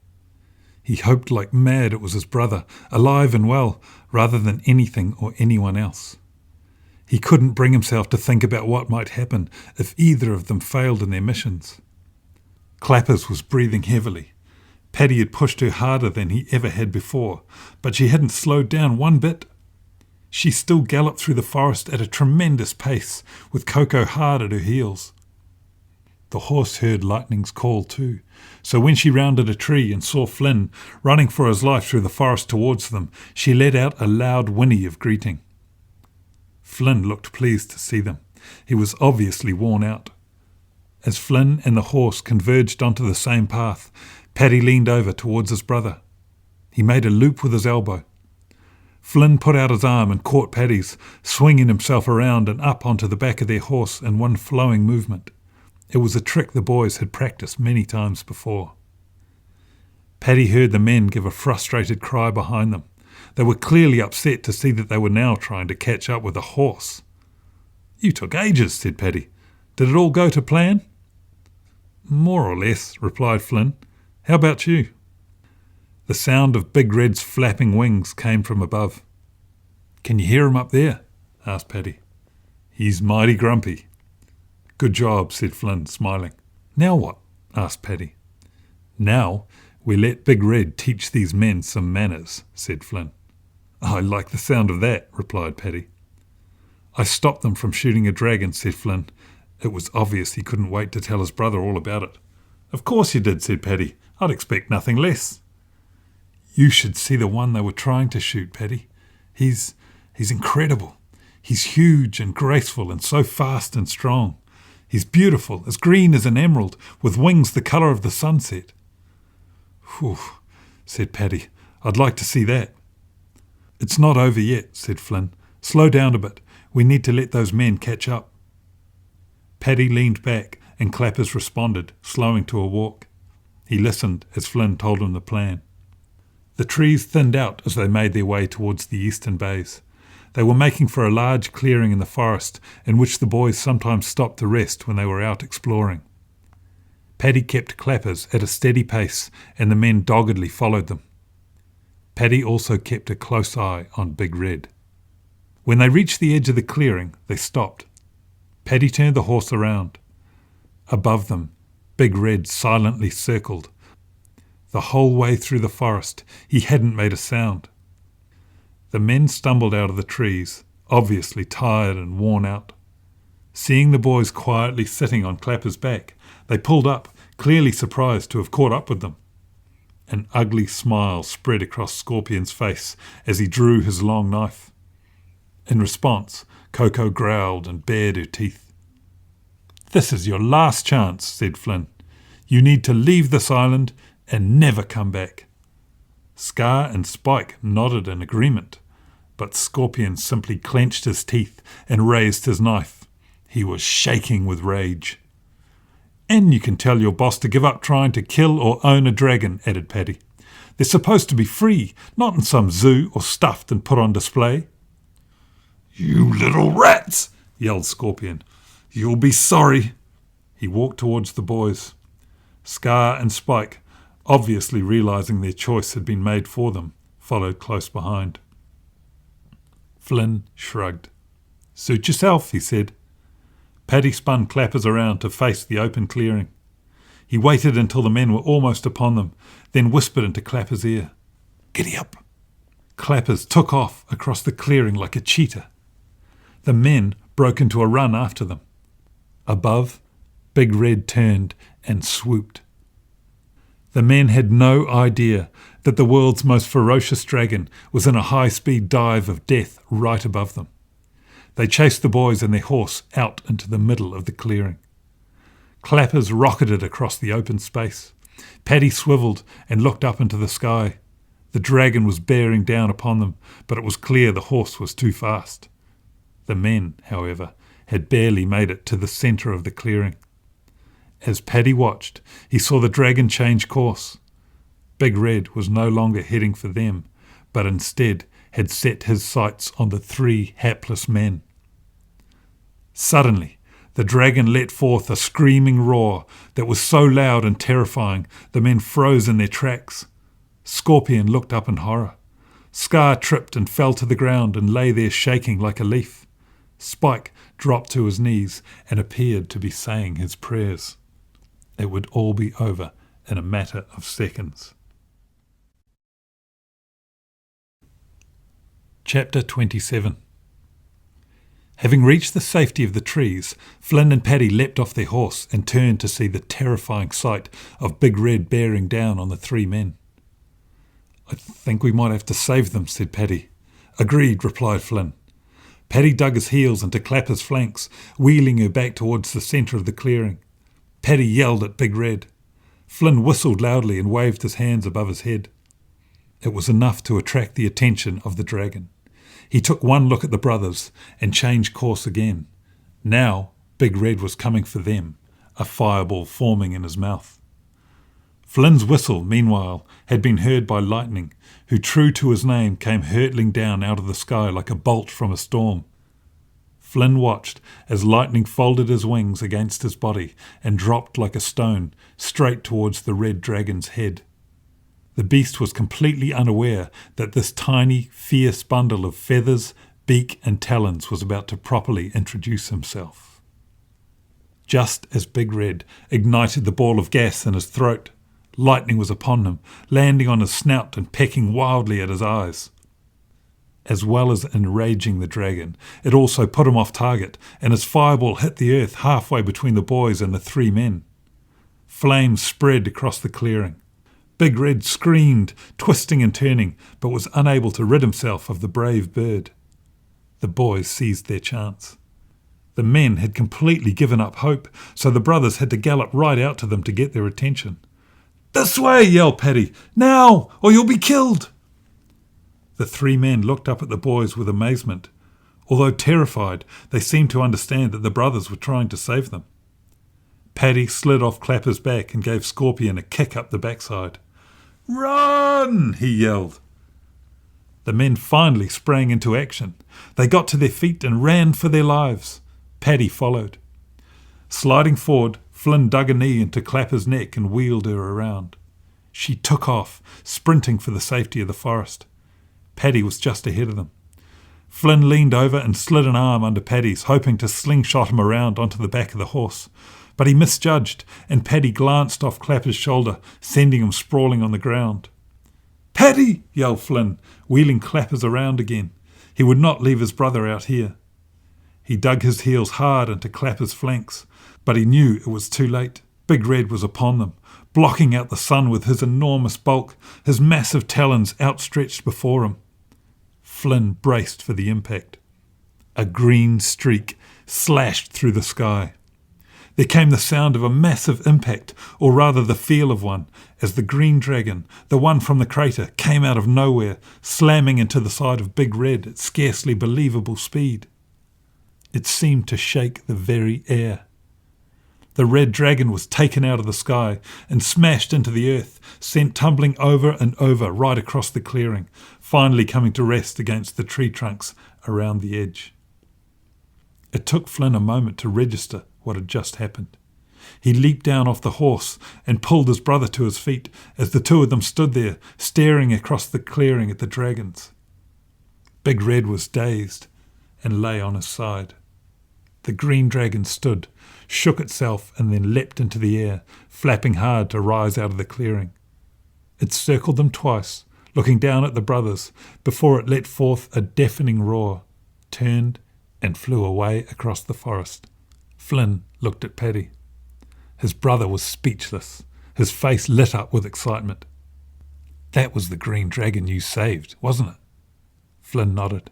He hoped like mad it was his brother, alive and well, rather than anything or anyone else. He couldn't bring himself to think about what might happen if either of them failed in their missions. Clappers was breathing heavily. Paddy had pushed her harder than he ever had before, but she hadn't slowed down one bit. She still galloped through the forest at a tremendous pace, with Coco hard at her heels. The horse heard Lightning's call too, so when she rounded a tree and saw Flynn running for his life through the forest towards them, she let out a loud whinny of greeting. Flynn looked pleased to see them. He was obviously worn out. As Flynn and the horse converged onto the same path, Paddy leaned over towards his brother. He made a loop with his elbow. Flynn put out his arm and caught Paddy's, swinging himself around and up onto the back of their horse in one flowing movement. It was a trick the boys had practiced many times before. Paddy heard the men give a frustrated cry behind them. They were clearly upset to see that they were now trying to catch up with a horse. "You took ages," said Paddy. "Did it all go to plan?" "More or less," replied Flynn. "How about you?" The sound of Big Red's flapping wings came from above. "Can you hear him up there?" asked Paddy. "He's mighty grumpy." "Good job," said Flynn, smiling. "Now what?" asked Paddy. "Now we let Big Red teach these men some manners," said Flynn. "I like the sound of that," replied Paddy. "I stopped them from shooting a dragon," said Flynn. It was obvious he couldn't wait to tell his brother all about it. "Of course you did," said Paddy. "I'd expect nothing less." "You should see the one they were trying to shoot, Paddy. He's incredible. He's huge and graceful and so fast and strong. He's beautiful, as green as an emerald, with wings the colour of the sunset." "Whew," said Paddy. "I'd like to see that." "It's not over yet," said Flynn. "Slow down a bit. We need to let those men catch up." Paddy leaned back and Clappers responded, slowing to a walk. He listened as Flynn told him the plan. The trees thinned out as they made their way towards the eastern bays. They were making for a large clearing in the forest in which the boys sometimes stopped to rest when they were out exploring. Paddy kept Clappers at a steady pace and the men doggedly followed them. Paddy also kept a close eye on Big Red. When they reached the edge of the clearing, they stopped. Paddy turned the horse around. Above them, Big Red silently circled. The whole way through the forest, he hadn't made a sound. The men stumbled out of the trees, obviously tired and worn out. Seeing the boys quietly sitting on Clapper's back, they pulled up, clearly surprised to have caught up with them. An ugly smile spread across Scorpion's face as he drew his long knife. In response, Coco growled and bared her teeth. "This is your last chance," said Flynn. "You need to leave this island and never come back." Scar and Spike nodded in agreement, but Scorpion simply clenched his teeth and raised his knife. He was shaking with rage. "And you can tell your boss to give up trying to kill or own a dragon," added Paddy. "They're supposed to be free, not in some zoo or stuffed and put on display." "You little rats!" yelled Scorpion. "You'll be sorry." He walked towards the boys. Scar and Spike, obviously realising their choice had been made for them, followed close behind. Flynn shrugged. "Suit yourself," he said. Paddy spun Clappers around to face the open clearing. He waited until the men were almost upon them, then whispered into Clappers' ear. "Giddy up." Clappers took off across the clearing like a cheetah. The men broke into a run after them. Above, Big Red turned and swooped. The men had no idea that the world's most ferocious dragon was in a high-speed dive of death right above them. They chased the boys and their horse out into the middle of the clearing. Clappers rocketed across the open space. Paddy swivelled and looked up into the sky. The dragon was bearing down upon them, but it was clear the horse was too fast. The men, however, had barely made it to the centre of the clearing. As Paddy watched, he saw the dragon change course. Big Red was no longer heading for them, but instead had set his sights on the 3 hapless men. Suddenly, the dragon let forth a screaming roar that was so loud and terrifying the men froze in their tracks. Scorpion looked up in horror. Scar tripped and fell to the ground and lay there shaking like a leaf. Spike dropped to his knees and appeared to be saying his prayers. It would all be over in a matter of seconds. Chapter 27. Having reached the safety of the trees, Flynn and Paddy leapt off their horse and turned to see the terrifying sight of Big Red bearing down on the 3 men. "I think we might have to save them," said Paddy. "Agreed," replied Flynn. Paddy dug his heels into Clapper's flanks, wheeling her back towards the centre of the clearing. Paddy yelled at Big Red. Flynn whistled loudly and waved his hands above his head. It was enough to attract the attention of the dragon. He took one look at the brothers and changed course again. Now Big Red was coming for them, a fireball forming in his mouth. Flynn's whistle, meanwhile, had been heard by Lightning, who, true to his name, came hurtling down out of the sky like a bolt from a storm. Flynn watched as Lightning folded his wings against his body and dropped like a stone straight towards the red dragon's head. The beast was completely unaware that this tiny, fierce bundle of feathers, beak and talons was about to properly introduce himself. Just as Big Red ignited the ball of gas in his throat, Lightning was upon him, landing on his snout and pecking wildly at his eyes. As well as enraging the dragon, it also put him off target, and his fireball hit the earth halfway between the boys and the 3 men. Flames spread across the clearing. Big Red screamed, twisting and turning, but was unable to rid himself of the brave bird. The boys seized their chance. The men had completely given up hope, so the brothers had to gallop right out to them to get their attention. "This way!" yelled Paddy. "Now, or you'll be killed!" The 3 men looked up at the boys with amazement. Although terrified, they seemed to understand that the brothers were trying to save them. Paddy slid off Clapper's back and gave Scorpion a kick up the backside. "Run!" he yelled. The men finally sprang into action. They got to their feet and ran for their lives. Paddy followed. Sliding forward, Flynn dug a knee into Clapper's neck and wheeled her around. She took off, sprinting for the safety of the forest. Paddy was just ahead of them. Flynn leaned over and slid an arm under Paddy's, hoping to slingshot him around onto the back of the horse. But he misjudged, and Paddy glanced off Clapper's shoulder, sending him sprawling on the ground. "Paddy!" yelled Flynn, wheeling Clappers around again. He would not leave his brother out here. He dug his heels hard into Clapper's flanks, but he knew it was too late. Big Red was upon them, blocking out the sun with his enormous bulk, his massive talons outstretched before him. Flynn braced for the impact. A green streak slashed through the sky. There came the sound of a massive impact, or rather the feel of one, as the green dragon, the one from the crater, came out of nowhere, slamming into the side of Big Red at scarcely believable speed. It seemed to shake the very air. The red dragon was taken out of the sky and smashed into the earth, sent tumbling over and over right across the clearing, finally coming to rest against the tree trunks around the edge. It took Flynn a moment to register what had just happened. He leaped down off the horse and pulled his brother to his feet as the 2 of them stood there, staring across the clearing at the dragons. Big Red was dazed and lay on his side. The green dragon stood, shook itself and then leapt into the air, flapping hard to rise out of the clearing. It circled them twice, looking down at the brothers, before it let forth a deafening roar, turned and flew away across the forest. Flynn looked at Paddy. His brother was speechless, his face lit up with excitement. "That was the green dragon you saved, wasn't it?" Flynn nodded.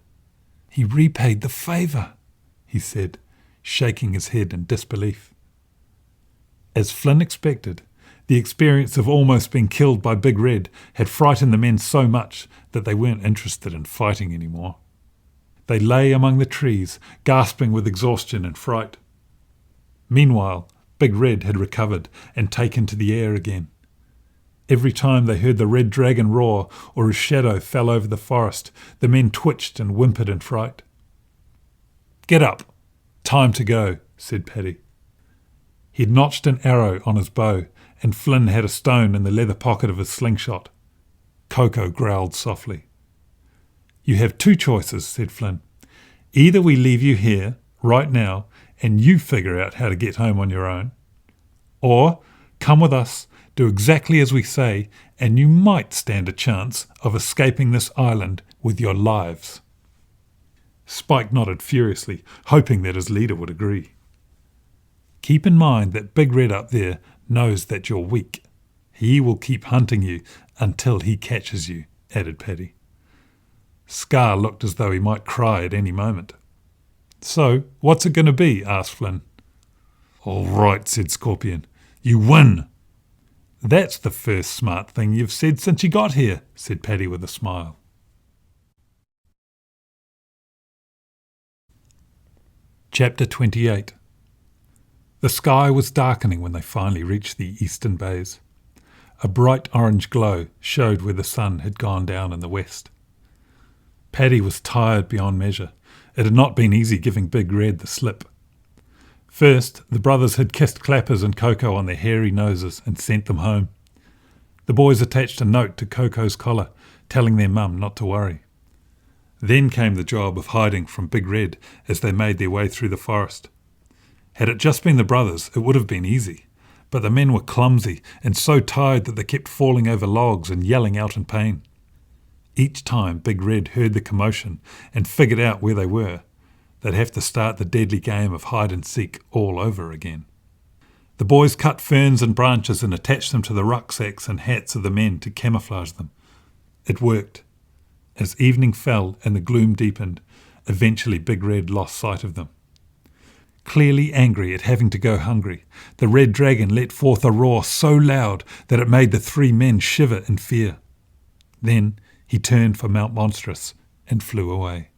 "He repaid the favour," he said, shaking his head in disbelief. As Flynn expected, The experience of almost being killed by Big Red had frightened the men so much that they weren't interested in fighting anymore. They lay among the trees, gasping with exhaustion and fright. Meanwhile, Big Red had recovered and taken to the air again. Every time they heard the red dragon roar or his shadow fell over the forest, the men twitched and whimpered in fright. "Get up! Time to go," said Paddy. He'd notched an arrow on his bow, and Flynn had a stone in the leather pocket of his slingshot. Coco growled softly. "You have two choices," said Flynn. "Either we leave you here, right now, and you figure out how to get home on your own, or come with us, do exactly as we say, and you might stand a chance of escaping this island with your lives." Spike nodded furiously, hoping that his leader would agree. "Keep in mind that Big Red up there knows that you're weak. He will keep hunting you until he catches you," added Paddy. Scar looked as though he might cry at any moment. "So, what's it going to be?" asked Flynn. "All right," said Scorpion. "You win." "That's the first smart thing you've said since you got here," said Paddy with a smile. Chapter 28. The sky was darkening when they finally reached the eastern bays. A bright orange glow showed where the sun had gone down in the west. Paddy was tired beyond measure. It had not been easy giving Big Red the slip. First, the brothers had kissed Clappers and Coco on their hairy noses and sent them home. The boys attached a note to Coco's collar, telling their mum not to worry. Then came the job of hiding from Big Red as they made their way through the forest. Had it just been the brothers, it would have been easy, but the men were clumsy and so tired that they kept falling over logs and yelling out in pain. Each time Big Red heard the commotion and figured out where they were, they'd have to start the deadly game of hide-and-seek all over again. The boys cut ferns and branches and attached them to the rucksacks and hats of the men to camouflage them. It worked. As evening fell and the gloom deepened, eventually Big Red lost sight of them. Clearly angry at having to go hungry, the red dragon let forth a roar so loud that it made the three men shiver in fear. Then he turned for Mount Monstrous and flew away.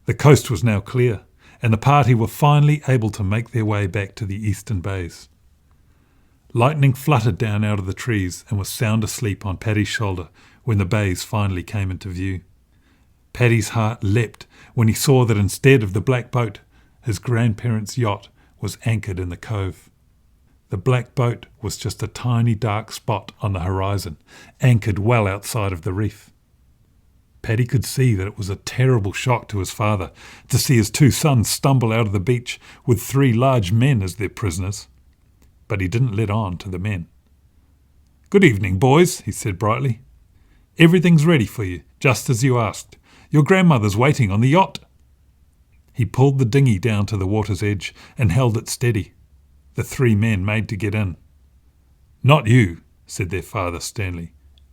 The coast was now clear, and the party were finally able to make their way back to the eastern bays. Lightning fluttered down out of the trees and was sound asleep on Paddy's shoulder when the bays finally came into view. Paddy's heart leapt when he saw that instead of the black boat, his grandparents' yacht was anchored in the cove. The black boat was just a tiny dark spot on the horizon, anchored well outside of the reef. Paddy could see that it was a terrible shock to his father to see his two sons stumble out of the beach with three large men as their prisoners. But he didn't let on to the men. "Good evening, boys," he said brightly. "Everything's ready for you, just as you asked. Your grandmother's waiting on the yacht." He pulled the dinghy down to the water's edge and held it steady. The three men made to get in. "Not you," said their father sternly.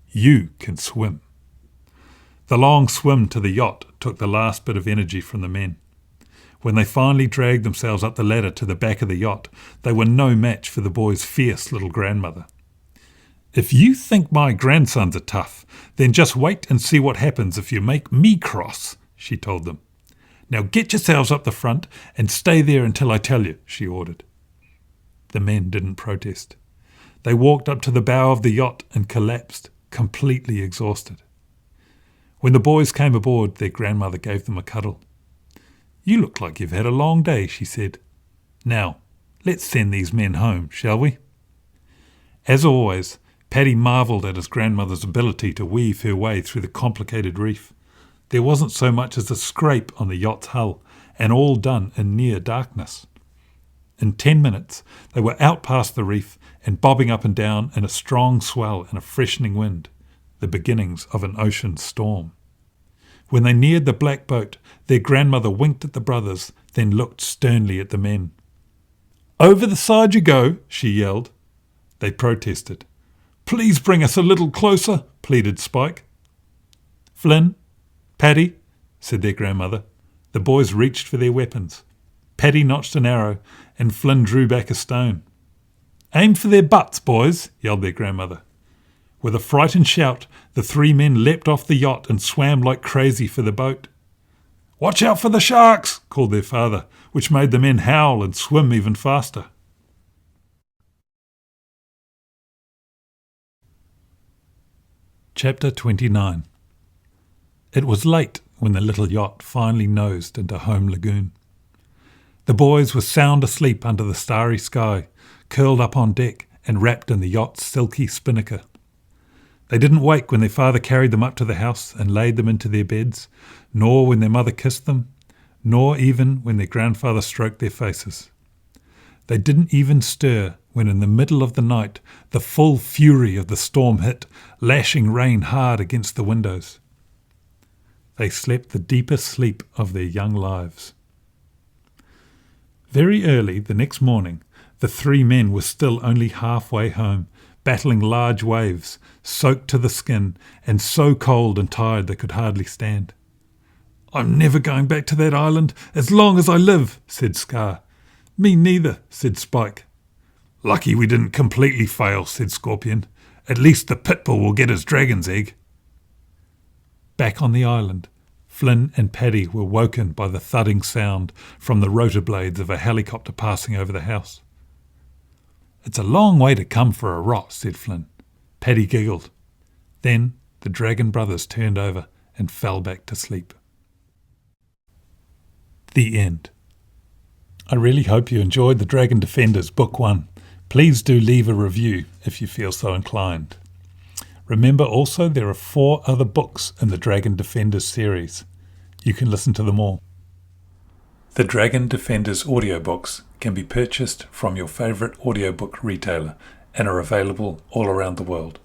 "You can swim." The long swim to the yacht took the last bit of energy from the men. When they finally dragged themselves up the ladder to the back of the yacht, they were no match for the boys' fierce little grandmother. "If you think my grandsons are tough, then just wait and see what happens if you make me cross," she told them. "Now get yourselves up the front and stay there until I tell you," she ordered. The men didn't protest. They walked up to the bow of the yacht and collapsed, completely exhausted. When the boys came aboard, their grandmother gave them a cuddle. "You look like you've had a long day," she said. "Now, let's send these men home, shall we?" As always, Paddy marvelled at his grandmother's ability to weave her way through the complicated reef. There wasn't so much as a scrape on the yacht's hull, and all done in near darkness. In 10 minutes, they were out past the reef and bobbing up and down in a strong swell and a freshening wind, the beginnings of an ocean storm. When they neared the black boat, their grandmother winked at the brothers, then looked sternly at the men. "Over the side you go," she yelled. They protested. "Please bring us a little closer," pleaded Spike. "Flynn, Paddy," said their grandmother. The boys reached for their weapons. Paddy notched an arrow, and Flynn drew back a stone. "Aim for their butts, boys," yelled their grandmother. With a frightened shout, the 3 men leapt off the yacht and swam like crazy for the boat. "Watch out for the sharks," called their father, which made the men howl and swim even faster. Chapter 29. It was late when the little yacht finally nosed into Home Lagoon. The boys were sound asleep under the starry sky, curled up on deck and wrapped in the yacht's silky spinnaker. They didn't wake when their father carried them up to the house and laid them into their beds, nor when their mother kissed them, nor even when their grandfather stroked their faces. They didn't even stir when in the middle of the night the full fury of the storm hit, lashing rain hard against the windows. They slept the deepest sleep of their young lives. Very early the next morning, the 3 men were still only halfway home, battling large waves, soaked to the skin, and so cold and tired they could hardly stand. "I'm never going back to that island as long as I live," said Scar. "Me neither," said Spike. "Lucky we didn't completely fail," said Scorpion. "At least the Pitbull will get his dragon's egg." Back on the island, Flynn and Paddy were woken by the thudding sound from the rotor blades of a helicopter passing over the house. "It's a long way to come for a rot," said Flynn. Paddy giggled. Then the Dragon brothers turned over and fell back to sleep. The end. I really hope you enjoyed The Dragon Defenders Book 1. Please do leave a review if you feel so inclined. Remember also there are 4 other books in the Dragon Defenders series. You can listen to them all. The Dragon Defenders audiobooks can be purchased from your favourite audiobook retailer and are available all around the world.